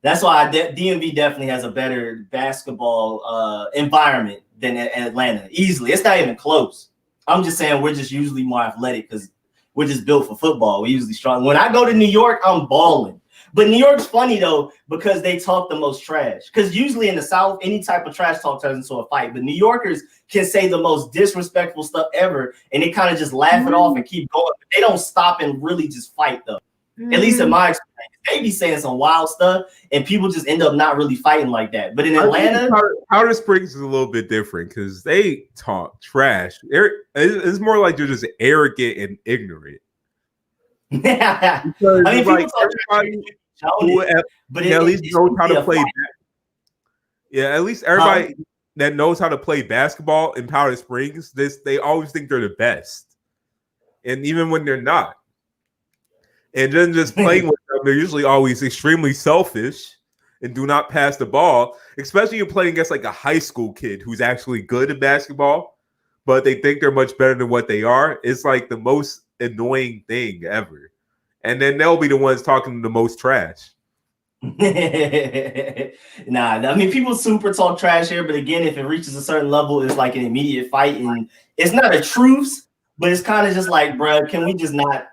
DMV definitely has a better basketball environment than Atlanta. Easily, it's not even close. I'm just saying we're just usually more athletic because we're just built for football. We're usually strong. When I go to New York, I'm balling. But New York's funny, though, because they talk the most trash. Because usually in the South, any type of trash talk turns into a fight. But New Yorkers can say the most disrespectful stuff ever, and they kind of just laugh it off and keep going. But they don't stop and really just fight, though. At least in my experience. They be saying some wild stuff, and people just end up not really fighting like that. But in Atlanta, Powder Springs is a little bit different because they talk trash. It's more like they're just arrogant and ignorant. Yeah, because I mean, like everybody at least knows how to play. At least everybody that knows how to play basketball in Powder Springs, they always think they're the best. and even when they're not. And then just playing with them, they're usually always extremely selfish and do not pass the ball, especially you're playing against like a high school kid who's actually good at basketball, but they think they're much better than what they are. It's like the most annoying thing ever. And then they'll be the ones talking the most trash. Nah, I mean, people super talk trash here, but again, if it reaches a certain level, it's like an immediate fight, and it's not a truce, but it's kind of just like, bro, can we just not,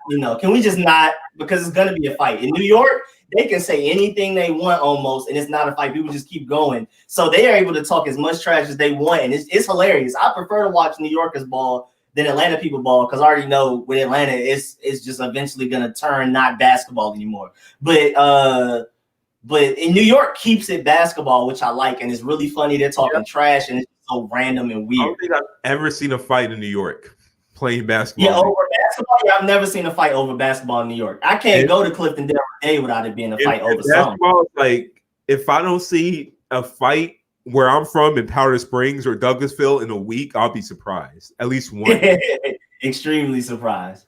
because it's gonna be a fight. In New York, they can say anything they want almost, and it's not a fight. People just keep going, so they are able to talk as much trash as they want, and it's hilarious. I prefer to watch New Yorkers ball than Atlanta people ball, because I already know with Atlanta, it's just eventually gonna turn not basketball anymore, But in New York keeps it basketball, which I like, and it's really funny. They're talking trash, and it's so random and weird. I don't think I've ever seen a fight in New York playing basketball. Yeah, over basketball. Yeah, I've never seen a fight over basketball in New York. I can't go to Clifton every day without it being a fight over basketball. Like, if I don't see a fight where I'm from in Powder Springs or Douglasville in a week, I'll be surprised. At least one. Extremely surprised.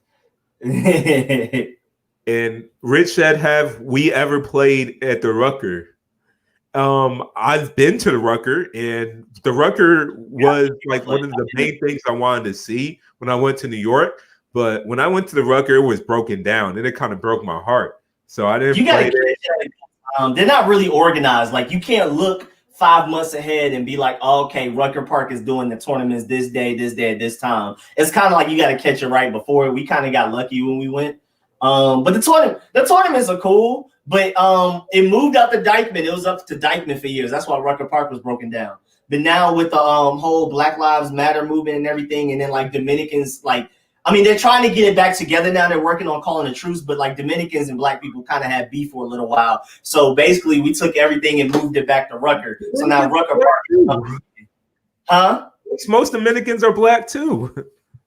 And Rich said, have we ever played at the Rucker? I've been to the Rucker, and the Rucker was like one of the main things I wanted to see when I went to New York. But when I went to the Rucker, it was broken down, and it kind of broke my heart. So I didn't play there. They're not really organized. Like, you can't look 5 months ahead and be like, oh, okay, Rucker Park is doing the tournaments this day, at this time. It's kind of like you got to catch it right before. We kind of got lucky when we went. But the tournaments are cool, but it moved out to Dykeman. It was up to Dykeman for years. That's why Rucker Park was broken down. But now with the whole Black Lives Matter movement and everything, and then like Dominicans, they're trying to get it back together now. They're working on calling a truce, but like Dominicans and Black people kind of had beef for a little while. So basically, we took everything and moved it back to Rucker. So now Rucker Park. Most Dominicans are Black too.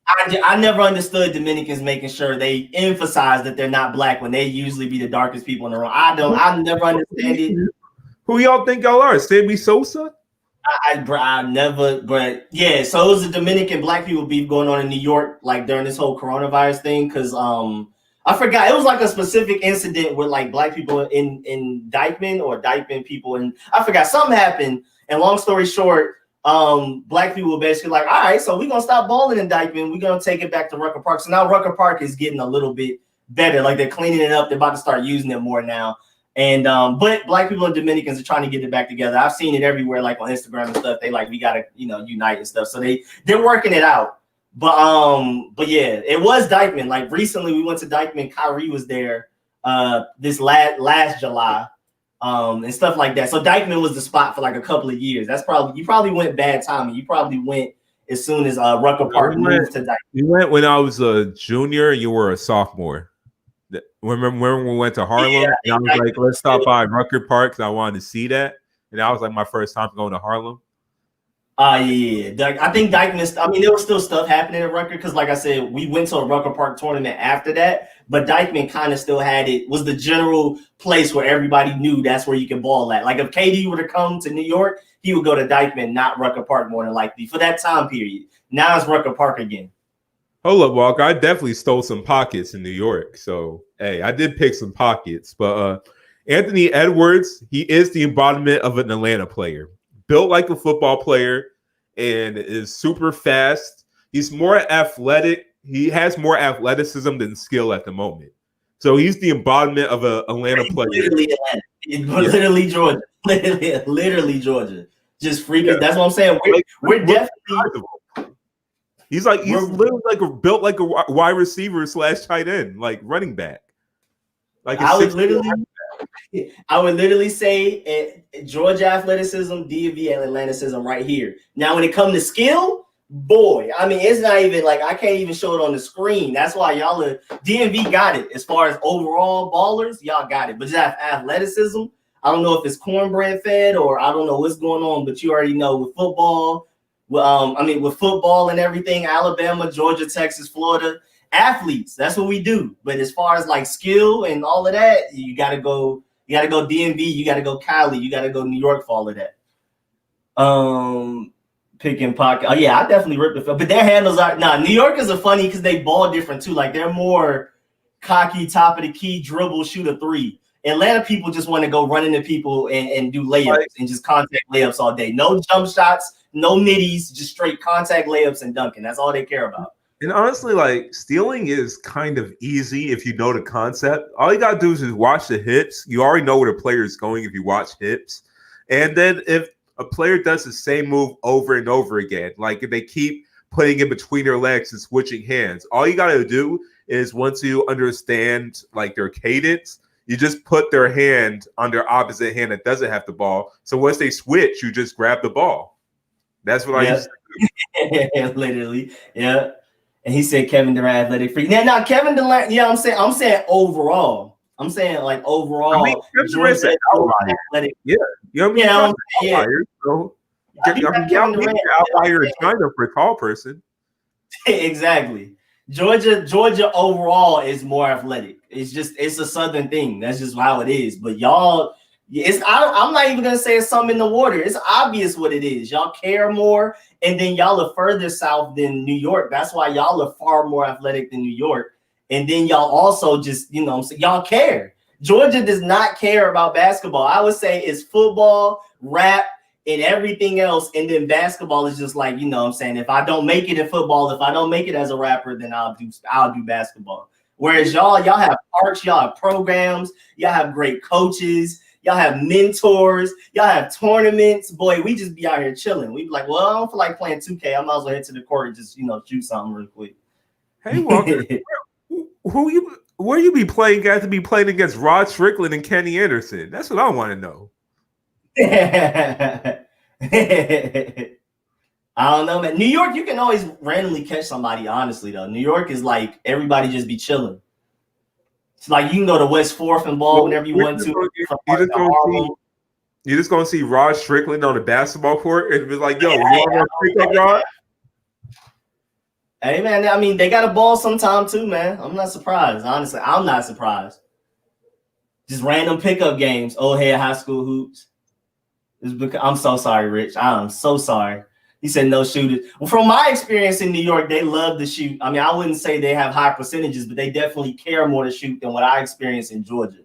I never understood Dominicans making sure they emphasize that they're not Black when they usually be the darkest people in the room. I never understand it. Who y'all think y'all are? Sammy Sosa? I never, but yeah. So it was a Dominican Black people beef going on in New York, like during this whole coronavirus thing. Because I forgot, it was like a specific incident with like Black people in Dykeman or Dykeman people, and I forgot something happened. And long story short, Black people were basically like, all right, so we're gonna stop balling in Dykeman. We're gonna take it back to Rucker Park. So now Rucker Park is getting a little bit better. Like, they're cleaning it up. They're about to start using it more now. And but Black people and Dominicans are trying to get it back together. I've seen it everywhere, like on Instagram and stuff. They like, we gotta, unite and stuff. So they're working it out. But yeah, it was Dykeman. Like, recently we went to Dykeman. Kyrie was there this last July. And stuff like that. So Dykeman was the spot for like a couple of years. You probably went bad timing. You probably went as soon as Rucker Park moved to Dykeman. You went when I was a junior. You were a sophomore. Remember when we went to Harlem? Yeah, and I was like, let's stop by Rucker Park because I wanted to see that. And that was like my first time going to Harlem. Yeah. I think Dykeman, there was still stuff happening at Rucker because, like I said, we went to a Rucker Park tournament after that, but Dykeman kind of still was the general place where everybody knew that's where you can ball at. Like, if KD were to come to New York, he would go to Dykeman, not Rucker Park, more than likely, for that time period. Now it's Rucker Park again. Hold up, Walker. I definitely stole some pockets in New York. So, hey, I did pick some pockets. But Anthony Edwards, he is the embodiment of an Atlanta player. Built like a football player and is super fast. He's more athletic. He has more athleticism than skill at the moment. So he's the embodiment of an Atlanta player. Literally Georgia. Literally Georgia. Just freaking. Yeah. That's what I'm saying. We're definitely. He's literally built like a wide receiver / tight end, like running back. Like I would literally say Georgia athleticism, DMV athleticism right here. Now, when it comes to skill, boy, it's not even like I can't even show it on the screen. That's why DMV got it. As far as overall ballers, y'all got it. But just athleticism, I don't know if it's cornbread fed or I don't know what's going on, but you already know with football. With football and everything, Alabama, Georgia, Texas, Florida, athletes, that's what we do. But as far as like skill and all of that, you gotta go DMV, you gotta go Cali, you gotta go New York for all of that. Picking pocket. Oh yeah, I definitely ripped the field. But their handles are New Yorkers are funny because they ball different too. Like they're more cocky, top of the key, dribble, shoot a three. Atlanta people just want to go run into people and do layups and just contact layups all day. No jump shots, no middies, just straight contact layups and dunking. That's all they care about. And honestly, like stealing is kind of easy if you know the concept. All you gotta do is just watch the hips. You already know where the player is going if you watch hips. And then if a player does the same move over and over again, like if they keep putting it between their legs and switching hands, all you gotta do is once you understand like their cadence, you just put their hand on their opposite hand that doesn't have the ball. So once they switch, you just grab the ball. That's what I used to do. Literally, yeah. And he said Kevin Durant athletic freak. Now Kevin Durant, yeah, I'm saying overall. I'm saying like overall. I mean, Durant's an outlier. Yeah, you know what I mean? Outlier, so outlier in China for a tall person. Exactly. Georgia overall is more athletic. It's a Southern thing. That's just how it is. But y'all, I'm not even gonna say it's something in the water. It's obvious what it is. Y'all care more, and then y'all are further south than New York. That's why y'all are far more athletic than New York. And then y'all also just, y'all care. Georgia does not care about basketball. I would say it's football, rap, and everything else. And then basketball is just like, if I don't make it in football, if I don't make it as a rapper, then I'll do basketball. Whereas y'all have arts, y'all have programs, y'all have great coaches, y'all have mentors, y'all have tournaments. Boy, we just be out here chilling. We be like, well, I don't feel like playing 2K. I might as well head to the court and just, shoot something real quick. Hey, Walker, where you be playing? Got to be playing against Rod Strickland and Kenny Anderson. That's what I want to know. I don't know, man. New York, you can always randomly catch somebody. Honestly, though, New York is like everybody just be chilling. It's like you can go to West 4th and ball whenever you want to. You just gonna see Rod Strickland on the basketball court and be like, "Yo, you want to pick up Rod?" Hey, man. I mean, they got a ball sometime too, man. I'm not surprised. Honestly, I'm not surprised. Just random pickup games. Old head high school hoops. I'm so sorry, Rich. I'm so sorry. He said no shooters. Well, from my experience in New York, they love to shoot. I mean, I wouldn't say they have high percentages, but they definitely care more to shoot than what I experienced in Georgia.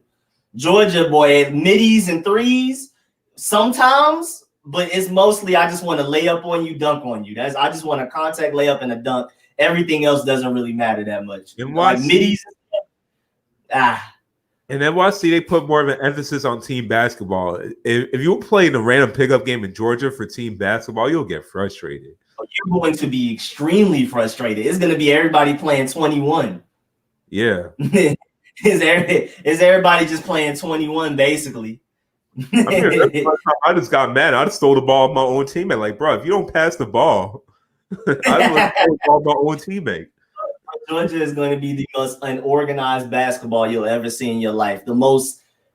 Georgia, boy, middies and threes sometimes, but it's mostly I just want to lay up on you, dunk on you. I just want a contact layup and a dunk. Everything else doesn't really matter that much. And like middies. And NYC, they put more of an emphasis on team basketball. If you play in a random pickup game in Georgia for team basketball, you'll get frustrated. You're going to be extremely frustrated. It's going to be everybody playing 21. Yeah. Is everybody just playing 21, basically? I just got mad. I just stole the ball of my own teammate. Like, bro, if you don't pass the ball, I stole the ball of my own teammate. Georgia is going to be the most unorganized basketball you'll ever see in your life. The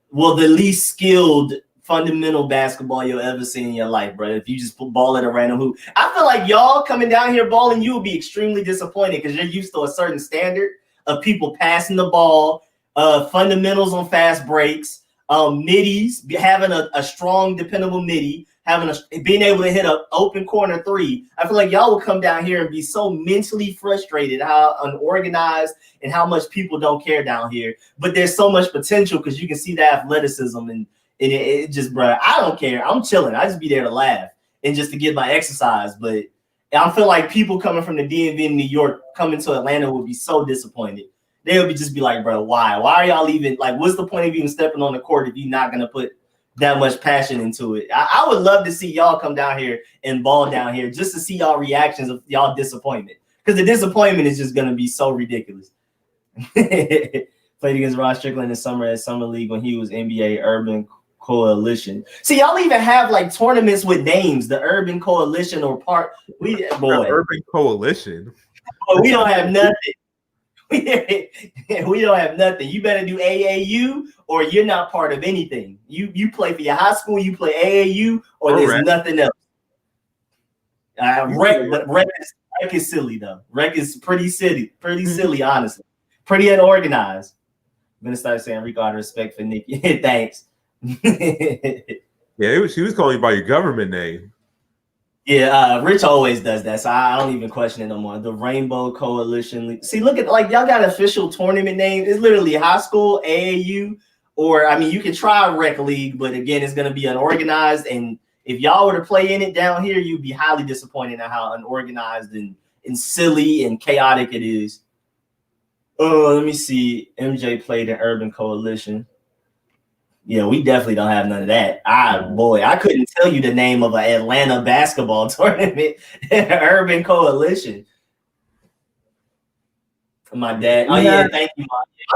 least skilled fundamental basketball you'll ever see in your life, bro. If you just put ball at a random hoop. I feel like y'all coming down here balling, you will be extremely disappointed because you're used to a certain standard of people passing the ball, fundamentals on fast breaks, middies, having a strong, dependable midi, being able to hit an open corner three. I feel like y'all will come down here and be so mentally frustrated how unorganized and how much people don't care down here. But there's so much potential because you can see the athleticism and it just, bro, I don't care. I'm chilling. I just be there to laugh and just to get my exercise. But I feel like people coming from the DMV in New York coming to Atlanta would be so disappointed. They would just be like, bro, why? Why are y'all even, like, what's the point of even stepping on the court if you're not going to put that much passion into it? I would love to see y'all come down here and ball down here just to see y'all reactions of y'all disappointment. Because the disappointment is just going to be so ridiculous. Played against Rod Strickland in summer at Summer League when he was NBA Urban Coalition. See, y'all even have like tournaments with names, the Urban Coalition or part. The Urban Coalition. Boy, we don't have nothing. We don't have nothing. You better do AAU or you're not part of anything. You play for your high school, you play AAU, or there's nothing else. Rec is silly though. Rec is pretty silly, honestly. Pretty unorganized. I'm gonna start saying Rico out of respect for Nikki. Thanks. Yeah, she was calling you by your government name. Yeah, Rich always does that, so I don't even question it no more. The Rainbow Coalition. See, look at like y'all got official tournament names. It's literally high school, AAU, or I mean, you can try rec league, but again, it's gonna be unorganized. And if y'all were to play in it down here, you'd be highly disappointed at how unorganized and silly and chaotic it is. Oh, let me see. MJ played in Urban Coalition. Yeah, we definitely don't have none of that. I couldn't tell you the name of an Atlanta basketball tournament, Urban Coalition. My dad. Oh yeah, thank you.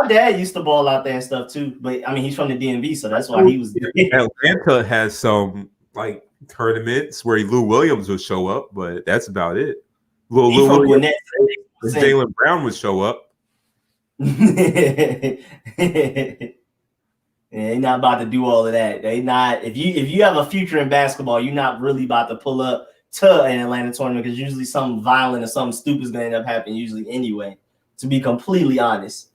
My dad used to ball out there and stuff too, but I mean he's from the DMV, so that's why he was. Atlanta has some like tournaments where Lou Williams would show up, but that's about it. Lou Williams, Jaylen Brown would show up. Yeah, they're not about to do all of that. They not. If you have a future in basketball, you're not really about to pull up to an Atlanta tournament because usually something violent or something stupid is going to end up happening usually anyway. To be completely honest,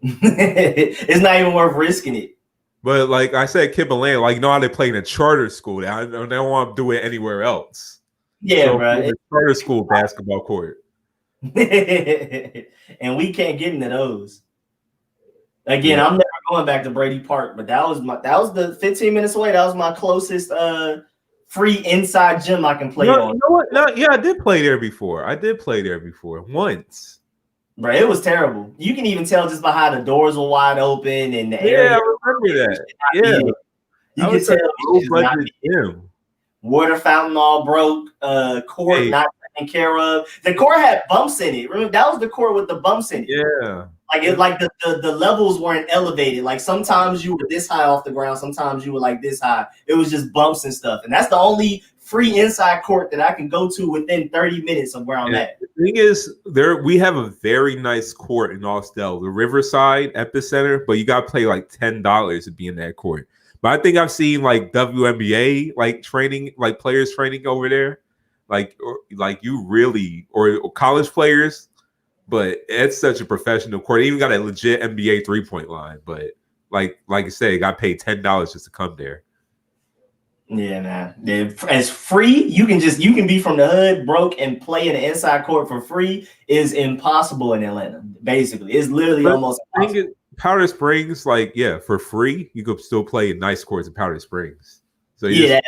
it's not even worth risking it. But like I said, Kip and Lane, like you know how they play in a charter school. They don't want to do it anywhere else. Yeah, so, bro. Charter school basketball court, and we can't get into those. Again, I'm never going back to Brady Park, but that was the 15 minutes away. That was my closest free inside gym I can play on. You know what? No, yeah, I did play there before. Once. Bro, it was terrible. You can even tell just by how the doors were wide open and the area. I remember that. Yeah, you can tell. Water fountain all broke. Court not taken care of. The court had bumps in it. Remember that was the court with the bumps in it. Yeah. Like the levels weren't elevated. Like sometimes you were this high off the ground, sometimes you were like this high. It was just bumps and stuff. And that's the only free inside court that I can go to within 30 minutes of where I'm at. The thing is, we have a very nice court in Austell, the Riverside Epicenter, but you gotta pay like $10 to be in that court. But I think I've seen like WNBA like training, like players training over there, like you really or college players. But it's such a professional court. They even got a legit NBA 3-point line. But like I said, got paid $10 just to come there. Yeah, man. As free, you can be from the hood, broke, and play in the inside court for free is impossible in Atlanta. Basically, it's literally almost impossible. Powder Springs, for free, you could still play in nice courts in Powder Springs. So yeah.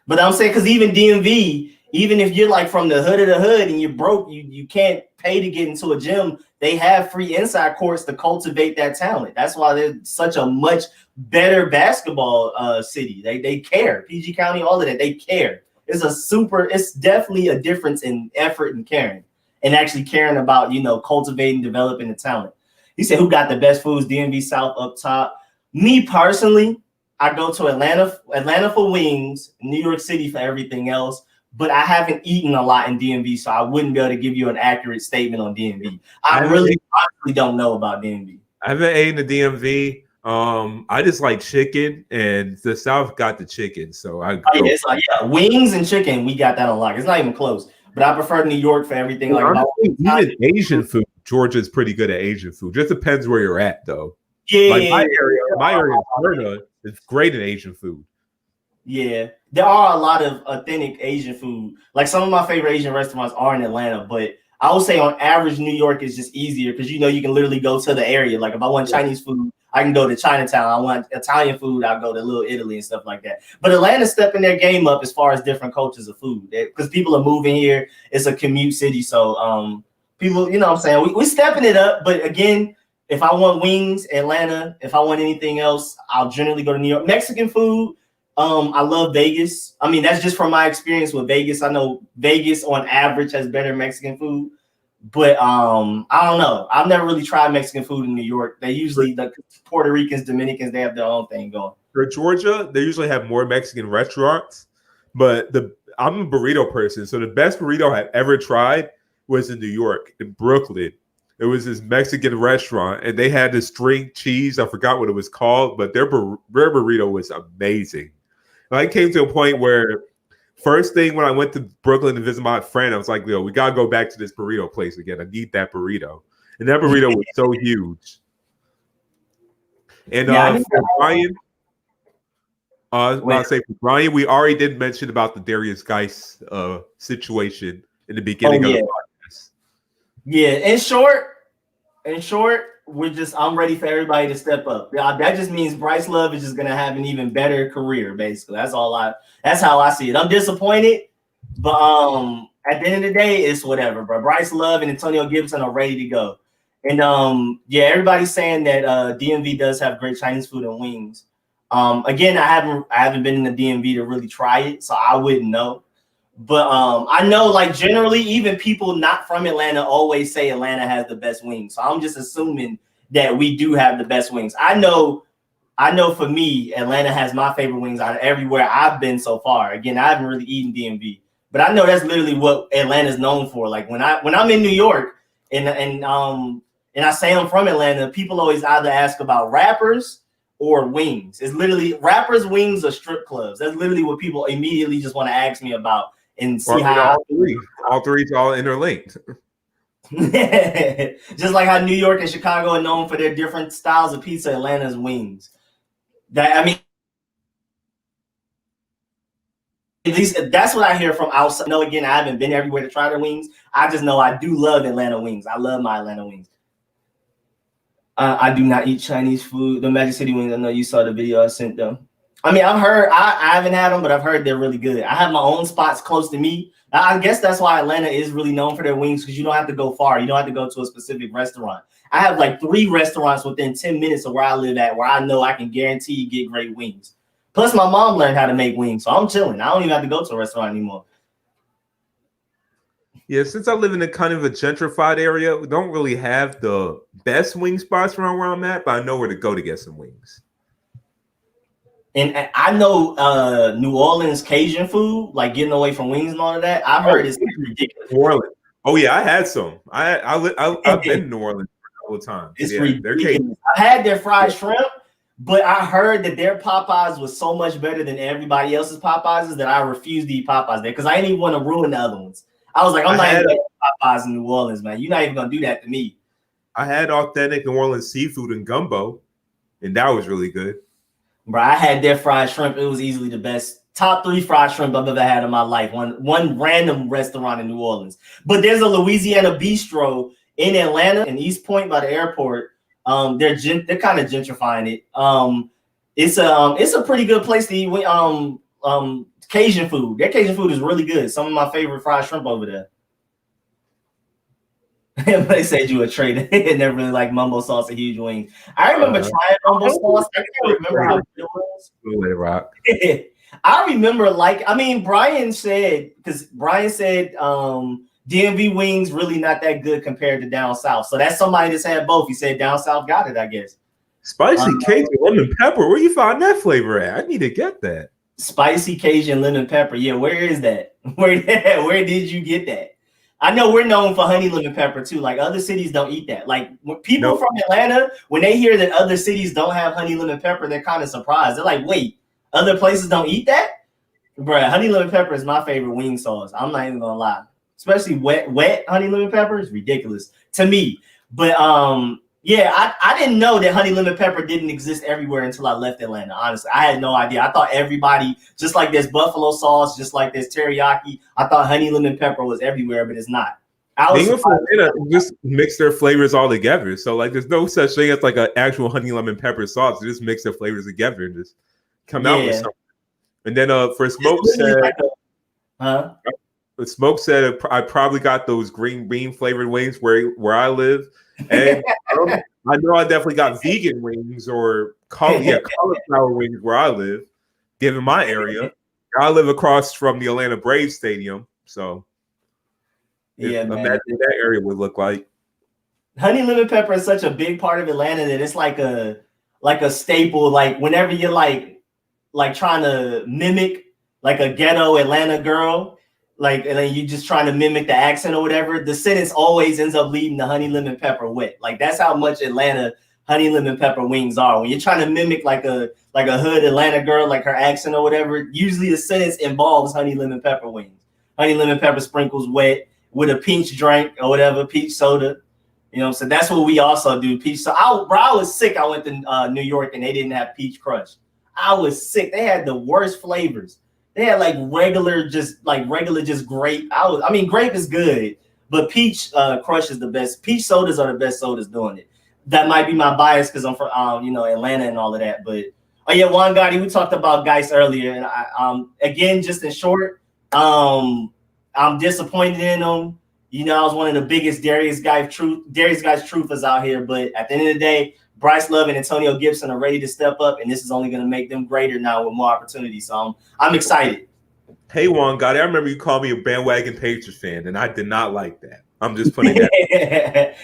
But I'm saying because even DMV. Even if you're like from the hood of the hood and you're broke, you can't pay to get into a gym. They have free inside courts to cultivate that talent. That's why they're such a much better basketball city. They care. PG County, all of that, they care. It's definitely a difference in effort and caring and actually caring about, cultivating, developing the talent. He said, who got the best foods? DMV South up top. Me personally, I go to Atlanta for wings, New York City for everything else. But I haven't eaten a lot in DMV, so I wouldn't be able to give you an accurate statement on DMV. I honestly don't know about DMV. I haven't eaten the DMV. I just like chicken, and the South got the chicken, so wings and chicken. We got that on lock. It's not even close. But I prefer New York for everything. Even Asian food. Georgia's pretty good at Asian food. Just depends where you're at, though. My area in Florida is great at Asian food. Yeah, there are a lot of authentic Asian food. Like some of my favorite Asian restaurants are in Atlanta, but I would say on average, New York is just easier because you can literally go to the area. Like if I want Chinese food, I can go to Chinatown. I want Italian food, I'll go to Little Italy and stuff like that. But Atlanta's stepping their game up as far as different cultures of food because people are moving here. It's a commute city, so people, what I'm saying, we're stepping it up. But again, if I want wings, Atlanta. If I want anything else, I'll generally go to New York. Mexican food. I love Vegas. I mean, that's just from my experience with Vegas. I know Vegas on average has better Mexican food, but I don't know. I've never really tried Mexican food in New York. They usually, the Puerto Ricans, Dominicans, they have their own thing going. For Georgia, they usually have more Mexican restaurants, but I'm a burrito person. So the best burrito I've ever tried was in New York, in Brooklyn. It was this Mexican restaurant, and they had this string cheese. I forgot what it was called, but their burrito was amazing. I came to a point where first thing when I went to Brooklyn to visit my friend, I was like, we got to go back to this burrito place again. I need that burrito. And that burrito was so huge. And for Brian, I was about to say for Brian, we already did mention about the Darius Guice situation in the beginning of the podcast. Yeah, in short, I'm ready for everybody to step up. That just means Bryce Love is just gonna have an even better career, basically. That's how I see it. I'm disappointed, but at the end of the day, it's whatever, bro. Bryce Love and Antonio Gibson are ready to go. And everybody's saying that DMV does have great Chinese food and wings. Again, I haven't been in the DMV to really try it, so I wouldn't know. But I know, like, generally, even people not from Atlanta always say Atlanta has the best wings. So I'm just assuming that we do have the best wings. I know for me, Atlanta has my favorite wings out of everywhere I've been so far. Again, I haven't really eaten DMV, but I know that's literally what Atlanta's known for. Like when I'm in New York and I say I'm from Atlanta, people always either ask about rappers or wings. It's literally rappers, wings, or strip clubs. That's literally what people immediately just want to ask me about. And see how all three is all interlinked. Just like how New York and Chicago are known for their different styles of pizza, Atlanta's wings. At least that's what I hear from outside. No, again, I haven't been everywhere to try their wings. I just know I do love Atlanta wings. I love my Atlanta wings. I do not eat Chinese food. The Magic City wings, I know you saw the video I sent them. I mean, I've heard, I haven't had them, but I've heard they're really good. I have my own spots close to me. I guess that's why Atlanta is really known for their wings, because you don't have to go far. You don't have to go to a specific restaurant. I have like 3 restaurants within 10 minutes of where I live at, where I know I can guarantee get great wings. Plus, my mom learned how to make wings, so I'm chilling. I don't even have to go to a restaurant anymore. Yeah, since I live in a kind of a gentrified area, we don't really have the best wing spots around where I'm at, but I know where to go to get some wings. And I know New Orleans Cajun food, like getting away from wings and all of that. I've heard it's ridiculous. New Orleans. Oh yeah, I had some. I've been to New Orleans a couple of times. It's ridiculous. I had their fried shrimp, but I heard that their Popeyes was so much better than everybody else's Popeyes that I refused to eat Popeyes there because I didn't even want to ruin the other ones. I was like, I'm not even Popeyes in New Orleans, man. You're not even gonna do that to me. I had authentic New Orleans seafood and gumbo, and that was really good. Bro, I had their fried shrimp. It was easily the best top 3 fried shrimp I've ever had in my life. One random restaurant in New Orleans. But there's a Louisiana bistro in Atlanta, in East Point by the airport. They're kind of gentrifying it. It's a pretty good place to eat Cajun food. Their Cajun food is really good. Some of my favorite fried shrimp over there. They said you a traitor and never really like mumbo sauce and huge wings. I remember trying mumbo sauce. I can't remember how it was. Rock. I remember Brian said DMV wings really not that good compared to down south. So that's somebody that's had both. He said down south got it, I guess. Spicy Cajun lemon pepper. Where you find that flavor at? I need to get that. Spicy Cajun lemon pepper. Yeah, where is that? Where did you get that? I know we're known for honey lemon pepper too. Like other cities don't eat that. Like when people from Atlanta, when they hear that other cities don't have honey lemon pepper, they're kind of surprised. They're like, wait, other places don't eat that? Bruh, honey lemon pepper is my favorite wing sauce. I'm not even gonna lie. Especially wet honey lemon pepper is ridiculous to me. But I didn't know that honey lemon pepper didn't exist everywhere until I left Atlanta. Honestly, I had no idea. I thought everybody, just like there's buffalo sauce, just like there's teriyaki, I thought honey lemon pepper was everywhere, but it's not. Just mix their flavors all together. So like, there's no such thing as like an actual honey lemon pepper sauce. They just mix their flavors together and just come out with something. And then for Smoke said, Smoke said I probably got those green bean flavored wings where I live. And I know I definitely got vegan wings or cauliflower wings where I live, given my area. I live across from the Atlanta Braves Stadium, so imagine what that area would look like. Honey lemon pepper is such a big part of Atlanta that it's like a staple. Like whenever you're like trying to mimic like a ghetto Atlanta girl. Like, and then you just trying to mimic the accent or whatever, the sentence always ends up leading to honey lemon pepper wet. Like that's how much Atlanta honey lemon pepper wings are. When you're trying to mimic like a hood Atlanta girl, like her accent or whatever, usually the sentence involves honey lemon pepper wings. Honey lemon pepper sprinkles wet with a peach drink or whatever, peach soda. You know, so that's what we also do. Peach. So I was sick. I went to New York and they didn't have peach crunch. I was sick. They had the worst flavors. They had like regular, just grape. Grape is good, but peach crush is the best. Peach sodas are the best sodas doing it. That might be my bias because I'm from Atlanta and all of that. But oh yeah, Juan Gotti, we talked about Guice earlier, and again, just in short, I'm disappointed in him. I was one of the biggest Darius Guice truthers out here, but at the end of the day, Bryce Love and Antonio Gibson are ready to step up, and this is only going to make them greater now with more opportunities. So I'm excited. Hey, Juan Gotti, I remember you called me a bandwagon Patriots fan, and I did not like that. I'm just putting that.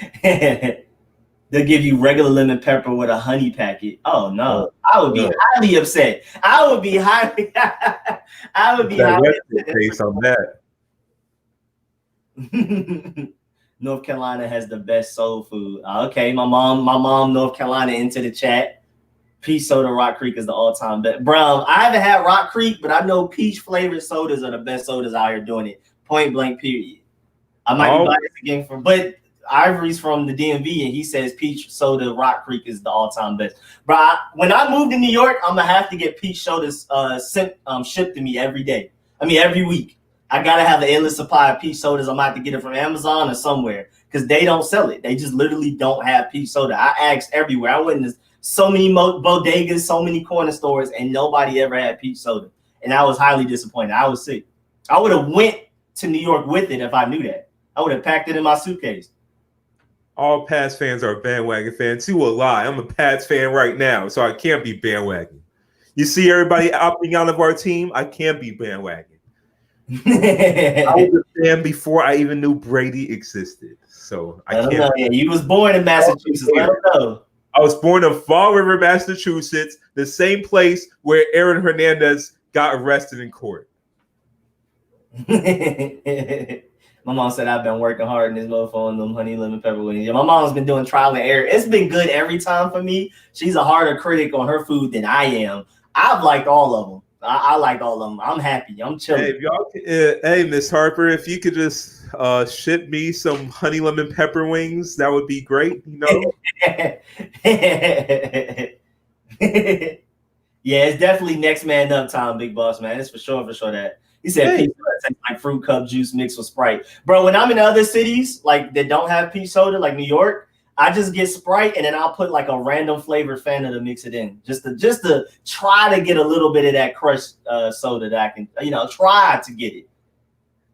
They'll give you regular lemon pepper with a honey packet. Oh no, I would be highly upset. I would be highly upset. Based on that. North Carolina has the best soul food. Okay, my mom, North Carolina into the chat. Peach soda, Rock Creek is the all-time best. Bro, I haven't had Rock Creek, but I know peach flavored sodas are the best sodas out here doing it. Point blank, period. I might be biased again but Ivory's from the DMV and he says peach soda, Rock Creek is the all-time best. Bro, when I moved to New York, I'm gonna have to get peach sodas shipped to me every day. Every week. I gotta have an endless supply of peach sodas. I'm gonna have to get it from Amazon or somewhere because they don't sell it. They just literally don't have peach soda. I asked everywhere. I went to so many bodegas, so many corner stores, and nobody ever had peach soda. And I was highly disappointed. I was sick. I would have went to New York with it if I knew that. I would have packed it in my suitcase. All Pats fans are bandwagon fans. You will lie. I'm a Pats fan right now, so I can't be bandwagon. You see everybody opting out of our team? I can't be bandwagon. I was a fan before I even knew Brady existed. So I can't know. Yeah, you was born in Massachusetts. Let them know. I was born in Fall River, Massachusetts, the same place where Aaron Hernandez got arrested in court. My mom said I've been working hard in this motherfucker on them honey lemon pepper wings. Yeah, my mom's been doing trial and error. It's been good every time for me. She's a harder critic on her food than I am. I've liked all of them. I like all of them. I'm happy. I'm chilling. Hey, Miss Harper, if you could just ship me some honey lemon pepper wings, that would be great. Yeah, it's definitely next man up time, big boss man. It's for sure that. He said peach soda tastes like fruit cup juice mixed with Sprite. Bro, when I'm in other cities like that don't have peach soda, like New York, I just get Sprite and then I'll put like a random flavored Fanta to mix it in, just to try to get a little bit of that crushed soda that I can, try to get it.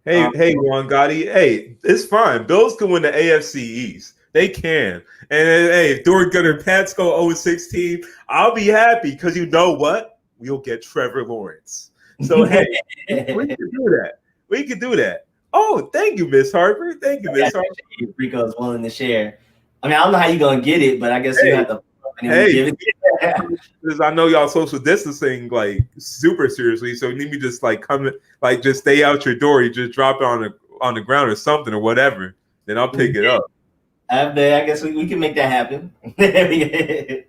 Hey, Juan Gotti. Hey, it's fine. Bills can win the AFC East. They can. And hey, if Dorian Gunner Pats go 0-16, I'll be happy because you know what? We'll get Trevor Lawrence. So hey, we can do that. We can do that. Oh, thank you, Miss Harper. Thank you, Miss Harper. Rico is willing to share. I don't know how you're gonna get it, but I guess you have to. Because I know y'all social distancing like super seriously, so you need me just like come, like just stay out your door. You just drop it on the ground or something or whatever. Then I'll pick it up. I guess we can make that happen. Yeah,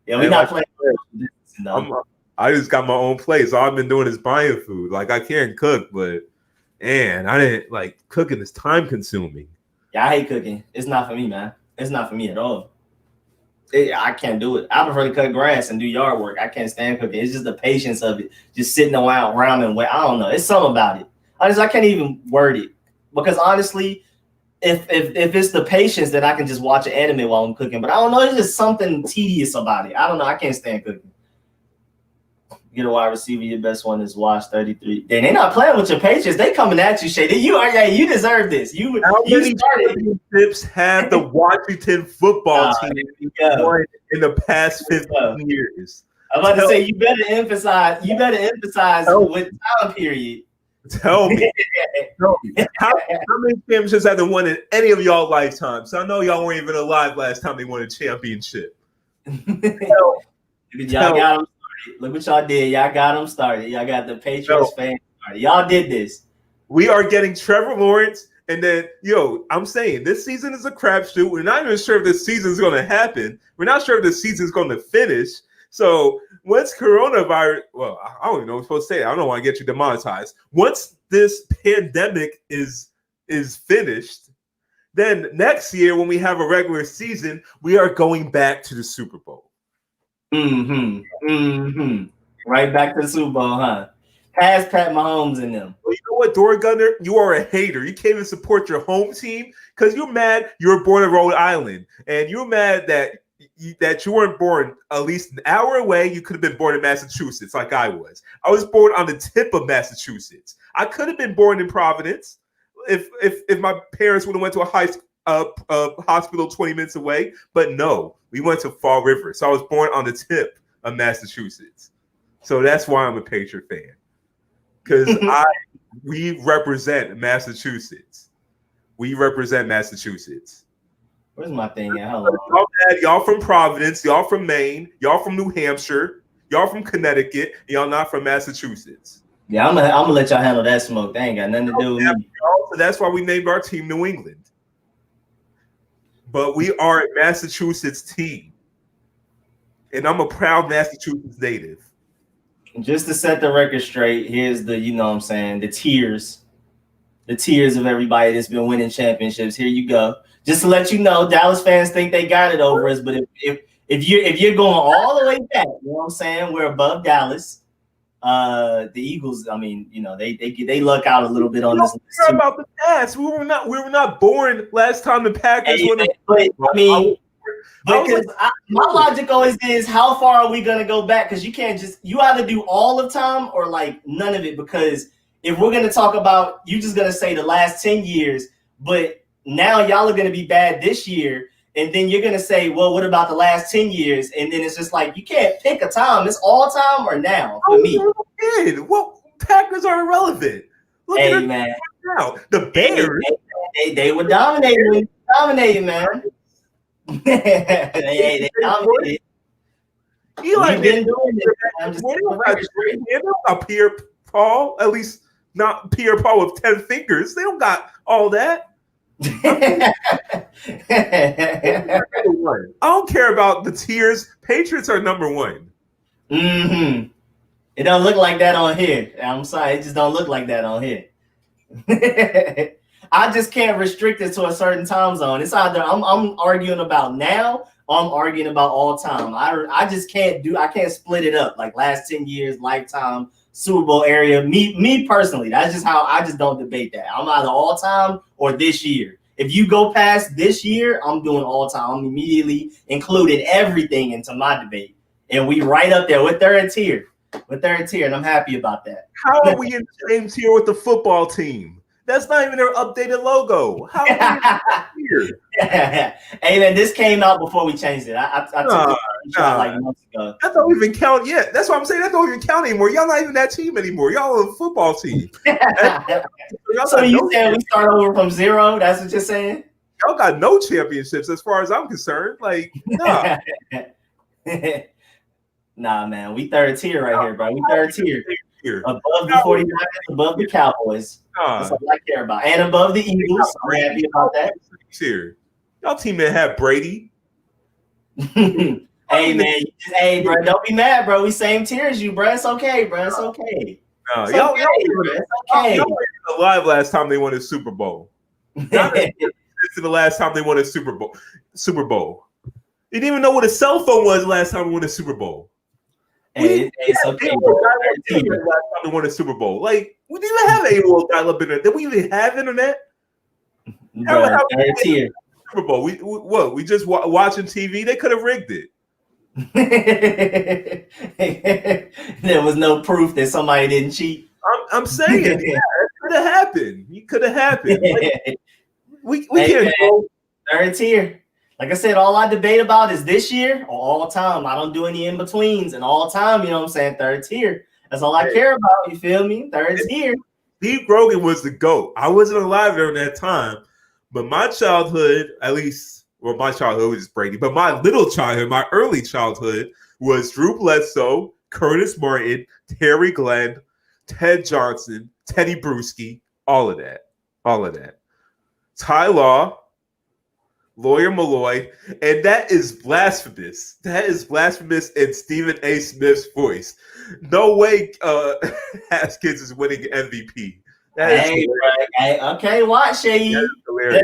we're not playing. I just got my own place. All I've been doing is buying food. Like I can't cook, but man, I didn't like cooking is time consuming. Yeah, I hate cooking. It's not for me, man. It's not for me at all. I can't do it. I prefer to cut grass and do yard work. I can't stand cooking. It's just the patience of it. Just sitting around and wait. I don't know. It's something about it. I can't even word it. Because honestly, if it's the patience, then I can just watch an anime while I'm cooking. But I don't know. There's just something tedious about it. I don't know. I can't stand cooking. Get a wide receiver. Your best one is Wash 33. They're not playing with your patience. They coming at you, Shay. You deserve this. You started. Tips have the Washington football team in the past 15 years. I'm about to say you better emphasize with time period. Tell me. How many championships have they won in any of y'all lifetimes? I know y'all weren't even alive last time they won a championship. Y'all got them started. Look what y'all did. Y'all got them started. Y'all got the Patriots fans started. Y'all did this. We are getting Trevor Lawrence. And then, I'm saying this season is a crapshoot. We're not even sure if this season is going to happen. We're not sure if this season is going to finish. So once coronavirus, well, I don't even know what I'm supposed to say. I don't want to get you demonetized. Once this pandemic is finished, then next year when we have a regular season, we are going back to the Super Bowl. Right back to the Super Bowl, huh? Pass Pat Mahomes and them. Well, you know what, Door Gunner? You are a hater. You can't even support your home team because you're mad you were born in Rhode Island, and you're mad that you weren't born at least an hour away. You could have been born in Massachusetts, like I was. I was born on the tip of Massachusetts. I could have been born in Providence if my parents would have went to a hospital 20 minutes away, but no, we went to Fall River. So I was born on the tip of Massachusetts. So that's why I'm a Patriot fan. Because we represent Massachusetts. We represent Massachusetts. Where's my thing at? Hold on. Y'all from Providence, y'all from Maine, y'all from New Hampshire, y'all from Connecticut, y'all not from Massachusetts. Yeah, I'm gonna let y'all handle that smoke. They ain't got nothing to do with me. So that's why we named our team New England. But we are a Massachusetts team. And I'm a proud Massachusetts native. Just to set the record straight, here's the, you know what I'm saying, the tiers of everybody that's been winning championships. Here you go. Just to let you know, Dallas fans think they got it over us, but if you're going all the way back, you know what I'm saying, we're above Dallas. The Eagles, I mean, you know, they luck out a little bit on this list too. About the past, we were not born last time the Packers won. Because my logic always is, how far are we gonna go back? Because you either do all of time or like none of it. Because if we're gonna talk about, you just gonna say the last 10 years, but now y'all are gonna be bad this year, and then you're gonna say, well, what about the last 10 years? And then it's just like, you can't pick a time. It's all time or now for me. Well, Packers are irrelevant. Look at man, now the Bears, they were dominating, man. they dominated. Eli didn't do it. Not Pierre Paul, at least not Pierre Paul with 10 fingers. They don't got all that. I don't care about the tiers. Patriots are number one. It don't look like that on here. I'm sorry, it just don't look like that on here. I just can't restrict it to a certain time zone. It's either I'm arguing about now, or I'm arguing about all time. I just can't split it up like last 10 years, lifetime, Super Bowl area. Me personally, that's just how I just don't debate that. I'm either all time or this year. If you go past this year, I'm doing all time. I'm immediately including everything into my debate. And we right up there with third tier. And I'm happy about that. How are we in the same tier with the football team? That's not even their updated logo. How are we here? Hey man, this came out before we changed it. I took it like months ago. That don't even count yet. That's what I'm saying. That don't even count anymore. Y'all not even that team anymore. Y'all a football team. So you saying we start over from zero? That's what you're saying? Y'all got no championships as far as I'm concerned. Like, nah. Nah, man. We third tier right here, bro. We third tier. Above the 49ers, above the Cowboys. That's all I care about. And above the Eagles. I'm happy about that. Y'all team that have Brady. Hey, man. Hey, bro. Don't be mad, bro. We same tier as you, bro. It's okay, bro. It's okay. No, y'all were alive last time they won a Super Bowl. Not to the last time they won a Super Bowl. You didn't even know what a cell phone was last time we won a Super Bowl. It's okay, bro. Last time we won a Super Bowl. Like, we didn't even have AOL dial-up internet. Did we even have internet? Bro, Super Bowl. We just watching TV? They could have rigged it. There was no proof that somebody didn't cheat. I'm saying, yeah, it could have happened. It could have happened. Like, we can't go third tier. Like I said, all I debate about is this year or all time. I don't do any in-betweens, and all time, you know what I'm saying, third tier. That's all I care about, you feel me? Third tier. Steve Grogan was the GOAT. I wasn't alive during that time, but my childhood, at least, well, my childhood was Brady, but my little childhood, my early childhood was Drew Bledsoe, Curtis Martin, Terry Glenn, Ted Johnson, Teddy Bruschi, all of that. Ty Law, Lawyer Malloy, and that is blasphemous. That is blasphemous in Stephen A. Smith's voice. No way Haskins is winning MVP. Hey, right. Hey, okay, watch, Seyi. At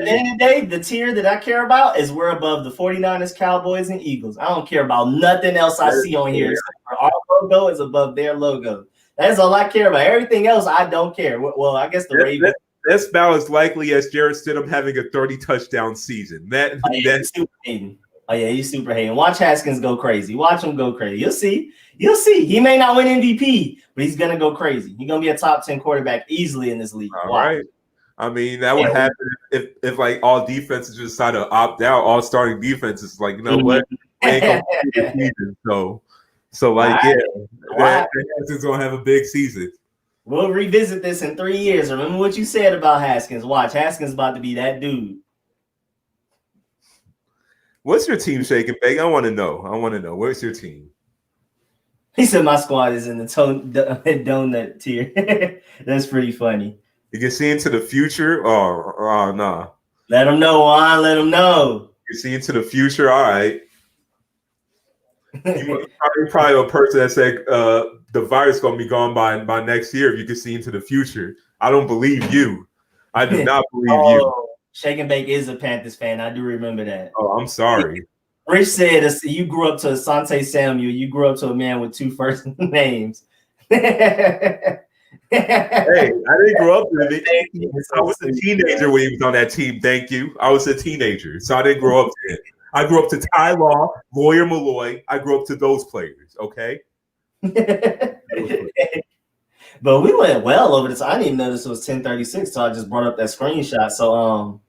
the end of the day, the tier that I care about is we're above the 49ers, Cowboys, and Eagles. I don't care about nothing else I see on here. Our logo is above their logo. That's all I care about. Everything else, I don't care. Well, I guess the Ravens. That's about as likely as Jarrett Stidham having a 30 touchdown season. He's super hating. Oh yeah, he's super hating. Watch Haskins go crazy. Watch him go crazy. You'll see. You'll see. He may not win MVP, but he's gonna go crazy. He's gonna be a top 10 quarterback easily in this league. All right. I mean, that would happen if like all defenses just decide to opt out. All starting defenses, like, you know what? Ain't gonna be the season. So like, Haskins gonna have a big season. We'll revisit this in 3 years. Remember what you said about Haskins. Watch, Haskins about to be that dude. What's your team, Shake and Bake? I want to know. Where's your team? He said my squad is in the donut tier. That's pretty funny. You can see into the future? Oh, nah. Let him know, Juan. Let him know. You see into the future? All right. You're probably a person that said the virus going to be gone by next year if you can see into the future. I don't believe you. I do not believe you. Shake and Bake is a Panthers fan. I do remember that. Oh, I'm sorry. Rich said you grew up to Asante Samuel. You grew up to a man with 2 first names. Hey, I didn't grow up with it. I was a teenager when he was on that team. Thank you. I was a teenager, so I didn't grow up to it. I grew up to Ty Law, Lawyer Malloy. I grew up to those players, okay? But we went well over this. I didn't even notice it was 10:36, so I just brought up that screenshot. So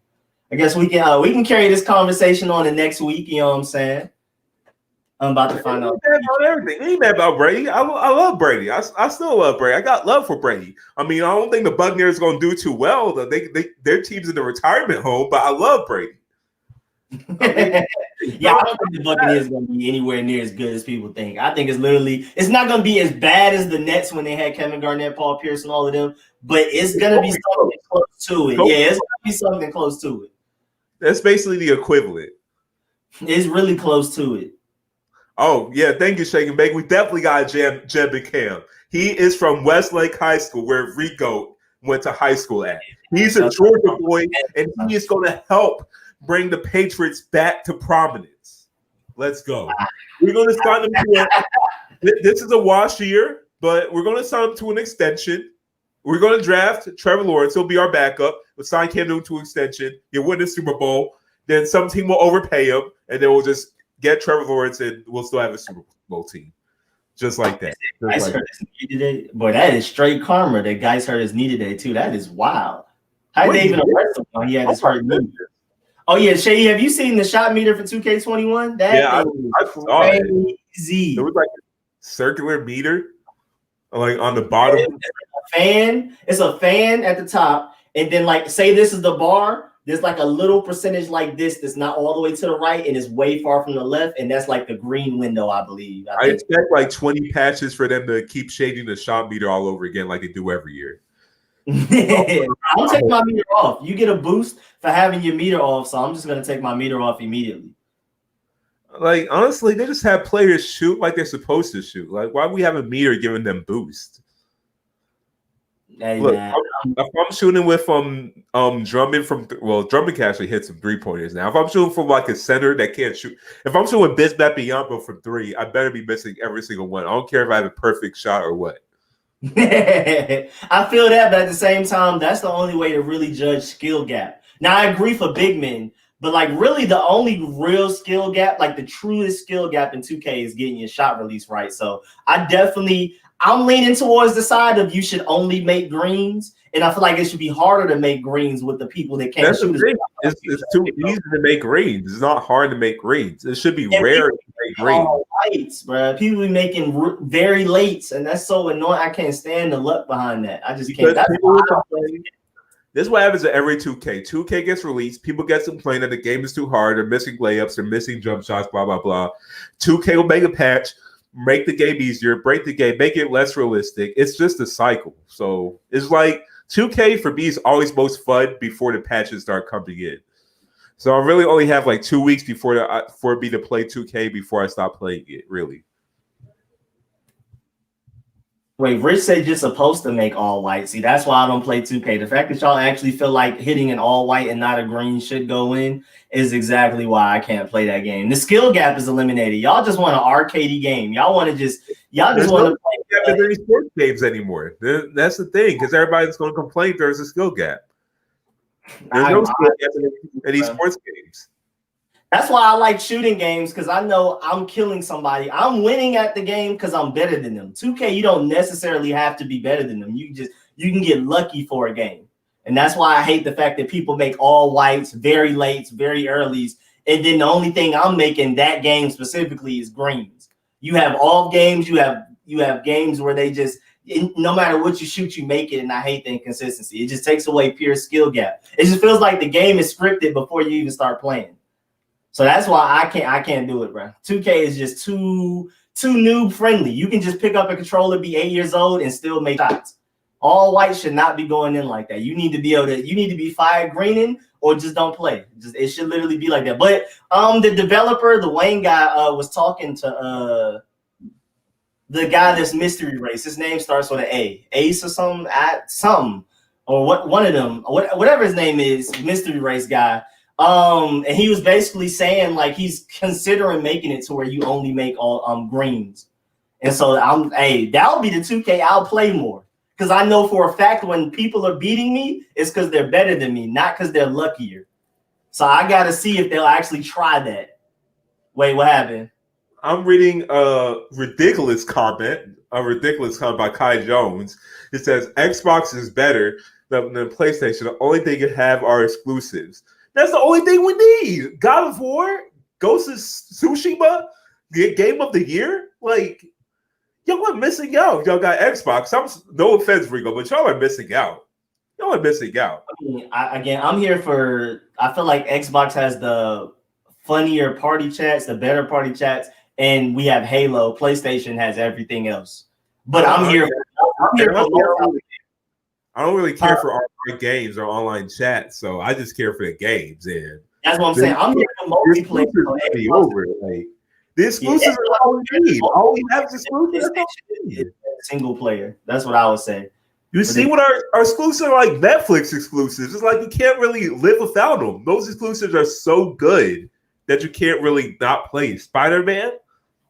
I guess we can carry this conversation on the next week. You know what I'm saying? I'm about to find out about everything. We ain't mad about Brady. I love Brady. I still love Brady. I got love for Brady. I mean, I don't think the Buccaneers going to do too well. Their team's in the retirement home, but I love Brady. I don't think the Buccaneers are going to be anywhere near as good as people think. I think it's not going to be as bad as the Nets when they had Kevin Garnett, Paul Pierce, and all of them, but it's going to be something close to it. Yeah, it's going to be something close to it. That's basically the equivalent. It's really close to it. Oh, yeah. Thank you, Shake and Bake. We definitely got Jeb McCam. He is from Westlake High School, where Rico went to high school at. He's a Georgia boy, and he is going to help bring the Patriots back to prominence. Let's go. We're going to sign them to this is a wash year, but we're going to sign them to an extension. We're going to draft Trevor Lawrence. He'll be our backup. We'll sign Cam Newton to an extension. He'll win the Super Bowl. Then some team will overpay him, and then we'll just get Trevor Lawrence, and we'll still have a Super Bowl team. Just like that. Boy, that is straight karma that Guice hurt his knee today, too. That is wild. How did they even arrest him when he had his hurt knee? Oh, yeah, Seyi, have you seen the shot meter for 2K21? I saw crazy. It was like a circular meter, like on the bottom. It's a fan at the top, and then like say this is the bar. There's like a little percentage like this that's not all the way to the right and is way far from the left, and that's like the green window, I believe. I expect like 20 patches for them to keep shading the shot meter all over again, like they do every year. I'm taking my meter off. You get a boost for having your meter off, so I'm just gonna take my meter off immediately. Like honestly, they just have players shoot like they're supposed to shoot. Like, why do we have a meter giving them boost? Hey, look, if I'm shooting with Drummond Drummond can actually hit some 3-pointers now. If I'm shooting from like a center that can't shoot, if I'm shooting Bismack Biyombo from 3, I better be missing every single one. I don't care if I have a perfect shot or what. I feel that, but at the same time, that's the only way to really judge skill gap. Now, I agree for big men, but like really the only real skill gap, like the truest skill gap in 2K is getting your shot release right. So I'm leaning towards the side of you should only make greens, and I feel like it should be harder to make greens with the people that can't shoot. It's too easy to make greens. It's not hard to make greens. It should be rare to make greens. Lights, bro. People be making very lates, and that's so annoying. I can't stand the luck behind that. I just can't. This is what happens at every 2K. 2K gets released. People get complaining that the game is too hard. They're missing layups. They're missing jump shots, blah, blah, blah. 2K will make a patch, make the game easier, break the game, make it less realistic. It's just a cycle. So it's like 2K for me is always most fun before the patches start coming in. So I really only have like 2 weeks for me to play 2K before I stop playing it, really. Wait, Rich said you're supposed to make all white. See, that's why I don't play 2K. The fact that y'all actually feel like hitting an all white and not a green should go in is exactly why I can't play that game. The skill gap is eliminated. Y'all just want an arcadey game. Y'all want to just want to play any sports games anymore. That's the thing, because everybody's going to complain there's a skill gap. There's no skill gap in any sports games. That's why I like shooting games, because I know I'm killing somebody. I'm winning at the game because I'm better than them. 2K, you don't necessarily have to be better than them. You can get lucky for a game. And that's why I hate the fact that people make all whites, very lates, very earlys. And then the only thing I'm making that game specifically is greens. You have all games, you have games where they just, no matter what you shoot, you make it. And I hate the inconsistency. It just takes away pure skill gap. It just feels like the game is scripted before you even start playing. So that's why I can't do it, bro. 2K is just too noob friendly. You can just pick up a controller, be 8 years old, and still make shots. All white should not be going in like that. You need to be fire greening or just don't play. It should literally be like that. But the developer, the Wayne guy, was talking to the guy that's mystery race. His name starts with an A. Ace or something, or one of them, whatever his name is, mystery race guy. And he was basically saying like he's considering making it to where you only make all greens. And so that'll be the 2K I'll play more. Because I know for a fact when people are beating me, it's because they're better than me, not because they're luckier. So I got to see if they'll actually try that. Wait, what happened? I'm reading a ridiculous comment by Kai Jones. It says, Xbox is better than PlayStation. The only thing you have are exclusives. That's the only thing we need. God of War, Ghost of Tsushima, Game of the Year. Like, y'all are missing out. Y'all got Xbox. No offense, Rico, but y'all are missing out. Y'all are missing out. I mean, I'm here for. I feel like Xbox has the funnier party chats, the better party chats, and we have Halo. PlayStation has everything else. But I'm here. I don't really care for online games or online chat, so I just care for the games. And that's what I'm saying. I'm here for multiplayer. Over. Like, the exclusives are all we need. All we have is exclusives. Single player. That's what I would say. You see what our exclusives are like Netflix exclusives. It's like you can't really live without them. Those exclusives are so good that you can't really not play. Spider-Man,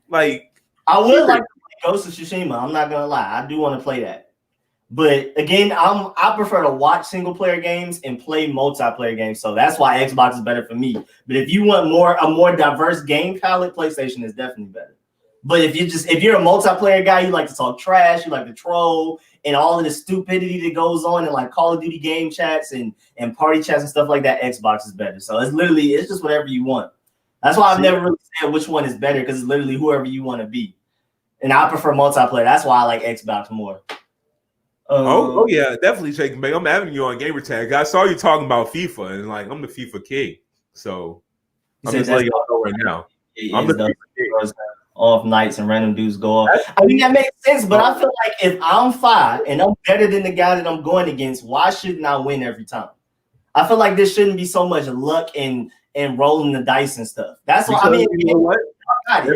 like I would like to play Ghost of Tsushima. I'm not gonna lie. I do want to play that. But again, I prefer to watch single player games and play multiplayer games. So that's why Xbox is better for me. But if you want a more diverse game palette, PlayStation is definitely better. But if you're a multiplayer guy, you like to talk trash, you like to troll, and all of the stupidity that goes on in like Call of Duty game chats and party chats and stuff like that, Xbox is better. So it's just whatever you want. That's why I've never really said which one is better, because it's literally whoever you want to be. And I prefer multiplayer. That's why I like Xbox more. Oh yeah, definitely, Shaq. I'm having you on gamer tag. I saw you talking about FIFA, and like I'm the FIFA king. So I'm just letting y'all know right now. I'm the FIFA king. Off nights and random dudes go off. I mean, that makes sense, but I feel like if I'm fine and I'm better than the guy that I'm going against, why shouldn't I win every time? I feel like there shouldn't be so much luck and rolling the dice and stuff. That's what I mean. You know what? Y'all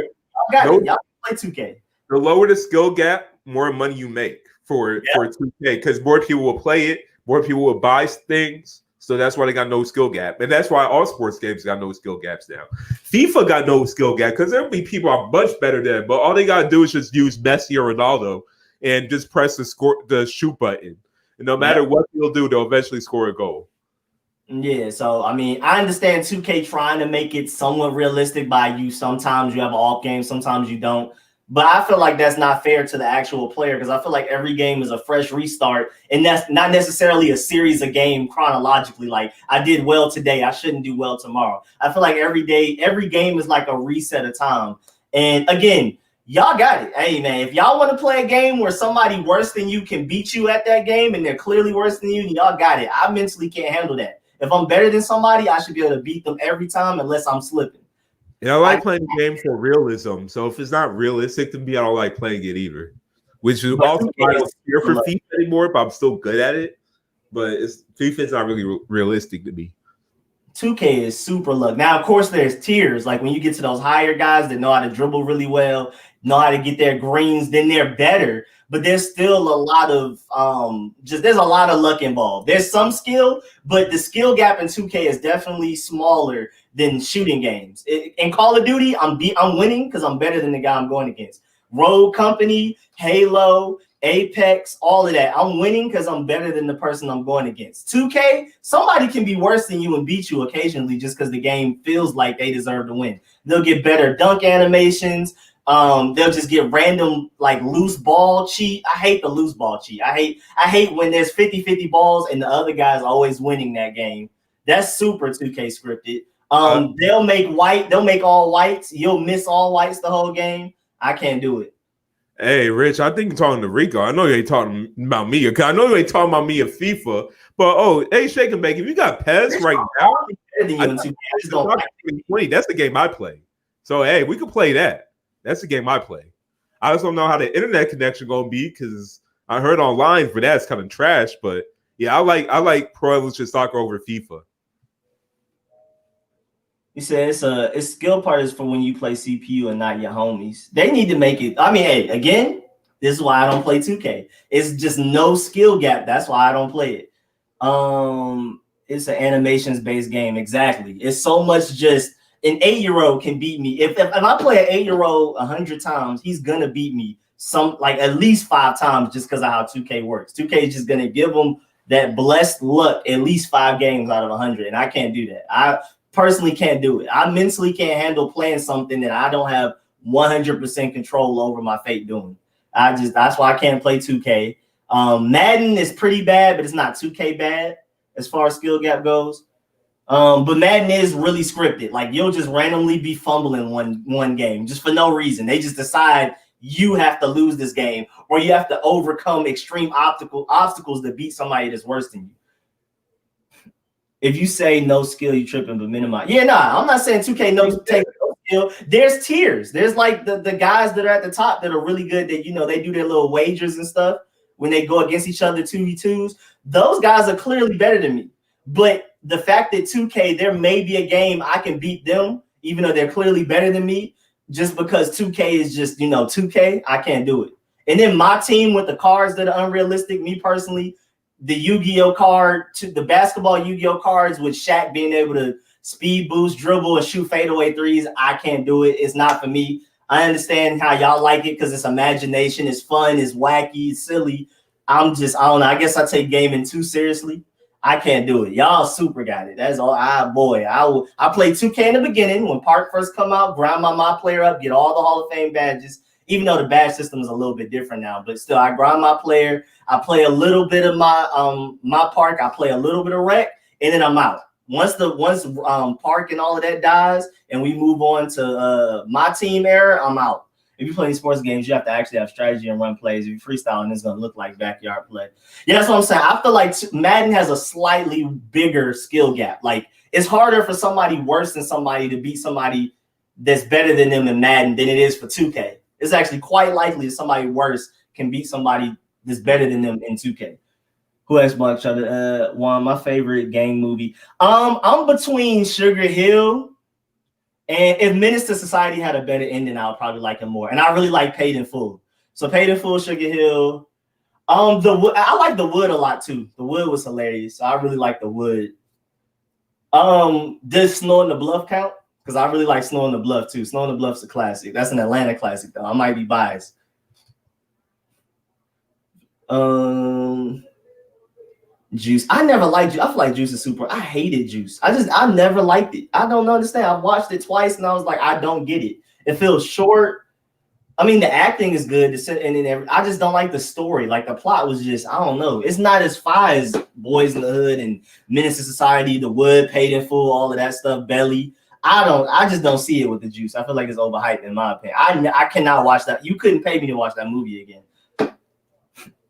got it. Y'all play 2K. The lower the skill gap, more money you make for 2K, because more people will play it, more people will buy things. So that's why they got no skill gap. And that's why all sports games got no skill gaps now. FIFA got no skill gap because there'll be people are much better than, but all they got to do is just use Messi or Ronaldo and just press the shoot button. And no matter what they'll do, they'll eventually score a goal. Yeah, so I mean, I understand 2K trying to make it somewhat realistic by you. Sometimes you have an off game, sometimes you don't. But I feel like that's not fair to the actual player, because I feel like every game is a fresh restart, and that's not necessarily a series of game chronologically. Like, I did well today, I shouldn't do well tomorrow. I feel like every game is like a reset of time. And again, y'all got it. Hey, man, if y'all want to play a game where somebody worse than you can beat you at that game and they're clearly worse than you, y'all got it. I mentally can't handle that. If I'm better than somebody, I should be able to beat them every time unless I'm slipping. Yeah, I like playing the game for realism. So if it's not realistic to me, I don't like playing it either. Which is also why I don't care for FIFA anymore, but I'm still good at it. But FIFA is not really realistic to me. 2K is super luck. Now, of course, there's tiers. Like when you get to those higher guys that know how to dribble really well, know how to get their greens, then they're better. But there's still a lot of there's a lot of luck involved. There's some skill, but the skill gap in 2K is definitely smaller than shooting games. In Call of Duty, I'm winning because I'm better than the guy I'm going against. Rogue Company, Halo, Apex, all of that. I'm winning because I'm better than the person I'm going against. 2K, somebody can be worse than you and beat you occasionally just because the game feels like they deserve to win. They'll get better dunk animations. They'll just get random like loose ball cheat. I hate the loose ball cheat. I hate when there's 50-50 balls and the other guy's always winning that game. That's super 2K scripted. They'll make all whites. You'll miss all whites the whole game. I can't do it. Hey, Rich, I think you're talking to Rico. I know you ain't talking about me. Cause I know you ain't talking about me in FIFA. But hey, Shake and Bake, if you got Pez right now, that's the game I play. So hey, we can play that. That's the game I play. I just don't know how the internet connection gonna be because I heard online for that it's kind of trash. But yeah, I like Pro Evolution Soccer over FIFA. You said it's skill part is for when you play CPU and not your homies. They need to make it. I mean, hey, again, this is why I don't play 2K. It's just no skill gap. That's why I don't play it. It's an animations based game. Exactly. It's so much just an 8-year-old can beat me. If I play an 8-year-old 100 times, he's gonna beat me at least 5 times just because of how 2K works. 2K is just gonna give them that blessed luck at least 5 games out of 100, and I can't do that. I personally can't do it. I mentally can't handle playing something that I don't have 100% control over my fate doing. That's why I can't play 2K. Madden is pretty bad, but it's not 2K bad as far as skill gap goes. But Madden is really scripted. Like you'll just randomly be fumbling one game just for no reason. They just decide you have to lose this game or you have to overcome extreme obstacles to beat somebody that's worse than you. If you say no skill, you tripping, but minimize. Yeah, nah, I'm not saying 2K take no skill. There's tiers. There's like the guys that are at the top that are really good that, they do their little wagers and stuff when they go against each other 2v2s. Those guys are clearly better than me. But the fact that 2K, there may be a game I can beat them, even though they're clearly better than me, just because 2K is just, 2K, I can't do it. And then my team with the cards that are unrealistic, me personally, the Yu-Gi-Oh card, the basketball Yu-Gi-Oh cards with Shaq being able to speed boost, dribble, and shoot fadeaway threes, I can't do it. It's not for me. I understand how y'all like it because it's imagination, it's fun, it's wacky, it's silly. I don't know. I guess I take gaming too seriously. I can't do it. Y'all super got it. That's all. I played 2K in the beginning when Park first come out, grind my player up, get all the Hall of Fame badges. Even though the badge system is a little bit different now, but still, I grind my player. I play a little bit of my Park. I play a little bit of Rec, and then I'm out. Once Park and all of that dies, and we move on to my team era, I'm out. If you play these sports games, you have to actually have strategy and run plays. If you freestyle, it's going to look like backyard play. Yeah, that's what I'm saying. I feel like Madden has a slightly bigger skill gap. Like, it's harder for somebody worse than somebody to beat somebody that's better than them in Madden than it is for 2K. It's actually quite likely that somebody worse can beat somebody that's better than them in 2K. Who asked about each other? One, my favorite gang movie. I'm between Sugar Hill. And if Menace to Society had a better ending, I would probably like him more. And I really like Paid in Full. So Paid in Full, Sugar Hill. I like The Wood a lot too. The Wood was hilarious. So I really like The Wood. Does Snow in the Bluff count? Because I really like Snow in the Bluff too. Snow in the Bluff's a classic. That's an Atlanta classic though. I might be biased. Juice. I never liked Juice. I feel like Juice is super. I hated Juice. I never liked it. I don't understand. I watched it twice and I was like, I don't get it. It feels short. I mean, the acting is good. I just don't like the story. Like the plot was just, I don't know. It's not as far as Boys in the Hood and Menace to Society, The Wood, Paid in Full, all of that stuff, Belly. I just don't see it with the Juice. I feel like it's overhyped in my opinion. I cannot watch that. You couldn't pay me to watch that movie again.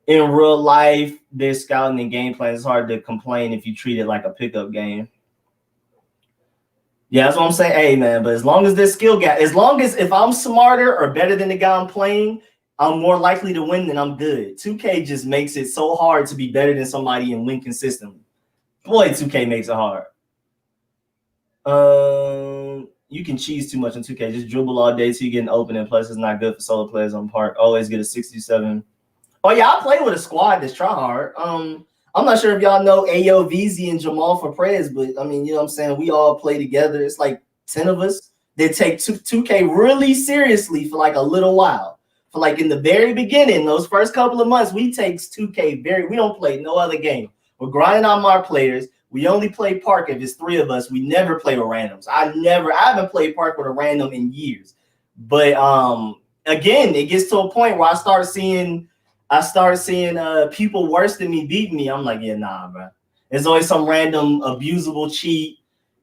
In real life, there's scouting and game plans. It's hard to complain if you treat it like a pickup game. Yeah, that's what I'm saying. Hey, man, but as long as there's skill gap, as long as if I'm smarter or better than the guy I'm playing, I'm more likely to win than I'm good. 2K just makes it so hard to be better than somebody and win consistently. Boy, 2K makes it hard. You can cheese too much in 2K. Just dribble all day till you get an open, and plus it's not good for solo players on Park. Always get a 67. Oh yeah, I play with a squad that's try hard. I'm not sure if y'all know Ayo, VZ, and Jamal for Prez, but I mean, you know what I'm saying? We all play together. It's like 10 of us. They take 2K really seriously for like a little while. For like in the very beginning, those first couple of months, we take 2K we don't play no other game. We're grinding on our players. We only play Park if it's 3 of us. We never play with randoms. I haven't played Park with a random in years. But again, it gets to a point where I start seeing people worse than me beating me. I'm like, yeah, nah, bro. There's always some random abusable cheat.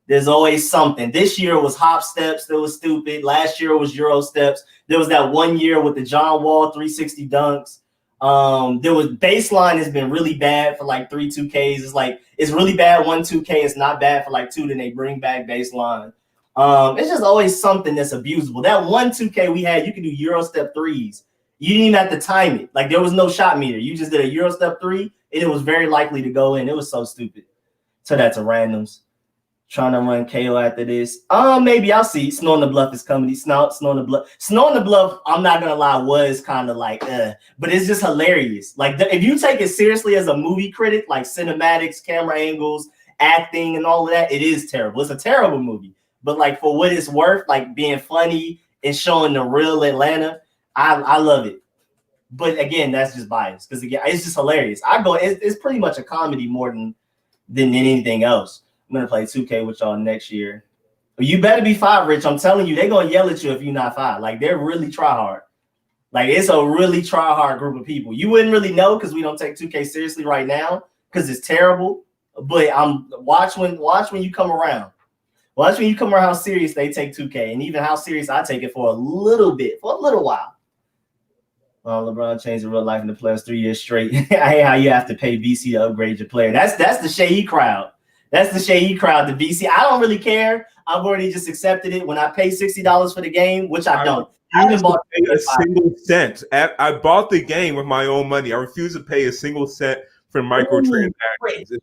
There's always something. This year was hop steps that was stupid. Last year was Euro steps. There was that 1 year with the John Wall 360 dunks. There was baseline has been really bad for like 3 2Ks. It's like it's really bad 1 2K. It's not bad for like 2. Then they bring back baseline. It's just always something that's abusable. That 1 2K we had, you could do Euro step 3s. You didn't even have to time it. Like there was no shot meter. You just did a Euro step 3, and it was very likely to go in. It was so stupid. So that's a randoms. Trying to run KO after this. Maybe I'll see. Snow on the Bluff is coming. Snow on the Bluff. Snow on the Bluff, I'm not gonna lie, was kind of like, but it's just hilarious. Like if you take it seriously as a movie critic, like cinematics, camera angles, acting, and all of that, it is terrible. It's a terrible movie. But like for what it's worth, like being funny and showing the real Atlanta, I love it. But again, that's just bias because again, it's just hilarious. It's pretty much a comedy more than anything else. I'm gonna play 2K with y'all next year. You better be 5, Rich. I'm telling you, they're gonna yell at you if you're not 5. Like they're really try hard. Like it's a really try hard group of people. You wouldn't really know because we don't take 2K seriously right now because it's terrible. But watch when you come around. Watch when you come around how serious they take 2K and even how serious I take it for a little while. LeBron changed the real life in the players 3 years straight. I hate how you have to pay VC to upgrade your player. That's the Seyi crowd. That's the Seyi crowd, the VC. I don't really care. I've already just accepted it. When I pay $60 for the game, which I don't. I haven't bought a single cent. I bought the game with my own money. I refuse to pay a single cent for microtransactions.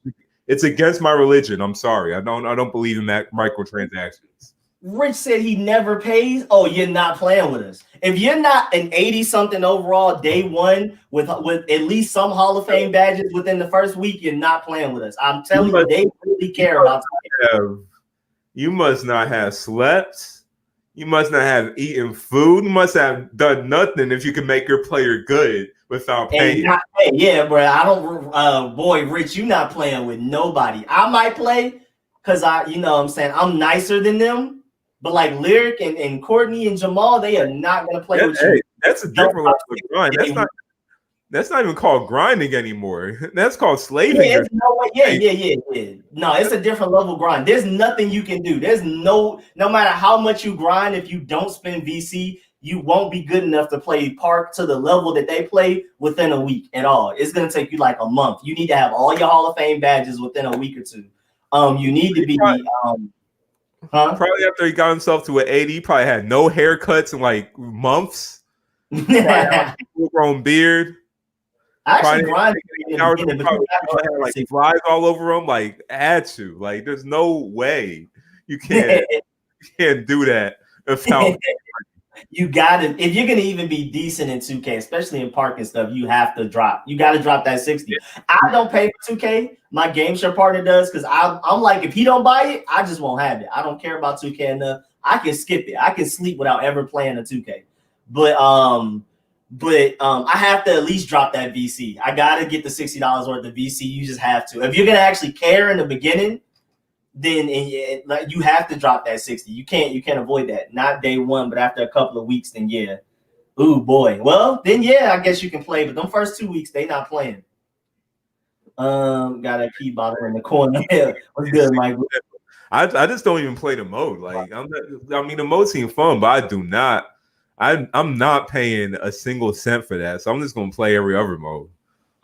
It's against my religion. I'm sorry. I don't believe in that microtransactions. Rich said he never pays. Oh, you're not playing with us. If you're not an 80-something overall day one with at least some Hall of Fame badges within the first week, you're not playing with us. I'm telling you, they really care about you must not have slept. You must not have eaten food. You must have done nothing if you can make your player good without paying. Yeah, bro. I don't. Boy, Rich, you not playing with nobody. I might play because you know what I'm saying, I'm nicer than them. But like Lyric and Courtney and Jamal, they are not going to play with you. That's a different level of grind. That's not even called grinding anymore. That's called slaving. Yeah. No, it's a different level of grind. There's nothing you can do. There's no matter how much you grind, if you don't spend VC, you won't be good enough to play Park to the level that they play within a week at all. It's going to take you like a month. You need to have all your Hall of Fame badges within a week or 2. You need to be probably after he got himself to an 80, he probably had no haircuts in like months. Full-grown beard. I actually grinded like flies all over him. Like had to. Like there's no way you can't do that without. You gotta, if you're gonna even be decent in 2K, especially in Park and stuff, you have to drop. You gotta drop that 60. I don't pay for 2K. My game share partner does because I'm like, if he don't buy it, I just won't have it. I don't care about 2K enough. I can skip it. I can sleep without ever playing a 2K. But I have to at least drop that VC. I gotta get the $60 worth of VC. You just have to. If you're gonna actually care in the beginning, then you have to drop that 60. You can't avoid that. Not day one, but after a couple of weeks, then yeah. Ooh boy. Well, then yeah, I guess you can play. But them first 2 weeks, they not playing. Got a pee bottle in the corner. What's good, Mike? I just don't even play the mode. Like the mode seems fun, but I do not. I'm not paying a single cent for that. So I'm just gonna play every other mode.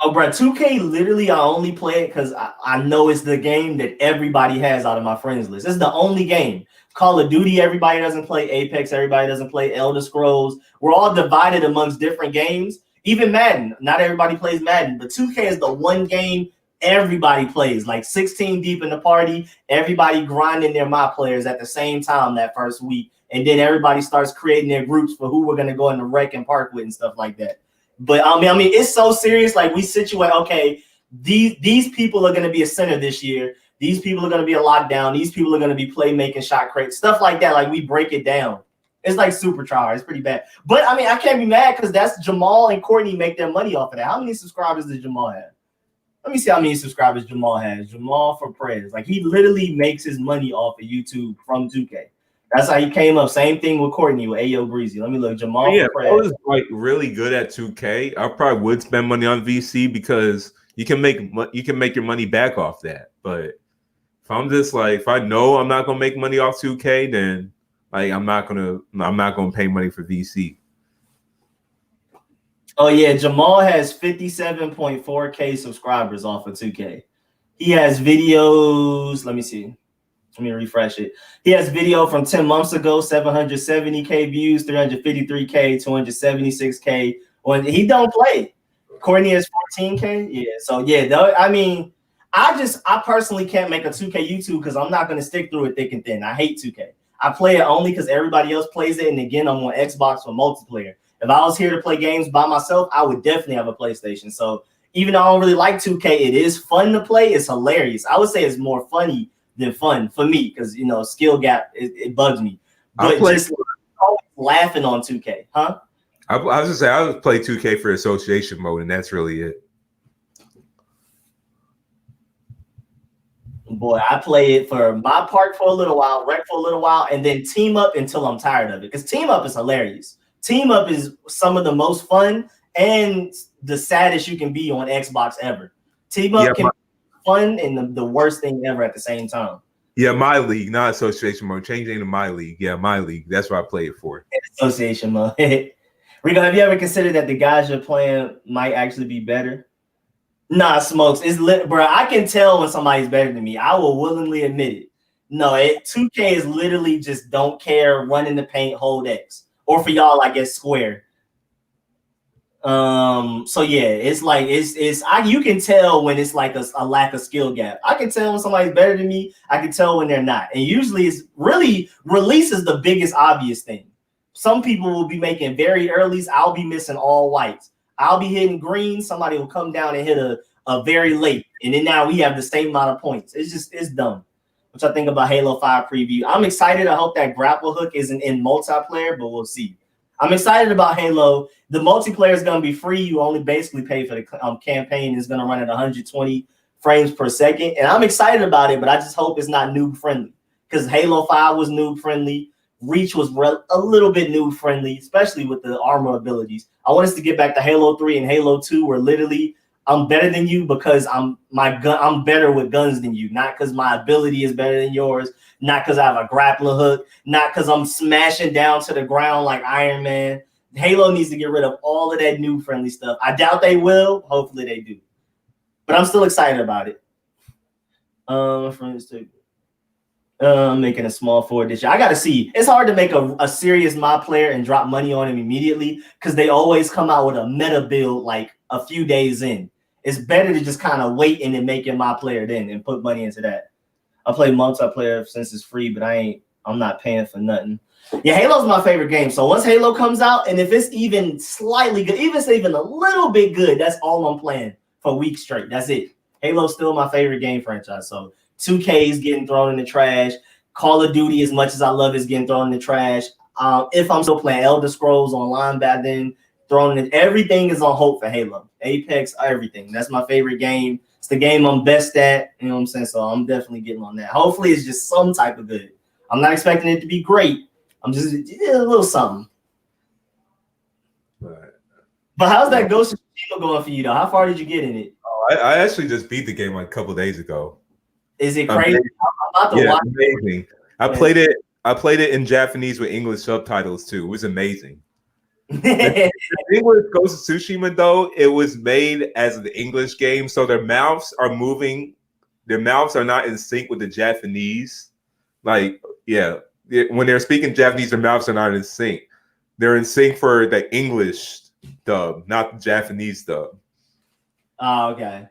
Oh, bro, 2K, literally, I only play it because I know it's the game that everybody has out of my friends list. It's the only game. Call of Duty, everybody doesn't play. Apex, everybody doesn't play. Elder Scrolls. We're all divided amongst different games. Even Madden. Not everybody plays Madden, but 2K is the one game everybody plays like 16 deep in the party. Everybody grinding their my players at the same time that first week, and then everybody starts creating their groups for who we're gonna go in the rec and park with and stuff like that. But I mean, it's so serious. Like we situate, okay, these people are gonna be a center this year. These people are gonna be a lockdown. These people are gonna be playmaking, shot crate, stuff like that. Like we break it down. It's like super try. It's pretty bad. But I mean, I can't be mad because that's Jamal and Courtney make their money off of that. How many subscribers does Jamal have? Let me see how many subscribers Jamal has. Jamal for prayers. Like he literally makes his money off of YouTube from 2K. That's how he came up. Same thing with Courtney with Ayo Breezy. Let me look. Jamal for prayers. I was like really good at 2K. I probably would spend money on VC because you can make your money back off that. But if I'm just like, if I know I'm not gonna make money off 2K, then like I'm not gonna pay money for VC. Oh yeah, Jamal has 57.4K subscribers off of 2K. He has videos. Let me see. Let me refresh it. He has video from 10 months ago, 770K views, 353K, 276K. When he don't play. Courtney has 14K. Yeah. So yeah, I mean, I personally can't make a 2K YouTube because I'm not gonna stick through it thick and thin. I hate 2K. I play it only because everybody else plays it, and again, I'm on Xbox for multiplayer. If I was here to play games by myself, I would definitely have a PlayStation. So even though I don't really like 2K, it is fun to play. It's hilarious. I would say it's more funny than fun for me because, you know, skill gap, it bugs me. But just always laughing on 2K, huh? I was just saying, I would play 2K for association mode, and that's really it. Boy, I play it for my park for a little while, rec for a little while, and then team up until I'm tired of it. Because team up is hilarious. Team up is some of the most fun and the saddest you can be on Xbox ever. Team up can be fun and the worst thing ever at the same time. Yeah, my league, not association mode. Changing to my league. Yeah, my league. That's what I play it for. Association mode. Rico, have you ever considered that the guys you're playing might actually be better? Nah, Smokes. It's lit, bro. I can tell when somebody's better than me. I will willingly admit it. No, 2K is literally just don't care, run in the paint, hold X. Or for y'all, I guess square. So yeah, it's like you can tell when it's like a lack of skill gap. I can tell when somebody's better than me. I can tell when they're not. And usually it's really release is the biggest obvious thing. Some people will be making very earlys. I'll be missing all whites. I'll be hitting green. Somebody will come down and hit a very late. And then now we have the same amount of points. It's dumb. Which I think about Halo 5 preview. I'm excited. I hope that grapple hook isn't in multiplayer, but we'll see. I'm excited about Halo. The multiplayer is going to be free. You only basically pay for the campaign. It's going to run at 120 frames per second. And I'm excited about it, but I just hope it's not noob friendly. Because Halo 5 was noob friendly. Reach was a little bit noob friendly, especially with the armor abilities. I want us to get back to Halo 3 and Halo 2 where literally I'm better than you because I'm better with guns than you, not because my ability is better than yours, not because I have a grappling hook, not because I'm smashing down to the ground like Iron Man. Halo needs to get rid of all of that new friendly stuff. I doubt they will. Hopefully they do. But I'm still excited about it. Friends too. Making a small forward this year. I gotta see. It's hard to make a serious mod player and drop money on him immediately because they always come out with a meta build like a few days in. It's better to just kind of wait and then make it my player then and put money into that. I play multiplayer since it's free, but I'm not paying for nothing. Yeah, Halo's my favorite game. So once Halo comes out, and if it's even slightly good, even if it's even a little bit good, that's all I'm playing for weeks straight. That's it. Halo's still my favorite game franchise. So 2K is getting thrown in the trash. Call of Duty, as much as I love, is getting thrown in the trash. If I'm still playing Elder Scrolls Online back then, thrown in, everything is on hold for Halo. Apex, everything. That's my favorite game. It's the game I'm best at. You know what I'm saying? So I'm definitely getting on that. Hopefully it's just some type of good. I'm not expecting it to be great. I'm just a little something. Right. But how's that Ghost of Tsushima going for you, though? How far did you get in it? Oh, I actually just beat the game like a couple days ago. Is it crazy? I'm about to watch amazing. I played it in Japanese with English subtitles too. It was amazing. The thing with Ghost of Tsushima, though, it was made as an English game, so their mouths are moving. Their mouths are not in sync with the Japanese. Like, yeah, when they're speaking Japanese, their mouths are not in sync. They're in sync for the English dub, not the Japanese dub. Oh, okay.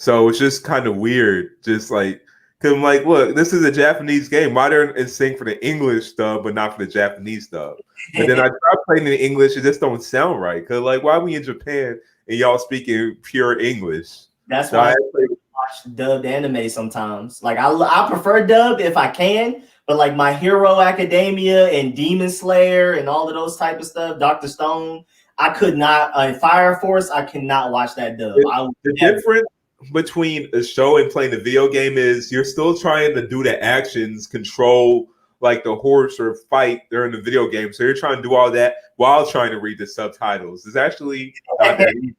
So it's just kind of weird. Just like, because I'm like, look, this is a Japanese game. Why they're in sync for the English dub, but not for the Japanese dub? But then I try playing in English, it just don't sound right. Because like, why are we in Japan and y'all speaking pure English? That's why I watch dubbed anime sometimes. Like I prefer dubbed if I can, but like My Hero Academia and Demon Slayer and all of those type of stuff, Dr. Stone, I could not. Fire Force, I cannot watch that dub. The difference between a show and playing the video game is you're still trying to do the actions, control like the horse or fight during the video game. So you're trying to do all that while trying to read the subtitles. It's actually not that easy.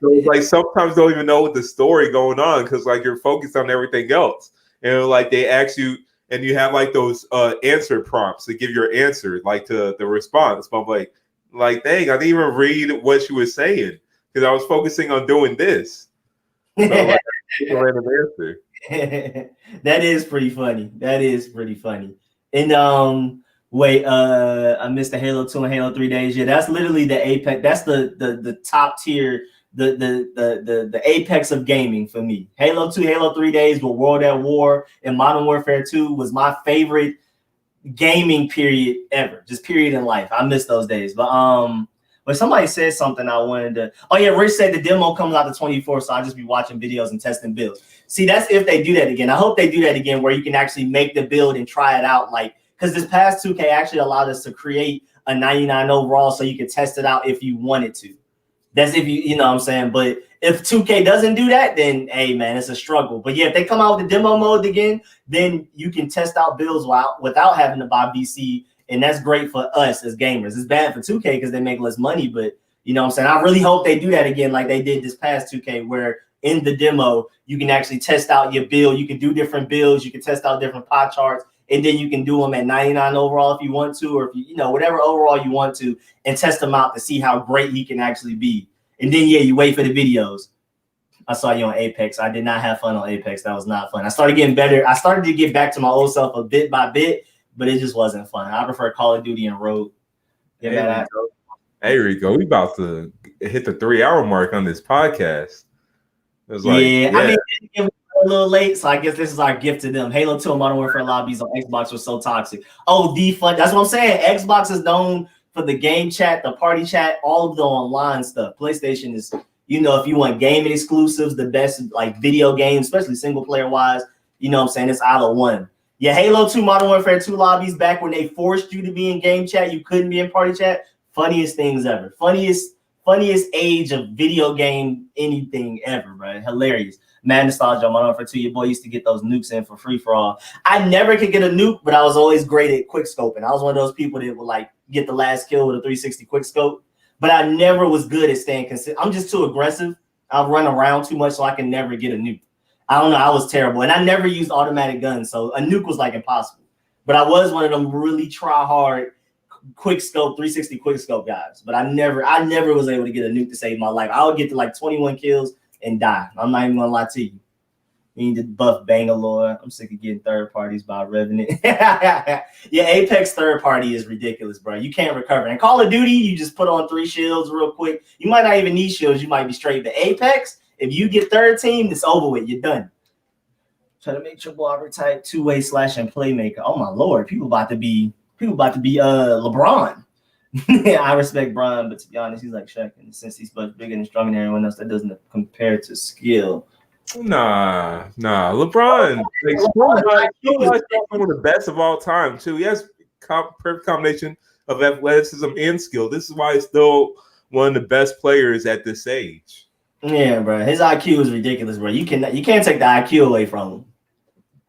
So it's like sometimes don't even know what the story going on because like you're focused on everything else. And like they ask you and you have like those answer prompts to give your answer, like to the response. But I'm like, dang, I didn't even read what she was saying because I was focusing on doing this. So, like, random answer. That is pretty funny. That is pretty funny. And wait, I missed the Halo 2 and Halo 3 days. Yeah, that's literally the apex. That's the top tier, the apex of gaming for me. Halo 2, Halo 3 days with World at War and Modern Warfare 2 was my favorite gaming period ever. Just period in life. I miss those days. But somebody said something I wanted to. Oh yeah, Rich said the demo comes out the 24th, so I'll just be watching videos and testing builds. See, that's if they do that again. I hope they do that again, where you can actually make the build and try it out. Like, because this past 2K actually allowed us to create a 99 overall, so you can test it out if you wanted to. That's if you know what I'm saying. But if 2K doesn't do that, then hey man, it's a struggle. But yeah, if they come out with the demo mode again, then you can test out builds without having to buy VC. And that's great for us as gamers. It's bad for 2K because they make less money, but you know what I'm saying? I really hope they do that again like they did this past 2K, where in the demo, you can actually test out your build. You can do different builds. You can test out different pie charts, and then you can do them at 99 overall if you want to, or if you know, whatever overall you want to, and test them out to see how great he can actually be. And then, yeah, you wait for the videos. I saw you on Apex. I did not have fun on Apex. That was not fun. I started getting better. I started to get back to my old self a bit by bit, but it just wasn't fun. I prefer Call of Duty and Rogue. Hey, Rico, we about to hit the 3-hour mark on this podcast. It was like, I mean, it was a little late, so I guess this is our gift to them. Halo 2 and Modern Warfare lobbies on Xbox were so toxic. Oh, the fun. That's what I'm saying. Xbox is known for the game chat, the party chat, all of the online stuff. PlayStation is, you know, if you want gaming exclusives, the best like video games, especially single player wise, you know what I'm saying? It's out of one. Yeah, Halo 2, Modern Warfare 2 lobbies back when they forced you to be in game chat, you couldn't be in party chat. Funniest things ever. Funniest age of video game anything ever, bro. Hilarious. Mad nostalgia. Modern Warfare 2, your boy used to get those nukes in for free for all. I never could get a nuke, but I was always great at quick scoping. I was one of those people that would like get the last kill with a 360 quick scope, but I never was good at staying consistent. I'm just too aggressive. I run around too much, so I can never get a nuke. I don't know. I was terrible, and I never used automatic guns, so a nuke was like impossible. But I was one of them really try hard quick scope 360 quick scope guys. But I never was able to get a nuke to save my life. I would get to like 21 kills and die. I'm not even gonna lie to you. You need to buff Bangalore. I'm sick of getting third parties by Revenant. Yeah, Apex third party is ridiculous, bro. You can't recover. And Call of Duty, you just put on 3 shields real quick. You might not even need shields. You might be straight. But Apex, if you get third team, it's over with. You're done. Try to make triple type 2-way slashing playmaker. Oh my lord, people about to be LeBron. I respect Bron, but to be honest, he's like Shaq, and since he's much bigger and stronger than everyone else, that doesn't compare to skill. Nah. LeBron, LeBron's one of the best of all time too. He has perfect combination of athleticism and skill. This is why he's still one of the best players at this age. Yeah, bro. His IQ is ridiculous, bro. You can't take the IQ away from him.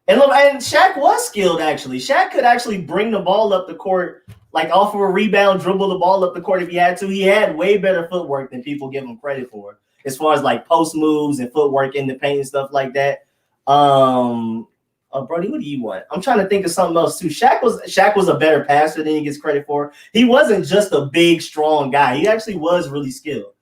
And look, and Shaq was skilled actually. Shaq could actually bring the ball up the court, like off of a rebound, dribble the ball up the court if he had to. He had way better footwork than people give him credit for, as far as like post moves and footwork in the paint and stuff like that. Oh, Brody, what do you want? I'm trying to think of something else too. Shaq was a better passer than he gets credit for. He wasn't just a big, strong guy. He actually was really skilled.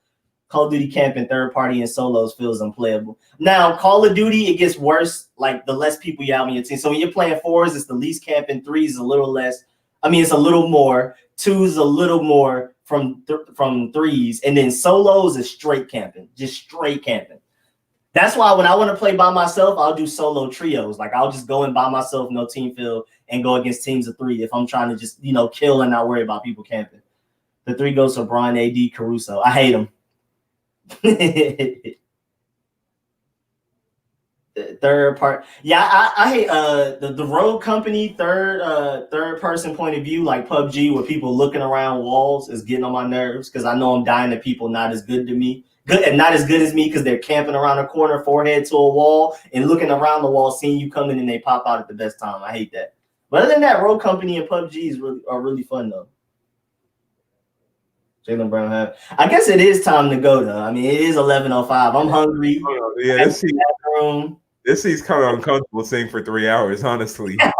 Call of Duty camping third party and solos feels unplayable. Now, Call of Duty, it gets worse, like the less people you have on your team. So when you're playing 4s, it's the least camping. 3s is a little less. I mean, it's a little more. 2s a little more from 3s. And then solos is straight camping, just straight camping. That's why when I want to play by myself, I'll do solo trios. Like I'll just go in by myself, no team field, and go against teams of 3 if I'm trying to just, kill and not worry about people camping. The 3 goes for Brian, AD, Caruso. I hate them. Third part, yeah, I hate the road company third person point of view, like PUBG, where people looking around walls is getting on my nerves because I know I'm dying to people not as good as me because they're camping around a corner, forehead to a wall, and looking around the wall, seeing you coming, and they pop out at the best time. I hate that. But other than that, road company and PUBG are really fun though. Jaylen Brown I guess it is time to go though. I mean, it is 11:05. I'm hungry. Yeah, this seems kind of uncomfortable sitting for 3 hours, honestly. All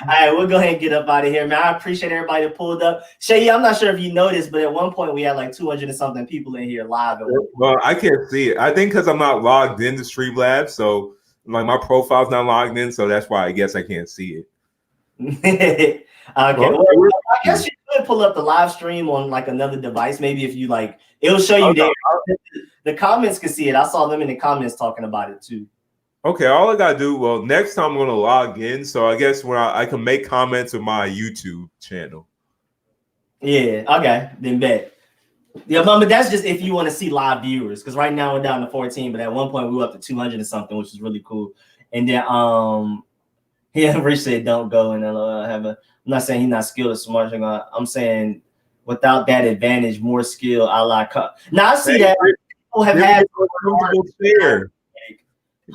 right, we'll go ahead and get up out of here, man. I appreciate everybody that pulled up. Seyi, I'm not sure if you noticed, but at one point we had like 200 and something people in here live. Well, I can't see it. I think because I'm not logged into Streamlabs, so like my profile's not logged in, so that's why I guess I can't see it. Okay, well, I guess you could pull up the live stream on like another device. Maybe if you like, it'll show you there. The comments can see it. I saw them in the comments talking about it too. Okay, all I gotta do. Well, next time I'm gonna log in, so I guess when I can make comments with my YouTube channel. Yeah. Okay. Then bet. Yeah, but that's just if you want to see live viewers, because right now we're down to 14, but at one point we were up to 200 and something, which is really cool. And then yeah, Rich said don't go and I'm not saying he's not skilled or smart. I'm saying without that advantage, more skill. Now I see that people have had chair.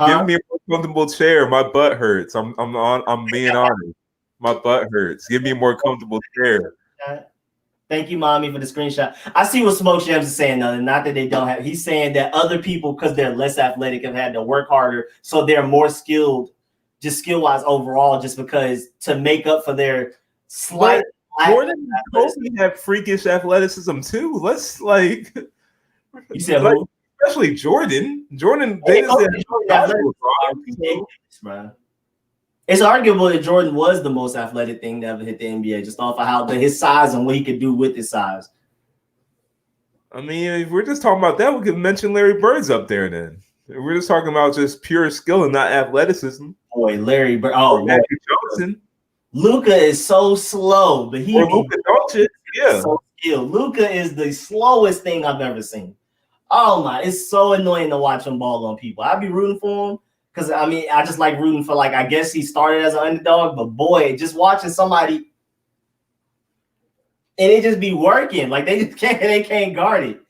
Give me a more comfortable chair. My butt hurts. I'm being honest. My butt hurts. Give me a more comfortable chair. Thank you, mommy, for the screenshot. I see what Smoke Gems is saying, though. Not that they don't have. He's saying that other people, because they're less athletic, have had to work harder, so they're more skilled, just skill-wise overall, just because to make up for their slight. Jordan have freakish athleticism too. Let's like. You said who? Especially Jordan. It's arguable that Jordan was the most athletic thing to ever hit the NBA, just off of how his size and what he could do with his size. I mean, if we're just talking about that, we could mention Larry Bird's up there then. If we're just talking about just pure skill and not athleticism. Boy, Larry Bird. Oh, Magic Johnson. Luka is so slow, but Luka Doncic, yeah. So skilled. Luka is the slowest thing I've ever seen. Oh my, it's so annoying to watch him ball on people. I'd be rooting for him because I mean, I just like rooting for like I guess he started as an underdog, but boy, just watching somebody and it just be working. Like they can't guard it.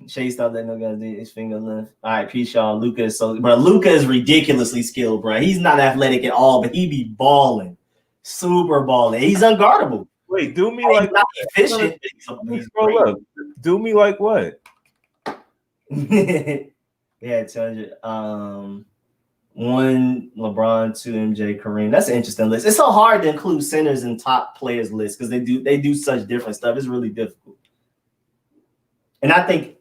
Chase thought that no gonna do his finger left. All right, peace, y'all. Luka is ridiculously skilled, bro. He's not athletic at all, but he be balling, super balling. He's unguardable. Wait, do me like not efficient. Do me like what? Yeah, 200. 1 LeBron, 2 MJ, Kareem. That's an interesting list. It's so hard to include centers in top players list because they do such different stuff. It's really difficult. And I think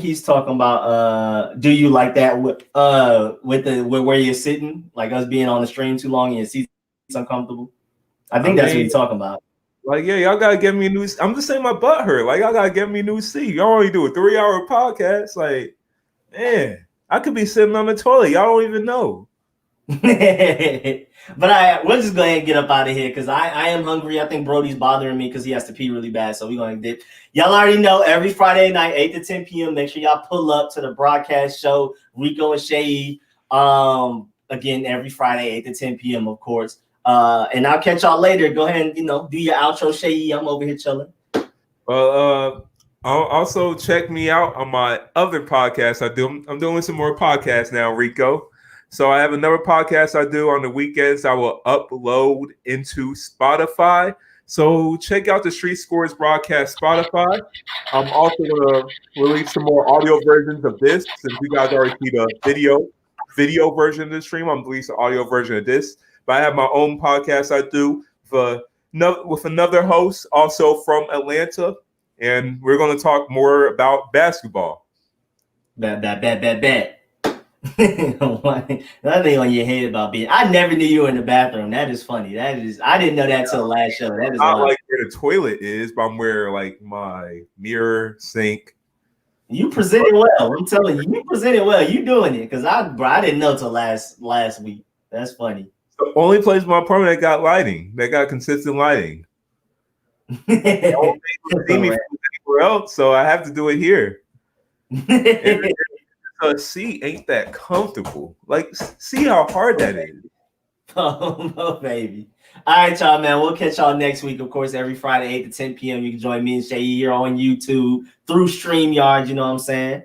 he's talking about do you like that with where you're sitting, like us being on the stream too long and your seat's uncomfortable. I think that's what he's talking about. Like, yeah, y'all gotta get me a new. I'm just saying my butt hurt. Like, y'all gotta get me a new seat. Y'all only do a 3-hour podcast. Like, man, I could be sitting on the toilet. Y'all don't even know. But we'll just go ahead and get up out of here because I am hungry. I think Brody's bothering me because he has to pee really bad. So we're going to dip. Y'all already know every Friday night, 8 to 10 p.m. Make sure y'all pull up to the broadcast show, Rico and Seyi. Again, every Friday, 8 to 10 p.m., of course. And I'll catch y'all later. Go ahead and, do your outro, Seyi. I'm over here chilling. Well, also check me out on my other podcast I do. I'm doing some more podcasts now, Rico. So I have another podcast I do on the weekends. I will upload into Spotify. So check out the RicoScores broadcast Spotify. I'm also going to release some more audio versions of this. Since you guys already see the video version of the stream, I'm releasing the audio version of this. But I have my own podcast I do with another host also from Atlanta. And we're going to talk more about basketball. Bet. Nothing on your head about being. I never knew you were in the bathroom. That is funny. I didn't know that till the last show. That is not like where the toilet is, but I'm where like my mirror, sink, You presented well. I'm telling you, you presented well. You doing it because I didn't know till last week. That's funny. The only place in my apartment that got lighting, that got consistent lighting. They don't see me anywhere else, so I have to do it here. A seat ain't that comfortable. Like, see how hard that is. Oh, baby. All right, y'all, man. We'll catch y'all next week. Of course, every Friday, 8 to 10 p.m. You can join me and Seyi here on YouTube through StreamYard. You know what I'm saying?